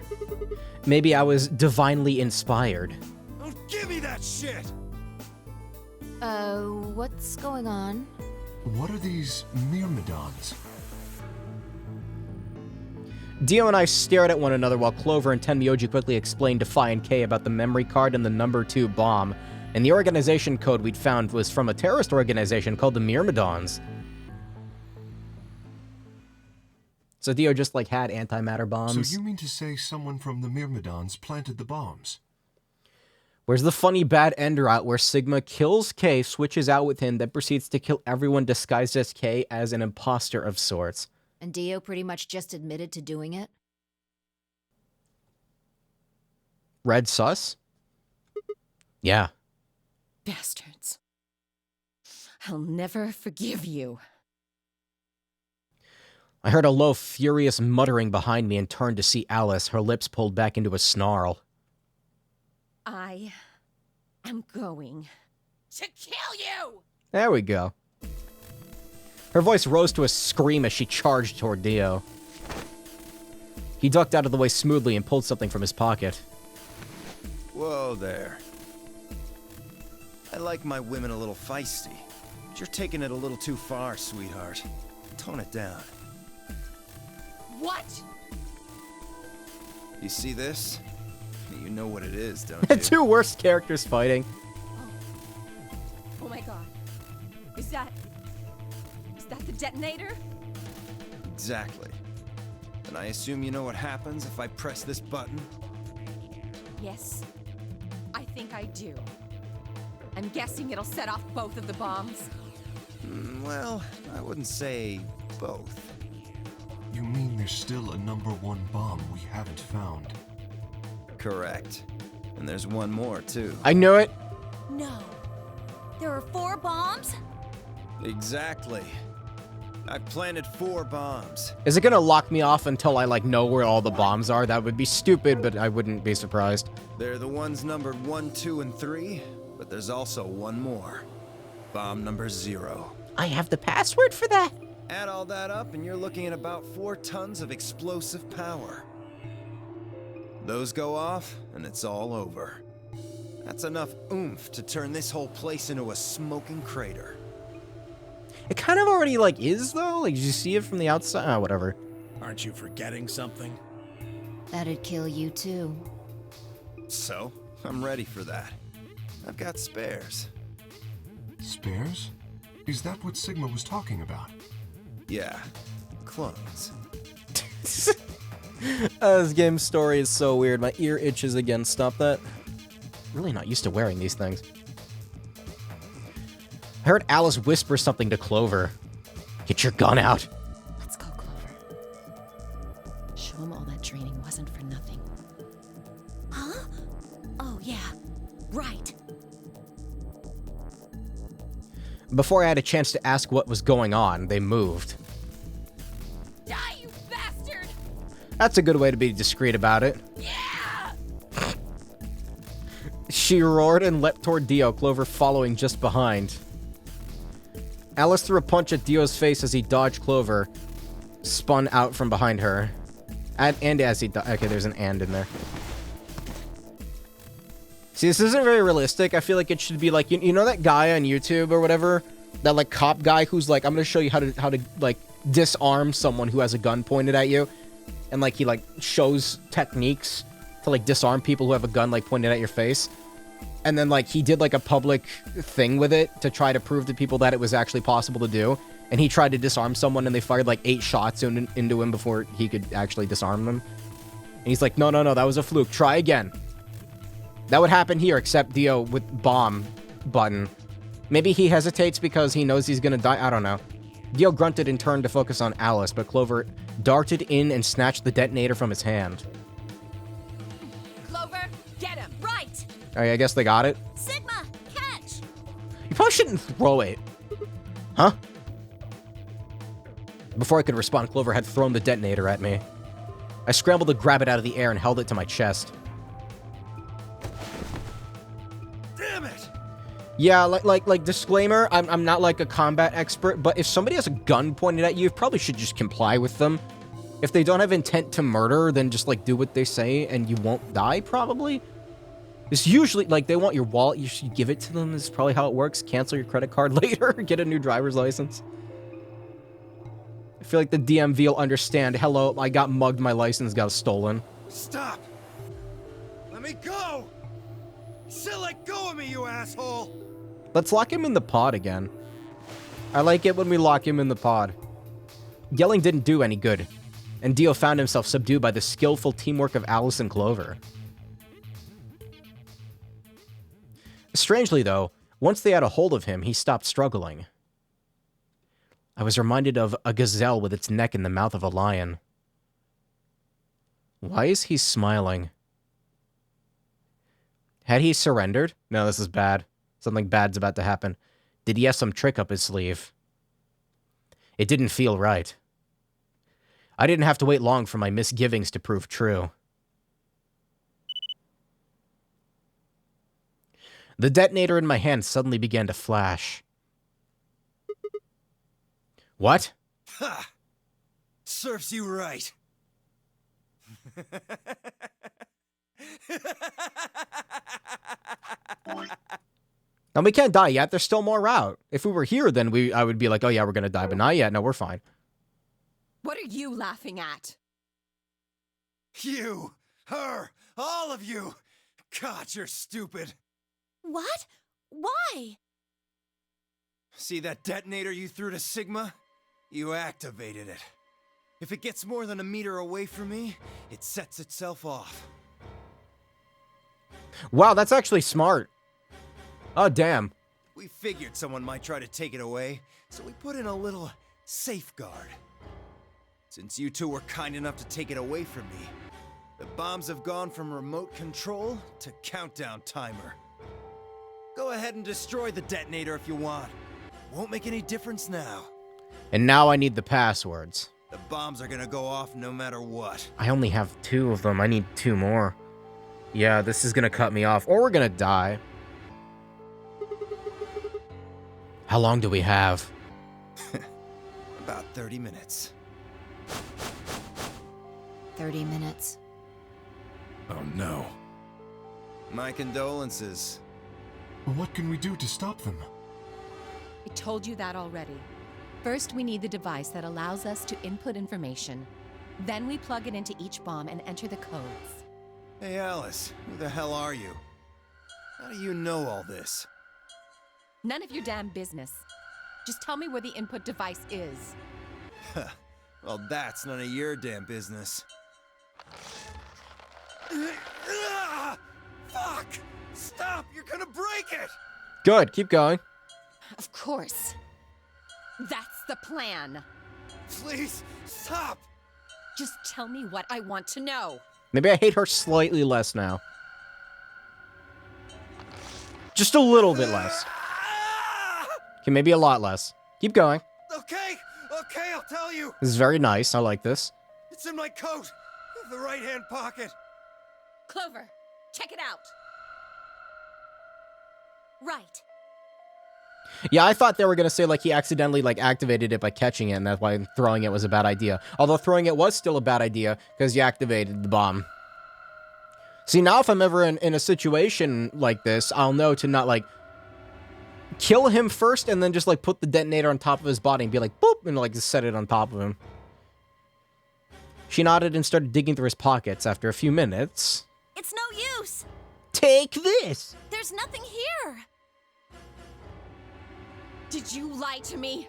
Maybe I was divinely inspired. Don't give me that shit! What's going on? What are these Myrmidons? Dio and I stared at one another while Clover and Tenmyoji quickly explained to Phi and K about the memory card and the number 2 bomb, and the organization code we'd found was from a terrorist organization called the Myrmidons. So Dio just, like, had antimatter bombs. So you mean to say someone from the Myrmidons planted the bombs? Where's the funny bad end route where Sigma kills K, switches out with him, then proceeds to kill everyone disguised as K as an imposter of sorts? And Dio pretty much just admitted to doing it? Red sus? Yeah. Bastards. I'll never forgive you. I heard a low, furious muttering behind me and turned to see Alice, her lips pulled back into a snarl. I am going to kill you! There we go. Her voice rose to a scream as she charged toward Dio. He ducked out of the way smoothly and pulled something from his pocket. Whoa there. I like my women a little feisty, but you're taking it a little too far, sweetheart. Tone it down. What? You see this? You know what it is, don't The you? two worst characters fighting. Oh my god. Is that the detonator? Exactly. And I assume you know what happens if I press this button? Yes. I think I do. I'm guessing it'll set off both of the bombs. Well, I wouldn't say both. You mean there's still a number 1 bomb we haven't found? Correct. And there's one more, too. I knew it. No. There are 4 bombs? Exactly. I've planted 4 bombs. Is it gonna lock me off until I, like, know where all the bombs are? That would be stupid, but I wouldn't be surprised. They're the ones numbered 1, 2, and 3, but there's also one more. Bomb number 0. I have the password for that. Add all that up, and you're looking at about 4 tons of explosive power. Those go off, and it's all over. That's enough oomph to turn this whole place into a smoking crater. It kind of already, like, is, though? Like, did you see it from the outside? Oh, whatever. Aren't you forgetting something? That'd kill you too. So, I'm ready for that. I've got spares. Spares? Is that what Sigma was talking about? Yeah, clones. This game's story is so weird. My ear itches again. Stop that. Really not used to wearing these things. I heard Alice whisper something to Clover. Get your gun out. Let's go, Clover. Show him all that training wasn't for nothing. Huh? Oh, yeah. Right. Before I had a chance to ask what was going on, they moved. Die, you bastard! That's a good way to be discreet about it. Yeah! She roared and leapt toward Dio, Clover following just behind. Alice threw a punch at Dio's face as he dodged Clover, spun out from behind her. And as he okay, there's an and in there. See, this isn't very realistic. I feel like it should be like, you know that guy on YouTube or whatever? That, like, cop guy who's like, I'm gonna show you how to like, disarm someone who has a gun pointed at you. And, like, he, like, shows techniques to, like, disarm people who have a gun, like, pointed at your face. And then, like, he did, like, a public thing with it to try to prove to people that it was actually possible to do. And he tried to disarm someone, and they fired, like, 8 shots into him before he could actually disarm them. And he's like, no, that was a fluke. Try again. That would happen here, except Dio with bomb button. Maybe he hesitates because he knows he's gonna die. I don't know. Dio grunted and turned to focus on Alice, but Clover darted in and snatched the detonator from his hand. Clover, get him! Right! Alright, I guess they got it. Sigma, catch! You probably shouldn't throw it. Huh? Before I could respond, Clover had thrown the detonator at me. I scrambled to grab it out of the air and held it to my chest. Damn it! Yeah, like disclaimer, I'm not like a combat expert, but if somebody has a gun pointed at you, you probably should just comply with them. If they don't have intent to murder, then just like do what they say and you won't die, probably. It's usually, like, they want your wallet, you should give it to them, is probably how it works. Cancel your credit card later, get a new driver's license. I feel like the DMV will understand, hello, I got mugged, my license got stolen. Stop! Let me go! Still let go of me, you asshole! Let's lock him in the pod again. I like it when we lock him in the pod. Yelling didn't do any good. and Dio found himself subdued by the skillful teamwork of Alice and Clover. Strangely, though, once they had a hold of him, he stopped struggling. I was reminded of a gazelle with its neck in the mouth of a lion. Why is he smiling? Had he surrendered? No, this is bad. Something bad's about to happen. Did he have some trick up his sleeve? It didn't feel right. I didn't have to wait long for my misgivings to prove true. The detonator in my hand suddenly began to flash. What? Ha! Serves you right. Now, we can't die yet. There's still more out. If we were here, then I would be like, oh yeah, we're gonna die. But not yet. No, we're fine. What are you laughing at? You, her, all of you. God, you're stupid. What? Why? See that detonator you threw to Sigma? You activated it. If it gets more than a meter away from me, it sets itself off. Wow, that's actually smart. Oh, damn. We figured someone might try to take it away, so we put in a little safeguard. Since you two were kind enough to take it away from me, the bombs have gone from remote control to countdown timer. Go ahead and destroy the detonator if you want. Won't make any difference now. And now I need the passwords. The bombs are gonna go off no matter what. I only have 2 of them. I need 2 more. Yeah, this is gonna cut me off, or we're gonna die. How long do we have? About 30 minutes. 30 minutes. Oh no. My condolences. What can we do to stop them? I told you that already. First, we need the device that allows us to input information. Then we plug it into each bomb and enter the codes. Hey Alice, who the hell are you? How do you know all this? None of your damn business. Just tell me where the input device is. Well, that's none of your damn business. Fuck! Stop! You're gonna break it! Good, keep going. Of course. That's the plan. Please, stop! Just tell me what I want to know. Maybe I hate her slightly less now. Just a little bit less. Okay, maybe a lot less. Keep going. Okay, I'll tell you. This is very nice. I like this. It's in my coat, the right-hand pocket. Clover, check it out. Right. Yeah, I thought they were gonna say like he accidentally like activated it by catching it, and that's why throwing it was a bad idea. Although throwing it was still a bad idea because you activated the bomb. See, now if I'm ever in a situation like this, I'll know to not like kill him first and then just like put the detonator on top of his body and be like boop and like just set it on top of him. She nodded and started digging through his pockets. After a few minutes, It's no use. take this. There's nothing here. Did you lie to me?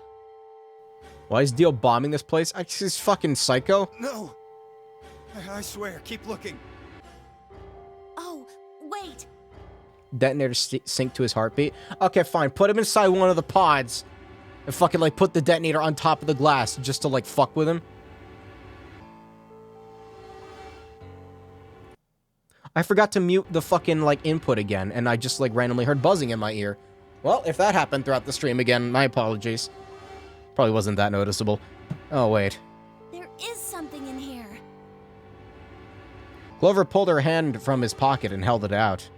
Why is Dio bombing this place? He's fucking psycho. No! I swear, keep looking. Oh, wait. Detonator sync to his heartbeat. Okay, fine. Put him inside one of the pods and fucking like put the detonator on top of the glass just to like fuck with him. I forgot to mute the fucking like input again, and I just like randomly heard buzzing in my ear. Well, if that happened throughout the stream again, my apologies. Probably wasn't that noticeable. Oh, wait. There is something in here. Clover pulled her hand from his pocket and held it out.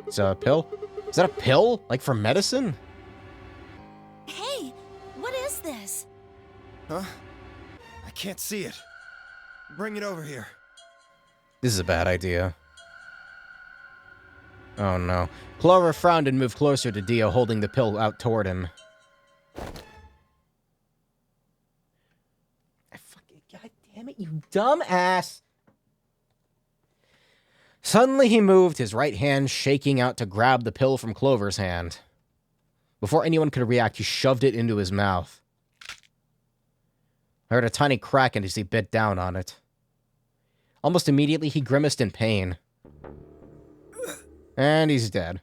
Is that a pill? Is that a pill? Like for medicine? Hey, what is this? Huh? I can't see it. Bring it over here. This is a bad idea. Oh no. Clover frowned and moved closer to Dio, holding the pill out toward him. God damn it, you dumbass! Suddenly he moved, his right hand shaking out to grab the pill from Clover's hand. Before anyone could react, he shoved it into his mouth. I heard a tiny crack as he bit down on it. Almost immediately, he grimaced in pain. And he's dead.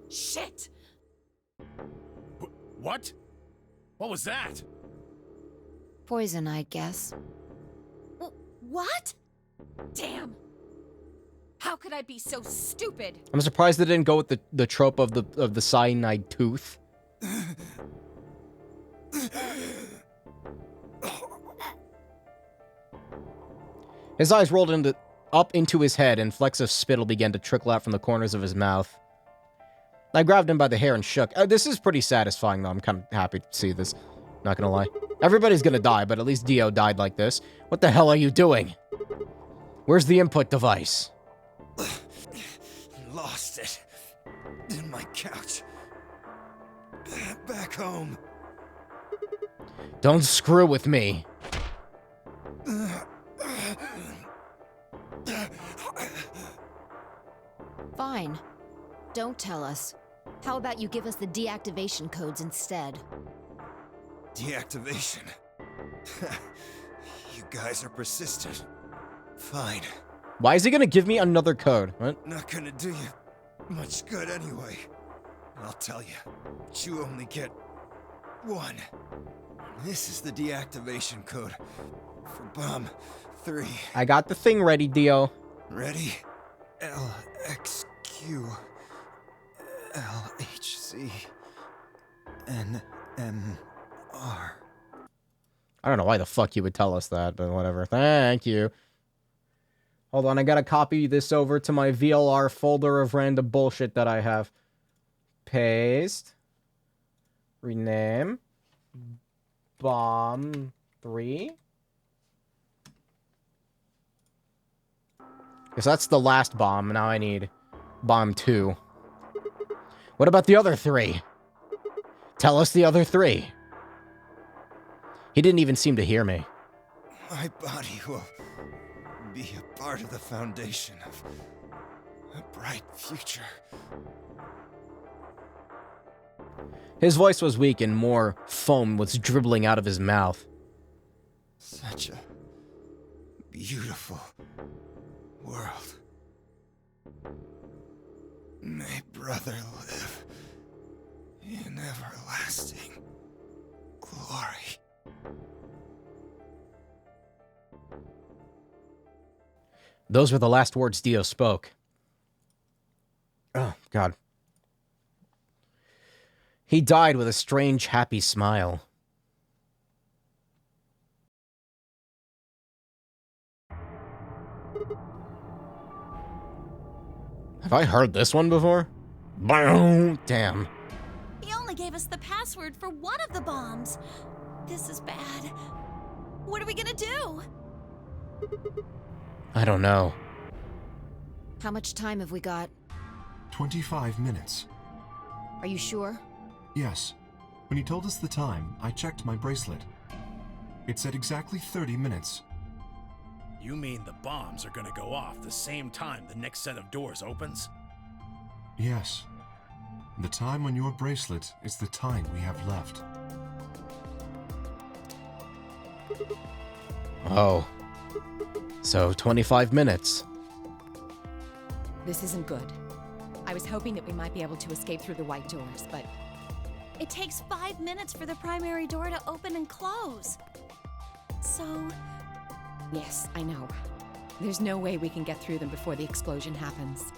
Shit! What? What was that? Poison, I guess. What? Damn! How could I be so stupid? I'm surprised they didn't go with the trope of the cyanide tooth. His eyes rolled up into his head, and flecks of spittle began to trickle out from the corners of his mouth. I grabbed him by the hair and shook. This is pretty satisfying, though. I'm kind of happy to see this. Not gonna lie. Everybody's gonna die, but at least Dio died like this. What the hell are you doing? Where's the input device? Lost it. In my couch. Back home. Don't screw with me. Fine. Don't tell us. How about you give us the deactivation codes instead? Deactivation? You guys are persistent. Fine. Why is he gonna give me another code? What? Not gonna do you much good anyway. I'll tell you. You only get one. This is the deactivation code for Bomb 3. I got the thing ready, Dio. Ready? LXQ LHC NMR. I don't know why the fuck you would tell us that, but whatever. Thank you. Hold on, I gotta copy this over to my VLR folder of random bullshit that I have. Paste. Rename. Bomb 3. Because that's the last bomb. Now I need bomb 2. What about the other 3? Tell us the other 3. He didn't even seem to hear me. My body will be a part of the foundation of a bright future. His voice was weak and more foam was dribbling out of his mouth. Such a beautiful world. May brother live in everlasting glory. Those were the last words Dio spoke. Oh, God. He died with a strange, happy smile. Have I heard this one before? Boom! Damn. He only gave us the password for one of the bombs. This is bad. What are we gonna do? I don't know. How much time have we got? 25 minutes. Are you sure? Yes. When he told us the time, I checked my bracelet. It said exactly 30 minutes. You mean the bombs are gonna go off the same time the next set of doors opens? Yes. The time on your bracelet is the time we have left. Oh. So, 25 minutes. This isn't good. I was hoping that we might be able to escape through the white doors, but... It takes 5 minutes for the primary door to open and close. So... Yes, I know. There's no way we can get through them before the explosion happens.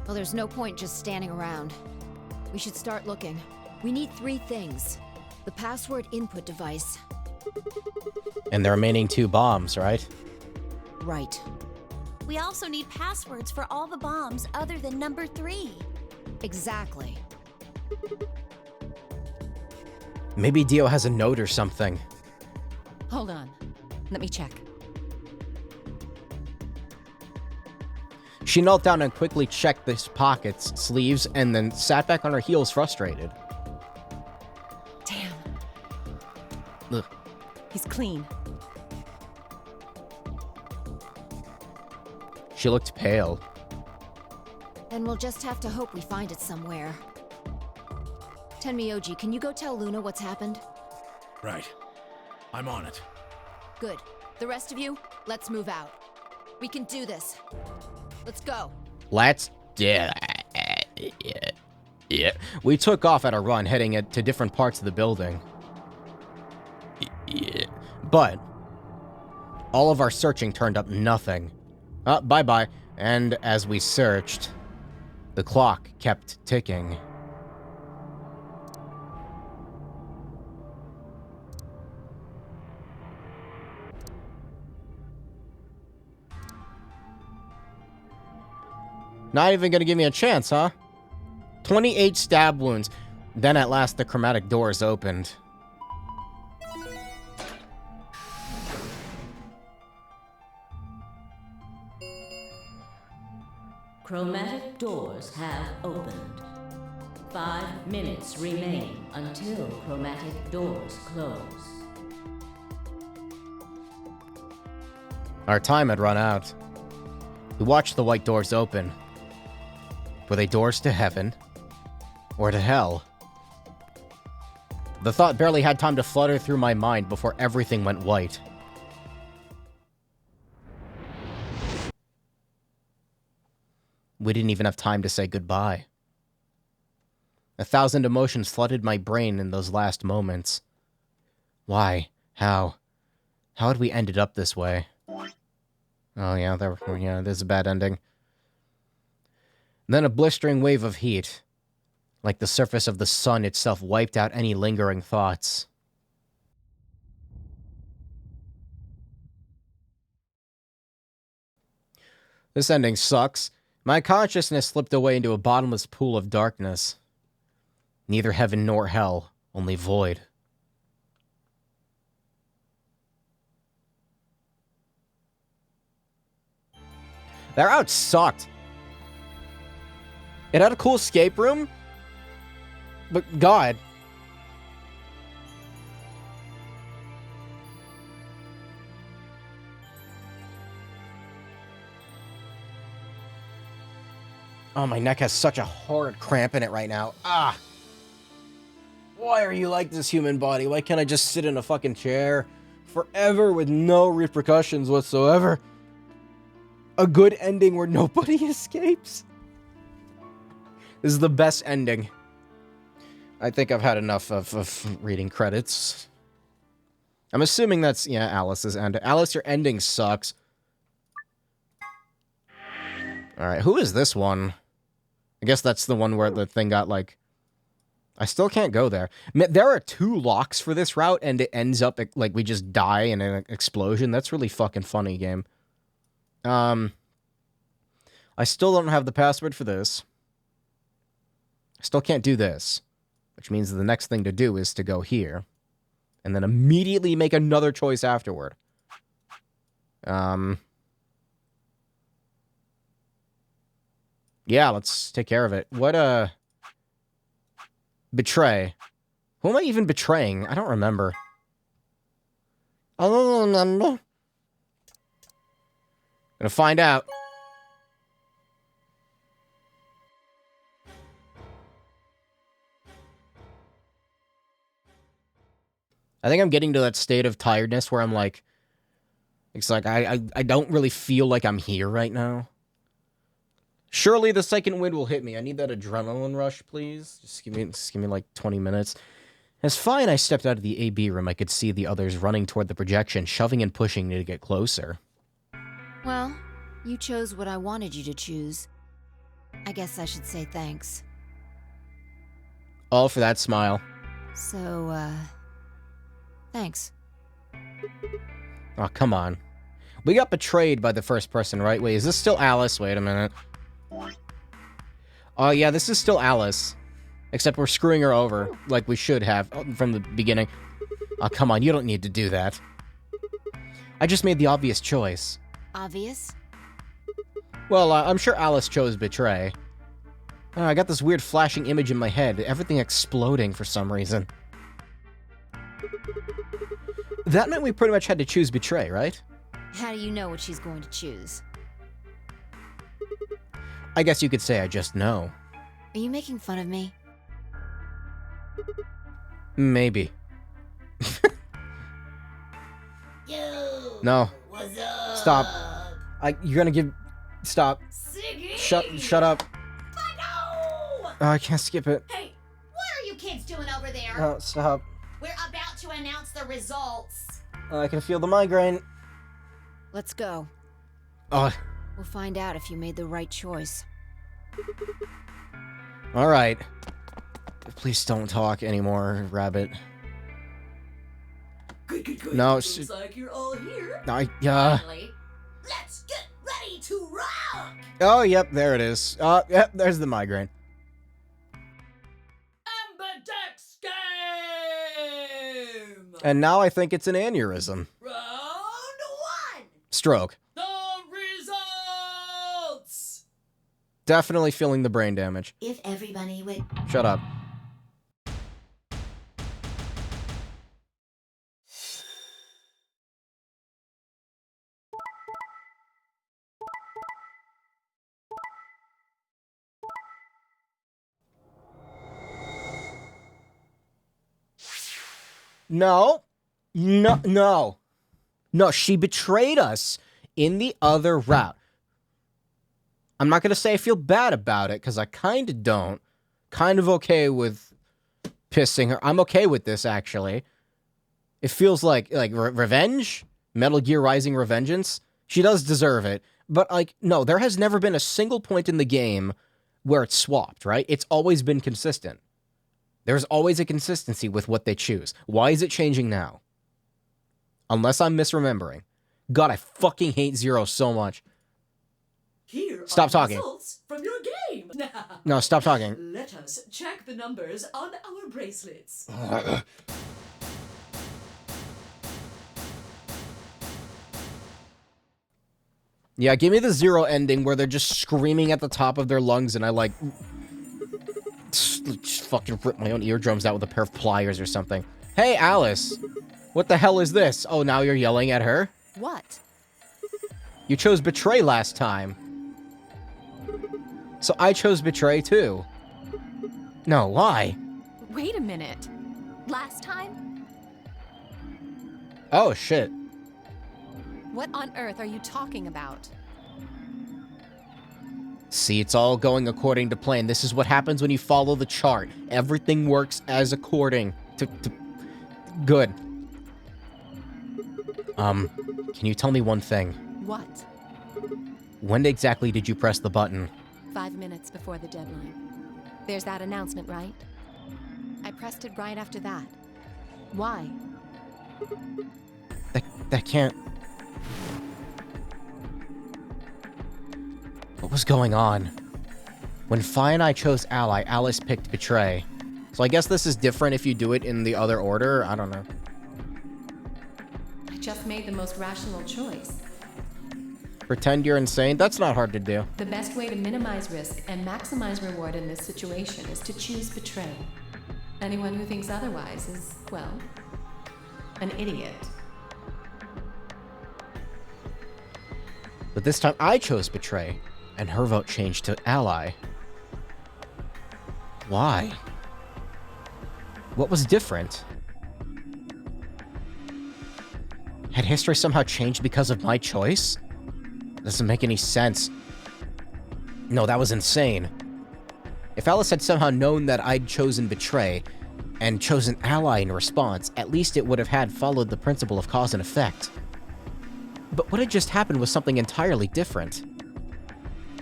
Well, there's no point just standing around. We should start looking. We need 3 things. The password input device. And the remaining 2 bombs, right? Right. We also need passwords for all the bombs other than number 3. Exactly. Maybe Dio has a note or something. Hold on. Let me check. She knelt down and quickly checked his pockets, sleeves, and then sat back on her heels frustrated. Damn. Ugh. He's clean. She looked pale. Then we'll just have to hope we find it somewhere. Tenmyoji, can you go tell Luna what's happened? Right. I'm on it. Good. The rest of you, let's move out. We can do this. Let's go. Let's do it. Yeah. We took off at a run, heading to different parts of the building. Yeah. But all of our searching turned up nothing. Bye-bye. And as we searched, the clock kept ticking. Not even gonna give me a chance, huh? 28 stab wounds. Then at last the chromatic doors opened. Chromatic doors have opened. 5 minutes remain until chromatic doors close. Our time had run out. We watched the white doors open. Were they doors to heaven? Or to hell? The thought barely had time to flutter through my mind before everything went white. We didn't even have time to say goodbye. 1,000 emotions flooded my brain in those last moments. Why? How? How had we ended up this way? Oh yeah, there's a bad ending. Then a blistering wave of heat, like the surface of the sun itself, wiped out any lingering thoughts. This ending sucks. My consciousness slipped away into a bottomless pool of darkness. Neither heaven nor hell, only void. That route sucked. It had a cool escape room, but God. Oh, my neck has such a hard cramp in it right now. Ah. Why are you like this, human body? Why can't I just sit in a fucking chair forever with no repercussions whatsoever? A good ending where nobody escapes? This is the best ending. I think I've had enough of reading credits. I'm assuming that's, yeah, Alice's end. Alice, your ending sucks. Alright, who is this one? I guess that's the one where the thing got, like... I still can't go there. There are 2 locks for this route, and it ends up, like, we just die in an explosion. That's really fucking funny, game. I still don't have the password for this. I still can't do this. Which means the next thing to do is to go here. And then immediately make another choice afterward. Yeah, let's take care of it. What, betray. Who am I even betraying? I don't remember. I don't remember. Gonna find out. I think I'm getting to that state of tiredness where I'm like... It's like, I don't really feel like I'm here right now. Surely the second wind will hit me. I need that adrenaline rush, please. Just give me like 20 minutes. As fine I stepped out of the AB room, I could see the others running toward the projection, shoving and pushing me to get closer. Well, you chose what I wanted you to choose. I guess I should say thanks. All for that smile. So, thanks. Oh, come on. We got betrayed by the first person, right? Wait, is this still Alice? Wait a minute. Oh, yeah, this is still Alice. Except we're screwing her over, like we should have from the beginning. Oh, come on, you don't need to do that. I just made the obvious choice. Obvious? Well, I'm sure Alice chose betray. I got this weird flashing image in my head, everything exploding for some reason. That meant we pretty much had to choose betray, right? How do you know what she's going to choose? I guess you could say I just know. Are you making fun of me? Maybe. Yo, No. what's up? Stop. You're gonna give... Stop. Siggy! Shut up. No! Oh, I can't skip it. Hey, what are you kids doing over there? Oh, stop. We're about to announce the results. I can feel the migraine. Let's go. Oh, We'll find out if you made the right choice. alright. Please don't talk anymore, Rabbit. Good. No, Seems like you're all here. Finally. Let's get ready to rock! Oh, yep, there it is. Yep, there's the migraine. Ambidex game! And now I think it's an aneurysm. Round 1! Stroke. The results! Definitely feeling the brain damage. If everybody would... Shut up. No. No, she betrayed us in the other route. I'm not going to say I feel bad about it, because I kind of don't. Kind of okay with pissing her. I'm okay with this, actually. It feels like revenge? Metal Gear Rising Revengeance? She does deserve it. But, no, there has never been a single point in the game where it's swapped, right? It's always been consistent. There's always a consistency with what they choose. Why is it changing now? Unless I'm misremembering. God, I fucking hate Zero so much. Here Stop are talking. Results from your game. No, stop talking. Let us check the numbers on our bracelets. Yeah, give me the Zero ending where they're just screaming at the top of their lungs and I, just fucking rip my own eardrums out with a pair of pliers or something. Hey, Alice! What the hell is this? Oh, now you're yelling at her? What? You chose Betray last time. So I chose Betray too. No, why? Wait a minute. Last time? Oh, shit. What on earth are you talking about? See, it's all going according to plan. This is what happens when you follow the chart. Everything works as according to... Good. Can you tell me one thing? What? When exactly did you press the button? 5 minutes before the deadline. There's that announcement, right? I pressed it right after that. Why? That can't... What was going on? When Fi and I chose Ally, Alice picked Betray. So I guess this is different if you do it in the other order? I don't know. I just made the most rational choice. Pretend you're insane? That's not hard to do. The best way to minimize risk and maximize reward in this situation is to choose Betray. Anyone who thinks otherwise is, well, an idiot. But this time I chose Betray, and her vote changed to Ally. Why? What was different? Had history somehow changed because of my choice? Doesn't make any sense. No, that was insane. If Alice had somehow known that I'd chosen Betray, and chosen Ally in response, at least it would have had followed the principle of cause and effect. But what had just happened was something entirely different.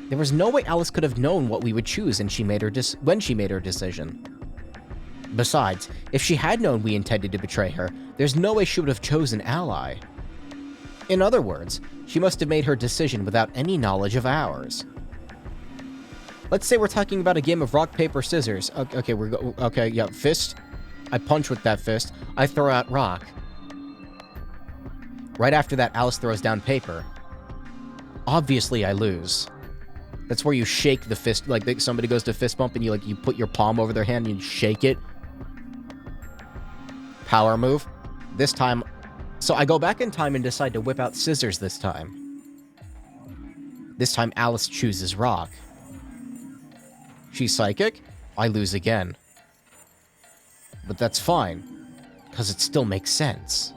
There was no way Alice could have known what we would choose when she made her decision. Besides, if she had known we intended to betray her, there's no way she would have chosen Ally. In other words, she must have made her decision without any knowledge of ours. Let's say we're talking about a game of rock, paper, scissors. Okay, yeah, fist. I punch with that fist. I throw out rock. Right after that, Alice throws down paper. Obviously, I lose. That's where you shake the fist, like somebody goes to fist bump and you put your palm over their hand and you shake it. Power move. This time, so I go back in time and decide to whip out scissors this time. This time, Alice chooses rock. She's psychic. I lose again. But that's fine, because it still makes sense.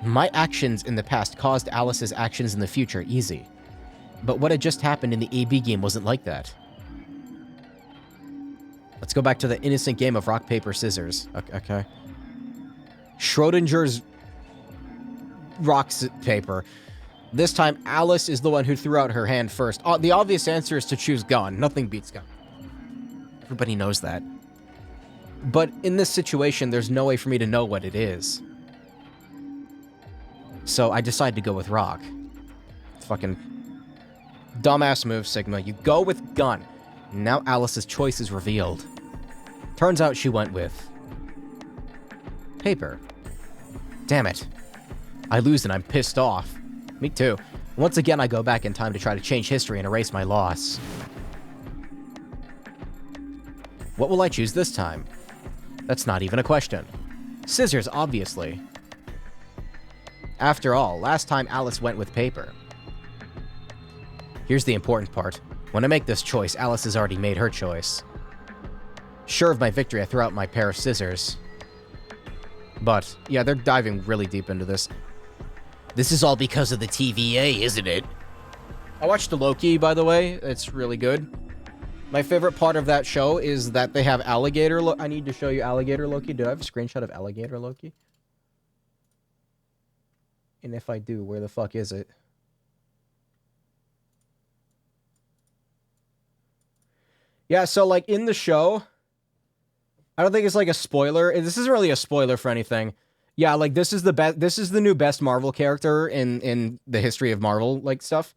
My actions in the past caused Alice's actions in the future easy. But what had just happened in the AB game wasn't like that. Let's go back to the innocent game of rock, paper, scissors. Okay. Schrodinger's rock, paper. This time, Alice is the one who threw out her hand first. The obvious answer is to choose gun. Nothing beats gun. Everybody knows that. But in this situation, there's no way for me to know what it is. So I decided to go with rock. Fucking dumbass move, Sigma. You go with gun. Now Alice's choice is revealed. Turns out she went with paper. Damn it. I lose and I'm pissed off. Me too. Once again, I go back in time to try to change history and erase my loss. What will I choose this time? That's not even a question. Scissors, obviously. After all, last time Alice went with paper. Here's the important part. When I make this choice, Alice has already made her choice. Sure of my victory, I throw out my pair of scissors. But, yeah, they're diving really deep into this. This is all because of the TVA, isn't it? I watched Loki, by the way. It's really good. My favorite part of that show is that they have alligator I need to show you alligator Loki. Do I have a screenshot of alligator Loki? And if I do, where the fuck is it? Yeah, so, like, in the show, I don't think it's, like, a spoiler. This isn't really a spoiler for anything. Yeah, like, this is the new best Marvel character in the history of Marvel, like, stuff.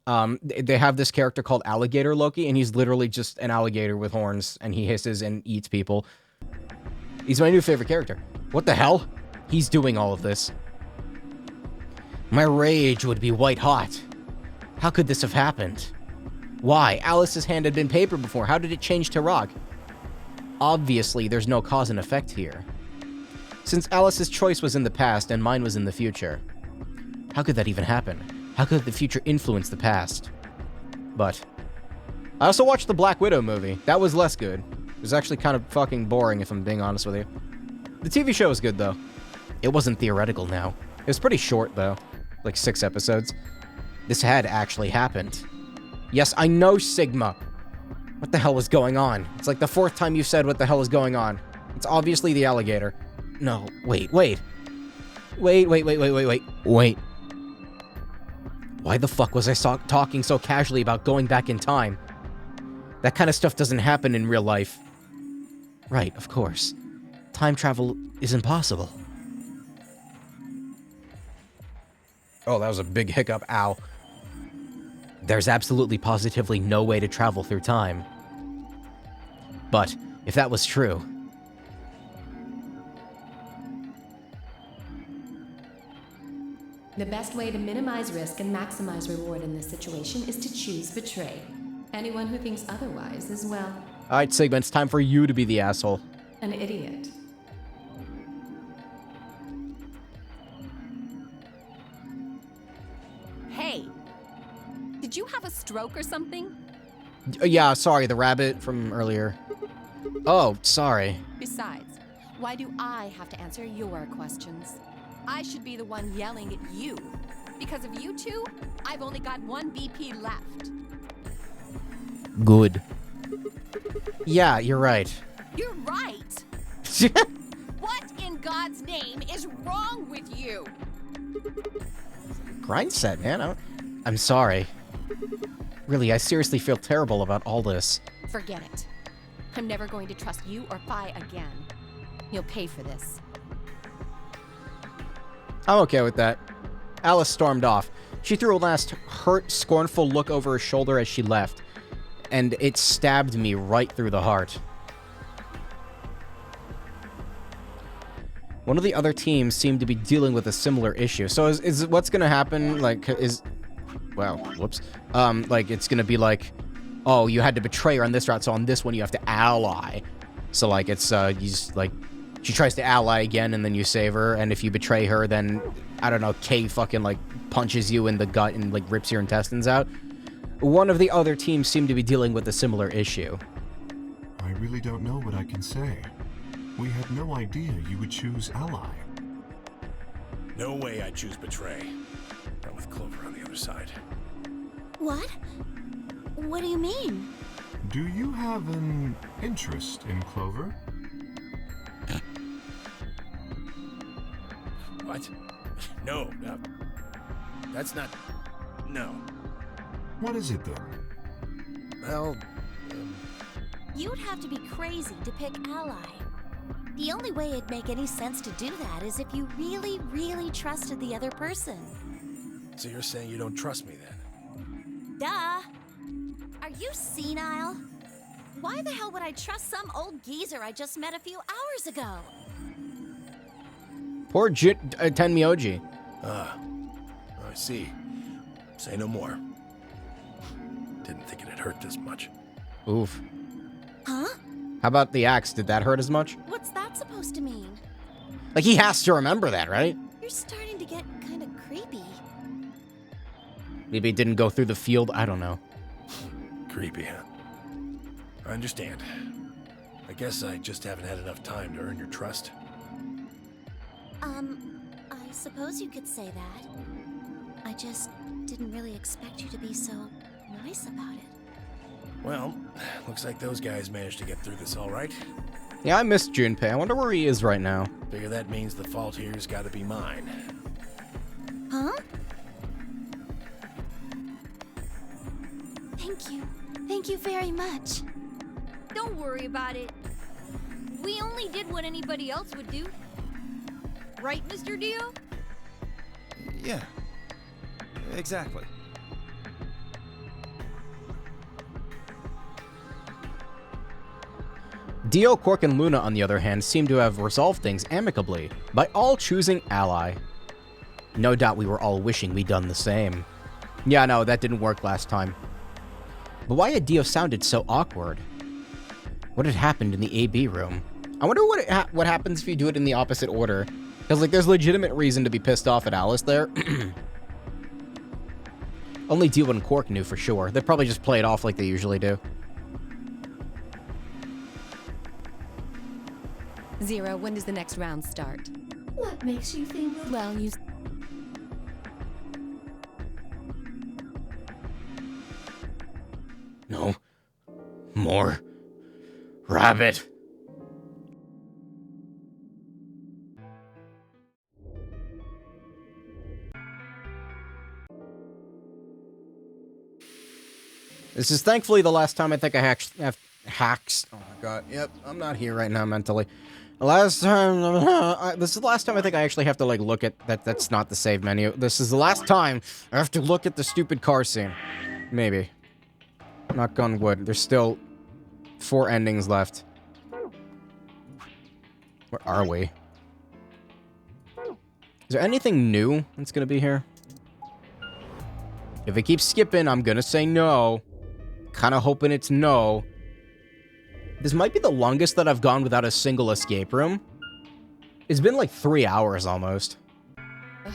They have this character called Alligator Loki, and he's literally just an alligator with horns, and he hisses and eats people. He's my new favorite character. What the hell? He's doing all of this. My rage would be white hot. How could this have happened? Why? Alice's hand had been paper before. How did it change to rock? Obviously, there's no cause and effect here. Since Alice's choice was in the past and mine was in the future. How could that even happen? How could the future influence the past? But I also watched the Black Widow movie. That was less good. It was actually kind of fucking boring, if I'm being honest with you. The TV show was good, though. It wasn't theoretical now. It was pretty short, though. Like 6 episodes. This had actually happened. Yes, I know, Sigma. What the hell was going on? It's like the 4th time you've said what the hell is going on. It's obviously the alligator. No, wait. Wait. Why the fuck was I talking so casually about going back in time? That kind of stuff doesn't happen in real life. Right, of course. Time travel is impossible. Oh, that was a big hiccup. Ow. There's absolutely positively no way to travel through time. But, if that was true... The best way to minimize risk and maximize reward in this situation is to choose betray. Anyone who thinks otherwise is, well... Alright, Sigma, it's time for you to be the asshole. An idiot. Hey! Did you have a stroke or something? Yeah, sorry, the rabbit from earlier. Oh, sorry. Besides, why do I have to answer your questions? I should be the one yelling at you. Because of you two, I've only got 1 BP left. Good. Yeah, you're right. You're right! What in God's name is wrong with you? Grind set, man. I'm sorry. Really, I seriously feel terrible about all this. Forget it. I'm never going to trust you or Phi again. You'll pay for this. I'm okay with that. Alice stormed off. She threw a last hurt, scornful look over her shoulder as she left, and it stabbed me right through the heart. One of the other teams seemed to be dealing with a similar issue. So is what's gonna happen, like, well, whoops. Like, it's gonna be like, oh, you had to betray her on this route, so on this one you have to ally. So, like, it's, you just, like, she tries to ally again, and then you save her, and if you betray her, then, I don't know, Kay fucking, like, punches you in the gut and, like, rips your intestines out. One of the other teams seemed to be dealing with a similar issue. I really don't know what I can say. We had no idea you would choose Ally. No way I'd choose Betray. Not with Clover on the other side. What? What do you mean? Do you have an interest in Clover? What? No, that's not... No. What is it then? Well, You'd have to be crazy to pick Ally. The only way it'd make any sense to do that is if you really, really trusted the other person. so you're saying you don't trust me then? Duh! Are you senile? Why the hell would I trust some old geezer I just met a few hours ago? Poor Tenmyoji. I see. Say no more. Didn't think it'd hurt this much. Oof. Huh? How about the axe? Did that hurt as much? What's that supposed to mean? Like, he has to remember that, right? You're starting to get kind of creepy. Maybe it didn't go through the field. I don't know. Creepy, huh? I understand. I guess I just haven't had enough time to earn your trust. I suppose you could say that. I just didn't really expect you to be so nice about it. Well, looks like those guys managed to get through this all right. Yeah, I missed Junpei. I wonder where he is right now. Figure that means the fault here's gotta be mine. Huh? Thank you. Thank you very much. Don't worry about it. We only did what anybody else would do. Right, Mr. Dio? Yeah. Exactly. Dio, Quark, and Luna, on the other hand, seem to have resolved things amicably by all choosing Ally. No doubt we were all wishing we'd done the same. Yeah, no, that didn't work last time. But why had Dio sounded so awkward? What had happened in the AB room? I wonder what happens if you do it in the opposite order. Because, like, there's legitimate reason to be pissed off at Alice there. Only Dio and Quark knew for sure. They'd probably just play it off like they usually do. Zero, when does the next round start? What makes you think? Well, you... No. More. Rabbit. This is thankfully the last time I think I have hacks. Oh my god. Yep, I'm not here right now mentally. Last time, this is the last time I think I actually have to, like, look at that. That's not the save menu. This is the last time I have to look at the stupid car scene. Maybe. Knock on wood. There's still 4 endings left. Where are we? Is there anything new that's gonna be here? If it keeps skipping, I'm gonna say no. Kinda hoping it's no. This might be the longest that I've gone without a single escape room. It's been like 3 hours almost. Ugh,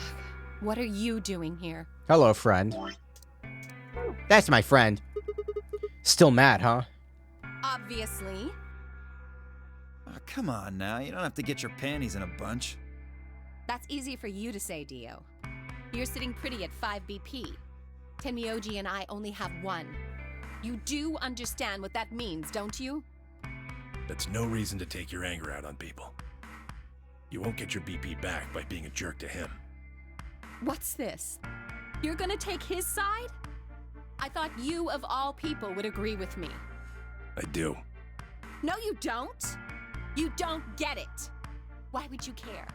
what are you doing here? Hello, friend. That's my friend. Still mad, huh? Obviously. Oh, come on now, you don't have to get your panties in a bunch. That's easy for you to say, Dio. You're sitting pretty at 5 BP. Tenmyoji and I only have 1. You do understand what that means, don't you? That's no reason to take your anger out on people. You won't get your BP back by being a jerk to him. What's this? You're gonna take his side? I thought you, of all people, would agree with me. I do. No, you don't. You don't get it. Why would you care?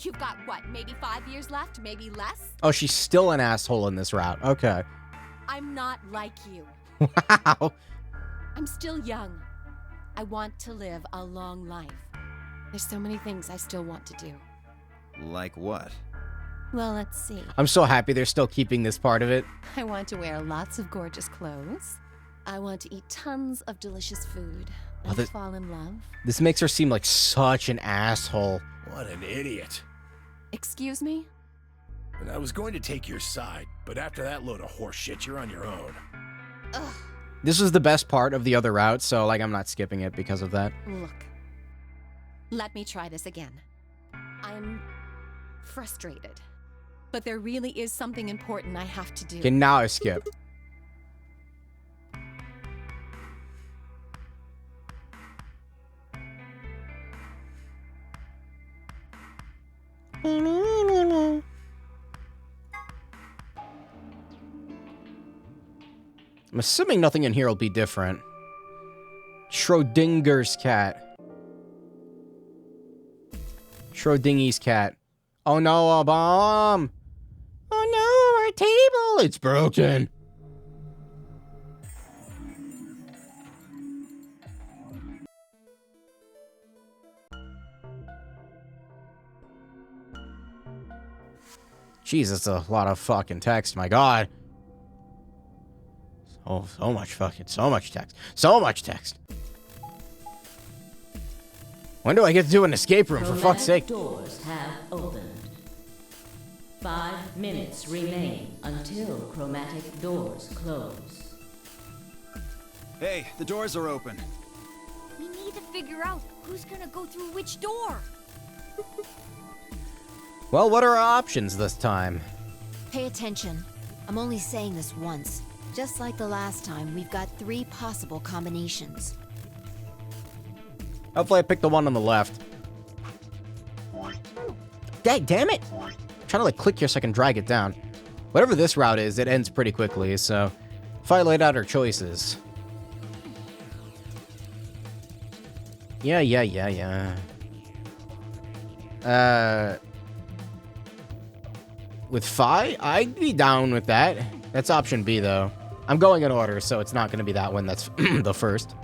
You've got, what, maybe 5 years left, maybe less? Oh, she's still an asshole in this route. Okay. I'm not like you. Wow. I'm still young. I want to live a long life. There's so many things I still want to do. Like what? Well, let's see. I'm so happy they're still keeping this part of it. I want to wear lots of gorgeous clothes. I want to eat tons of delicious food. And fall in love. This makes her seem like such an asshole. What an idiot. Excuse me? And I was going to take your side, but after that load of horse shit, you're on your own. Ugh. This was the best part of the other route, so, like, I'm not skipping it because of that. Look. Let me try this again. I'm frustrated. But there really is something important I have to do. Okay, now I skip. I'm assuming nothing in here will be different. Schrodinger's cat. Schrodingy's cat. Oh no, a bomb! Oh no, our table! It's broken! Jeez, that's a lot of fucking text, my god. Oh, so much text. So much text. When do I get to do an escape room, for fuck's sake? Doors have opened. 5 minutes remain until chromatic doors close. Hey, the doors are open. We need to figure out who's gonna go through which door. Well, what are our options this time? Pay attention. I'm only saying this once. Just like the last time, we've got 3 possible combinations. Hopefully I picked the one on the left. Dang, damn it! I'm trying to like click here so I can drag it down. Whatever this route is, it ends pretty quickly, so if I laid out our choices. Yeah. With Phi, I'd be down with that. That's option B, though. I'm going in order, so it's not going to be that one that's the first.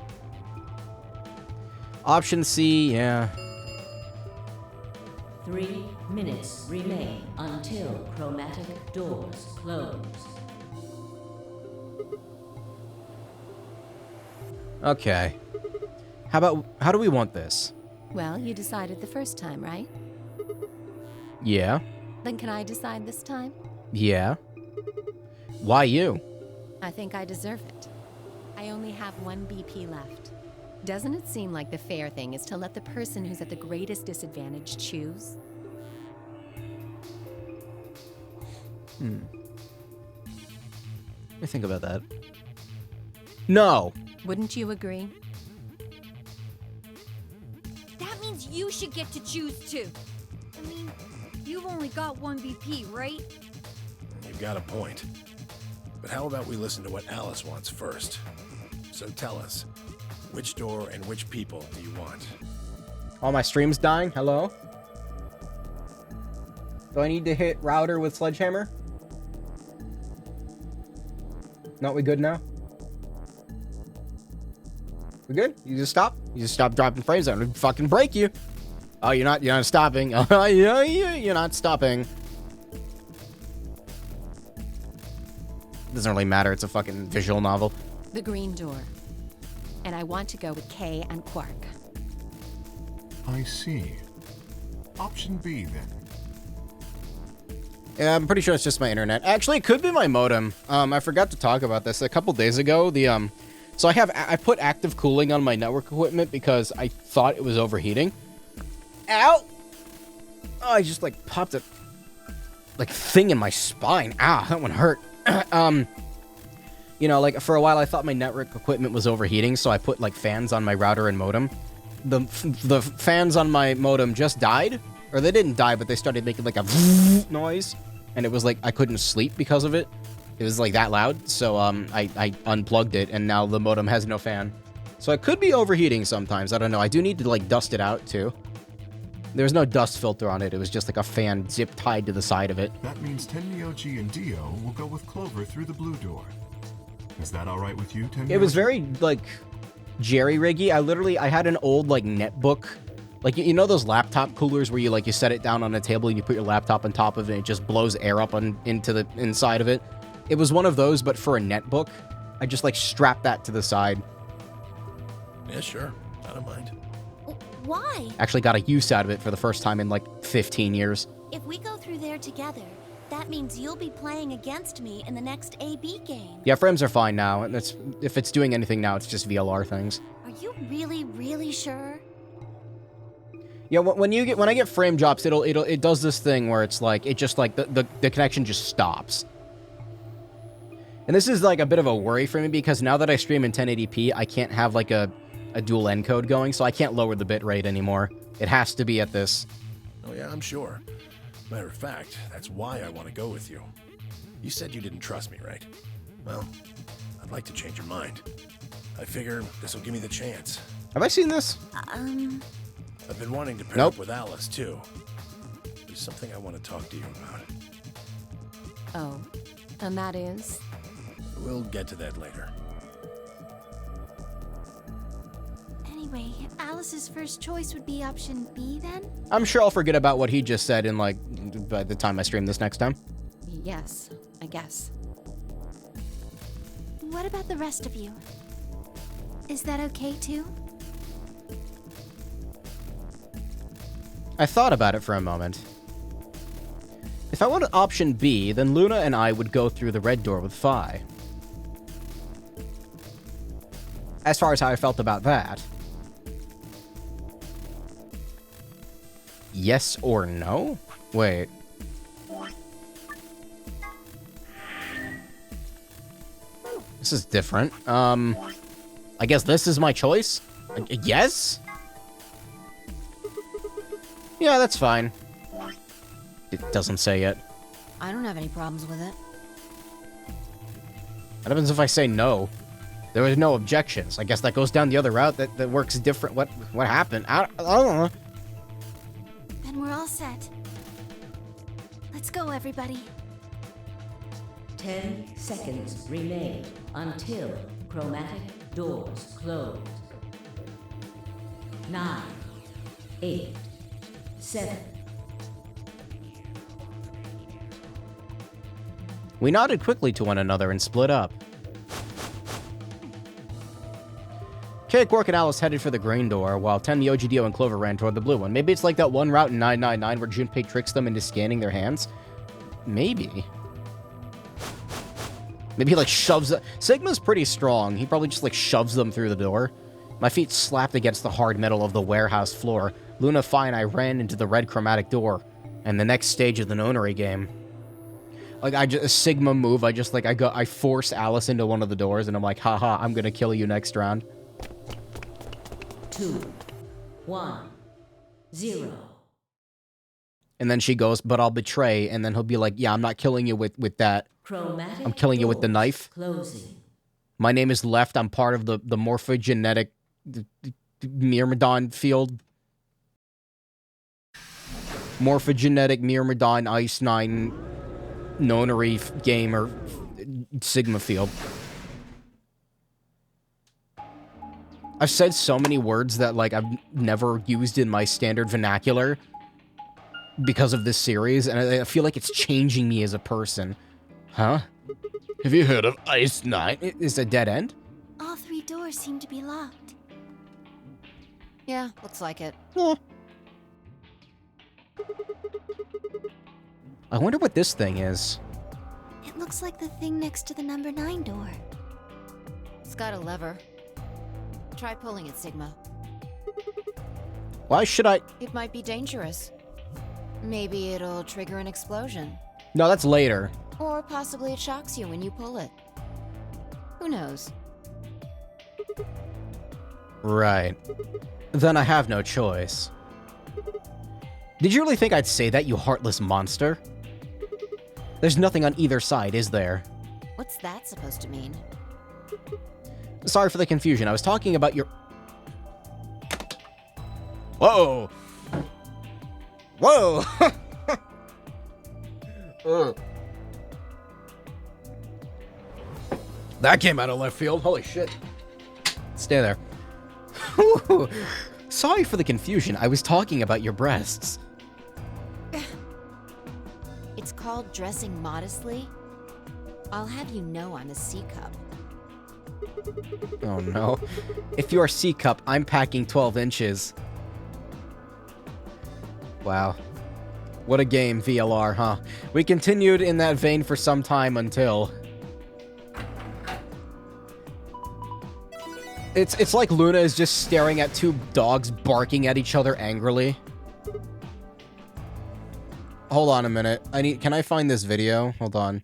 Option C, yeah. 3 minutes remain until chromatic doors close. Okay. How do we want this? Well, you decided the first time, right? Yeah. Then can I decide this time? Yeah. Why you? I think I deserve it. I only have 1 BP left. Doesn't it seem like the fair thing is to let the person who's at the greatest disadvantage choose? Let me think about that. No. Wouldn't you agree? That means you should get to choose too. I mean, you've only got 1 BP, right? You've got a point. But how about we listen to what Alice wants first? So tell us, which door and which people do you want? All my streams dying? Hello? Do I need to hit router with sledgehammer? No, we good now? We good? You just stop? You just stop dropping frames. I'm gonna fucking break you. Oh, you're not stopping. Oh, yeah, you're not stopping. Doesn't really matter. It's a fucking visual novel. The green door. And I want to go with Kay and Quark. I see. Option B, then. Yeah, I'm pretty sure it's just my internet. Actually, it could be my modem. I forgot to talk about this a couple days ago. So I put active cooling on my network equipment because I thought it was overheating. Ow! Oh, I just like popped a thing in my spine. Ow, that one hurt. You know, like for a while I thought my network equipment was overheating, so I put like fans on my router and modem. The fans on my modem just died, or they didn't die, but they started making like a noise, and it was like I couldn't sleep because of it. It was like that loud, so I unplugged it, and now the modem has no fan. So it could be overheating sometimes. I don't know. I do need to like dust it out too. There's no dust filter on it. It was just like a fan zip tied to the side of it. That means Tenmyoji and Dio will go with Clover through the blue door. Is that all right with you, Tenmyoji? It was very like jerry-riggy. I had an old like netbook. Like, you know those laptop coolers where you set it down on a table and you put your laptop on top of it and it just blows air up into the inside of it? It was one of those, but for a netbook. I just like strapped that to the side. Yeah, sure. I don't mind. Why? Actually got a use out of it for the first time in like 15 years. If we go through there together, That means you'll be playing against me in the next AB game. Yeah, frames are fine now. And if it's doing anything now, it's just VLR things. Are you really, really sure? Yeah, when I get frame drops, it does this thing where it's like the connection just stops. And this is like a bit of a worry for me because now that I stream in 1080p, I can't have like a dual encode going, so I can't lower the bitrate anymore. It has to be at this. Oh yeah, I'm sure. Matter of fact, that's why I want to go with you. You said you didn't trust me, right? Well, I'd like to change your mind. I figure this will give me the chance. Have I seen this? I've been wanting to pair up with Alice, too. There's something I want to talk to you about. Oh, and that is? We'll get to that later. Anyway, Alice's first choice would be option B then? I'm sure I'll forget about what he just said in like by the time I stream this next time. Yes, I guess. What about the rest of you? Is that okay too? I thought about it for a moment. If I wanted option B, then Luna and I would go through the red door with Phi. As far as how I felt about that. Yes or no? Wait. This is different. I guess this is my choice? Yes? Yeah, that's fine. It doesn't say it. I don't have any problems with it. What happens if I say no? There was no objections. I guess that goes down the other route that works different. What happened? I don't know. Then we're all set. Let's go, everybody. 10 seconds remain until chromatic doors close. 9, 8, 7. We nodded quickly to one another and split up. Kay, Quark, and Alice headed for the green door, while 10, the OGDO, and Clover ran toward the blue one. Maybe it's like that one route in 999 where Junpei tricks them into scanning their hands? Maybe. Maybe he, like, shoves it. Sigma's pretty strong. He probably just, like, shoves them through the door. My feet slapped against the hard metal of the warehouse floor. Luna, Phi, and I ran into the red chromatic door, and the next stage of the nonary game. Like, a Sigma move, I force Alice into one of the doors, and I'm like, haha, I'm gonna kill you next round. 2, 1, 0. And then she goes, but I'll betray, and then he'll be like, yeah, I'm not killing you with that. Chromatic I'm killing you with the knife. Closing. My name is Left. I'm part of the morphogenetic Myrmidon field. Morphogenetic Myrmidon Ice 9 nonary game or Sigma field. I've said so many words that, like, I've never used in my standard vernacular because of this series, and I feel like it's changing me as a person. Huh? Have you heard of Ice 9? Is it a dead end? All 3 doors seem to be locked. Yeah, looks like it. I wonder what this thing is. It looks like the thing next to the number 9 door. It's got a lever. Try pulling it, Sigma. Why should I? It might be dangerous. Maybe it'll trigger an explosion. No, that's later. Or possibly it shocks you when you pull it. Who knows? Right. Then I have no choice. Did you really think I'd say that, you heartless monster? There's nothing on either side, is there? What's that supposed to mean? Sorry for the confusion. I was talking about your... Whoa! Whoa! That came out of left field. Holy shit. Stay there. Sorry for the confusion. I was talking about your breasts. It's called dressing modestly. I'll have you know I'm a C-cup. Oh no. If you're a C-cup, I'm packing 12 inches. Wow. What a game, VLR, huh? We continued in that vein for some time until... It's like Luna is just staring at two dogs barking at each other angrily. Hold on a minute. Can I find this video? Hold on.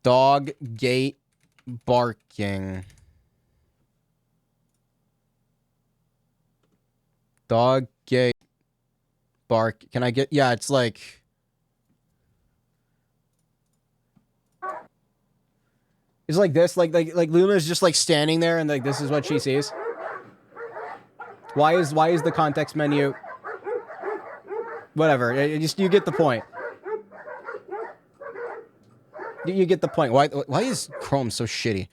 Dog gate barking. Dog gate bark. Can I get... Yeah, it's like... It's like this, like Luna's just like standing there and like this is what she sees. Why is the context menu? Whatever, you get the point. You get the point. Why is Chrome so shitty?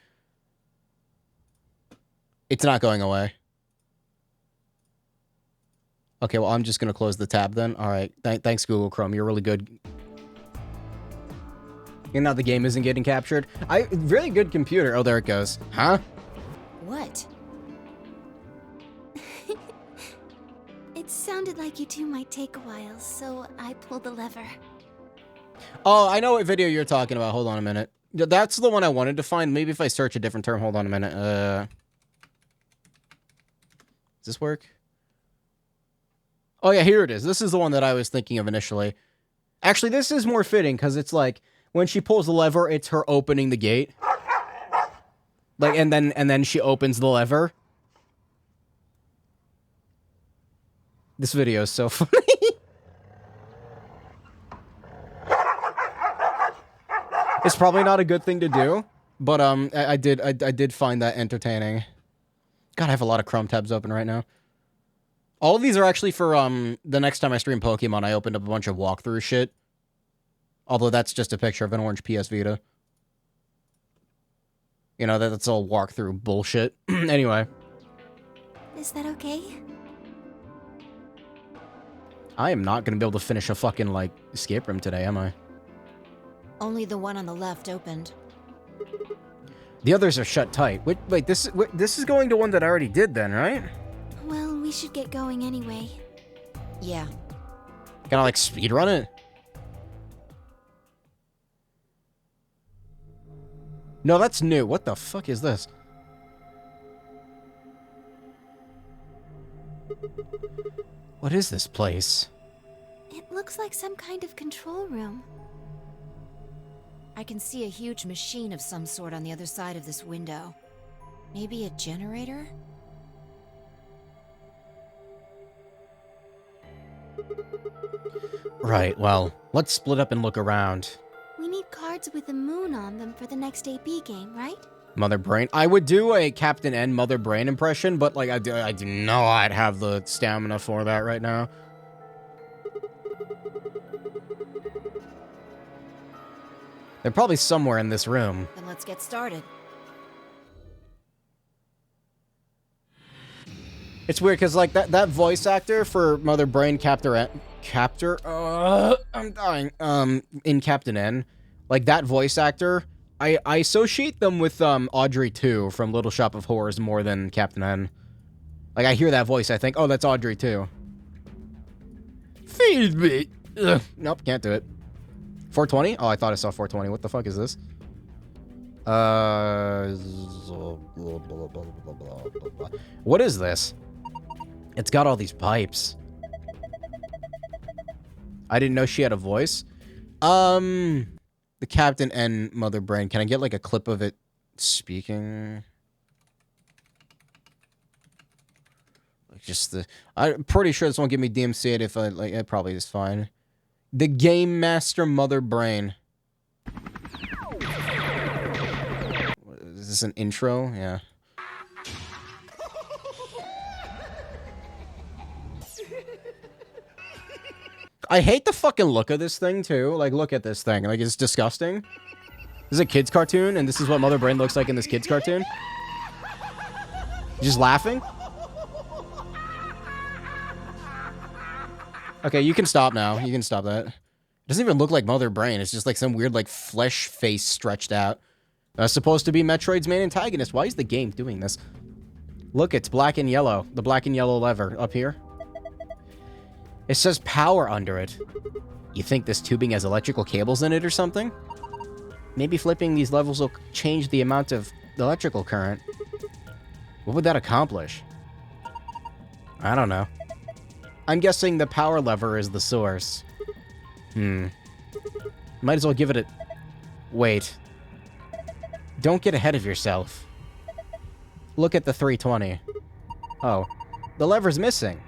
It's not going away. Okay, well I'm just gonna close the tab then. All right, thanks Google Chrome. You're really good. And now the game isn't getting captured. Really good computer. Oh, there it goes. Huh? What? It sounded like you two might take a while, so I pulled the lever. Oh, I know what video you're talking about. Hold on a minute. That's the one I wanted to find. Maybe if I search a different term. Hold on a minute. Does this work? Oh, yeah, here it is. This is the one that I was thinking of initially. Actually, this is more fitting because it's like... When she pulls the lever, it's her opening the gate. Like, and then she opens the lever. This video is so funny. It's probably not a good thing to do, but I did find that entertaining. God, I have a lot of Chrome tabs open right now. All of these are actually for the next time I stream Pokemon. I opened up a bunch of walkthrough shit. Although that's just a picture of an orange PS Vita. You know, that's all walkthrough bullshit. Anyway. Is that okay? I am not going to be able to finish a fucking, like, escape room today, am I? Only the one on the left opened. The others are shut tight. Wait, this is going to one that I already did then, right? Well, we should get going anyway. Yeah. Can I, like, speedrun it? No, that's new. What the fuck is this? What is this place? It looks like some kind of control room. I can see a huge machine of some sort on the other side of this window. Maybe a generator? Right, well, let's split up and look around. We need cards with a moon on them for the next AB game, right? Mother Brain. I would do a Captain N Mother Brain impression, but like I do not have the stamina for that right now. They're probably somewhere in this room. Then let's get started. It's weird because like that voice actor for Mother Brain I'm dying. In Captain N, like that voice actor, I associate them with Audrey 2 from Little Shop of Horrors more than Captain N. Like I hear that voice, I think, oh, that's Audrey 2. Feed me. Ugh. Nope, can't do it. 420? Oh, I thought I saw 420. What the fuck is this? What is this? It's got all these pipes. I didn't know she had a voice. The Captain N Mother Brain. Can I get like a clip of it speaking? Like just the... I'm pretty sure this won't give me DMCA'd if I... like, it probably is fine. The Game Master Mother Brain. Is this an intro? Yeah. I hate the fucking look of this thing, too. Like, look at this thing. Like, it's disgusting. This is a kid's cartoon, and this is what Mother Brain looks like in this kid's cartoon. Just laughing? Okay, you can stop now. You can stop that. It doesn't even look like Mother Brain. It's just like some weird, like, flesh face stretched out. Supposed to be Metroid's main antagonist. Why is the game doing this? Look, it's black and yellow. The black and yellow lever up here. It says power under it. You think this tubing has electrical cables in it or something? Maybe flipping these levels will change the amount of electrical current. What would that accomplish? I don't know. I'm guessing the power lever is the source. Might as well give it a... Wait. Don't get ahead of yourself. Look at the 320. Oh. The lever's missing.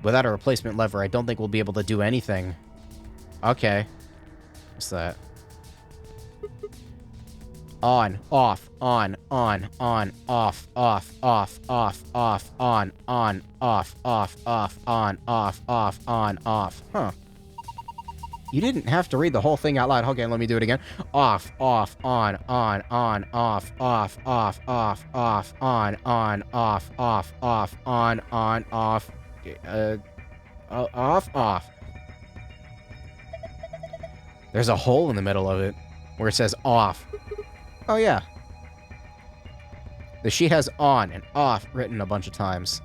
Without a replacement lever, I don't think we'll be able to do anything. Okay. What's that? On, off, on, off, off, off, off, on, off, on, off. Huh. You didn't have to read the whole thing out loud. Okay, let me do it again. Off, off, on, off, on, off, off, off, on, off, on, off. Off. There's a hole in the middle of it where it says off. Oh, yeah. The sheet has on and off written a bunch of times.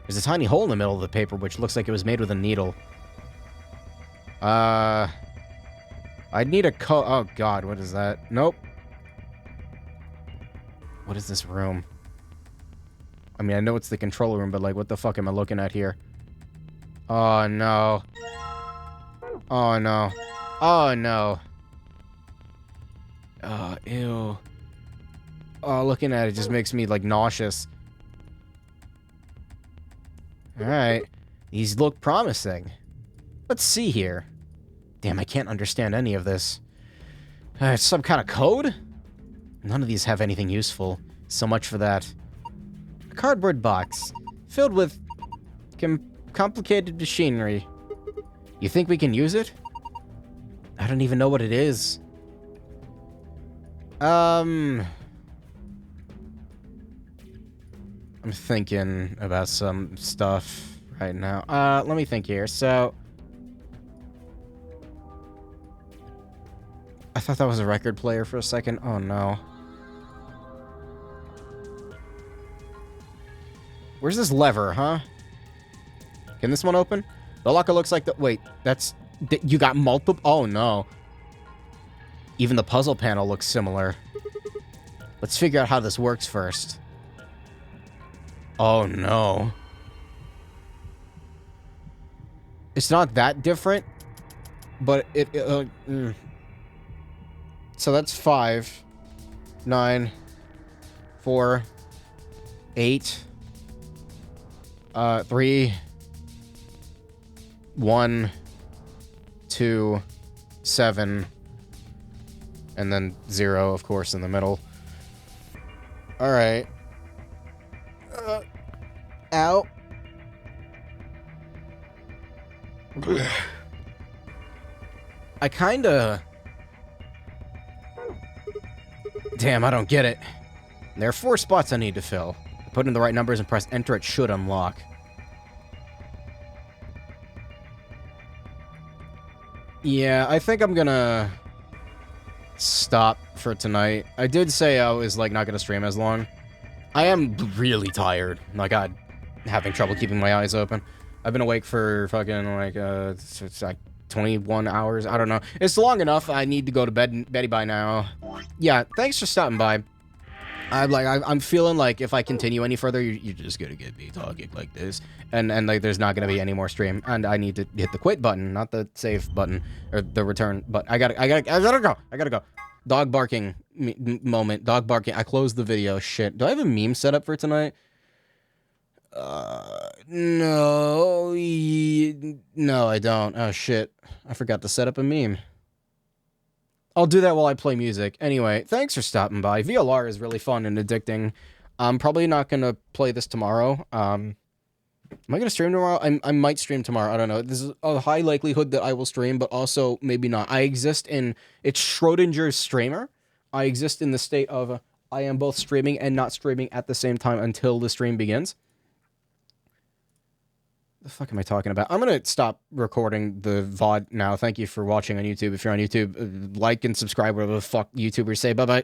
There's a tiny hole in the middle of the paper which looks like it was made with a needle. I'd need a oh god, what is that? Nope. What is this room? I mean, I know it's the control room, but like, what the fuck am I looking at here? Oh no. Oh no. Oh no. Oh, ew. Oh, looking at it just makes me like nauseous. Alright. These look promising. Let's see here. Damn, I can't understand any of this. It's some kind of code? None of these have anything useful. So much for that. A cardboard box, filled with complicated machinery. You think we can use it? I don't even know what it is. I'm thinking about some stuff right now. Let me think here. So... I thought that was a record player for a second. Oh, no. Where's this lever, huh? Can this one open? The locker looks like the... Wait, that's... You got multiple... Oh, no. Even the puzzle panel looks similar. Let's figure out how this works first. Oh, no. It's not that different, but So that's 5, 9, 4, 8, 3, 1, 2, 7, and then 0, of course, in the middle. All right. Ow. I kinda... Damn, I don't get it. There are 4 spots I need to fill. Put in the right numbers and press enter, it should unlock. Yeah, I think I'm gonna stop for tonight. I did say I was like not gonna stream as long. I am really tired. Like, I'm having trouble keeping my eyes open. I've been awake for fucking like it's like 21 hours. I don't know. It's long enough. I need to go to bed, Betty, by now. Yeah, thanks for stopping by. I'm feeling like if I continue any further, you're just gonna get me talking like this, and like there's not gonna be any more stream, and I need to hit the quit button, not the save button or the return. But I gotta go. Dog barking moment. Dog barking. I closed the video. Shit. Do I have a meme set up for tonight? No. No, I don't. Oh shit. I forgot to set up a meme. I'll do that while I play music. Anyway, thanks for stopping by. VLR is really fun and addicting. I'm probably not going to play this tomorrow. Am I going to stream tomorrow? I might stream tomorrow. I don't know. This is a high likelihood that I will stream, but also maybe not. I exist in... It's Schrodinger's streamer. I exist in the state of... I am both streaming and not streaming at the same time until the stream begins. The fuck am I talking about? I'm going to stop recording the VOD now. Thank you for watching on YouTube. If you're on YouTube, like and subscribe, whatever the fuck YouTubers say. Bye-bye.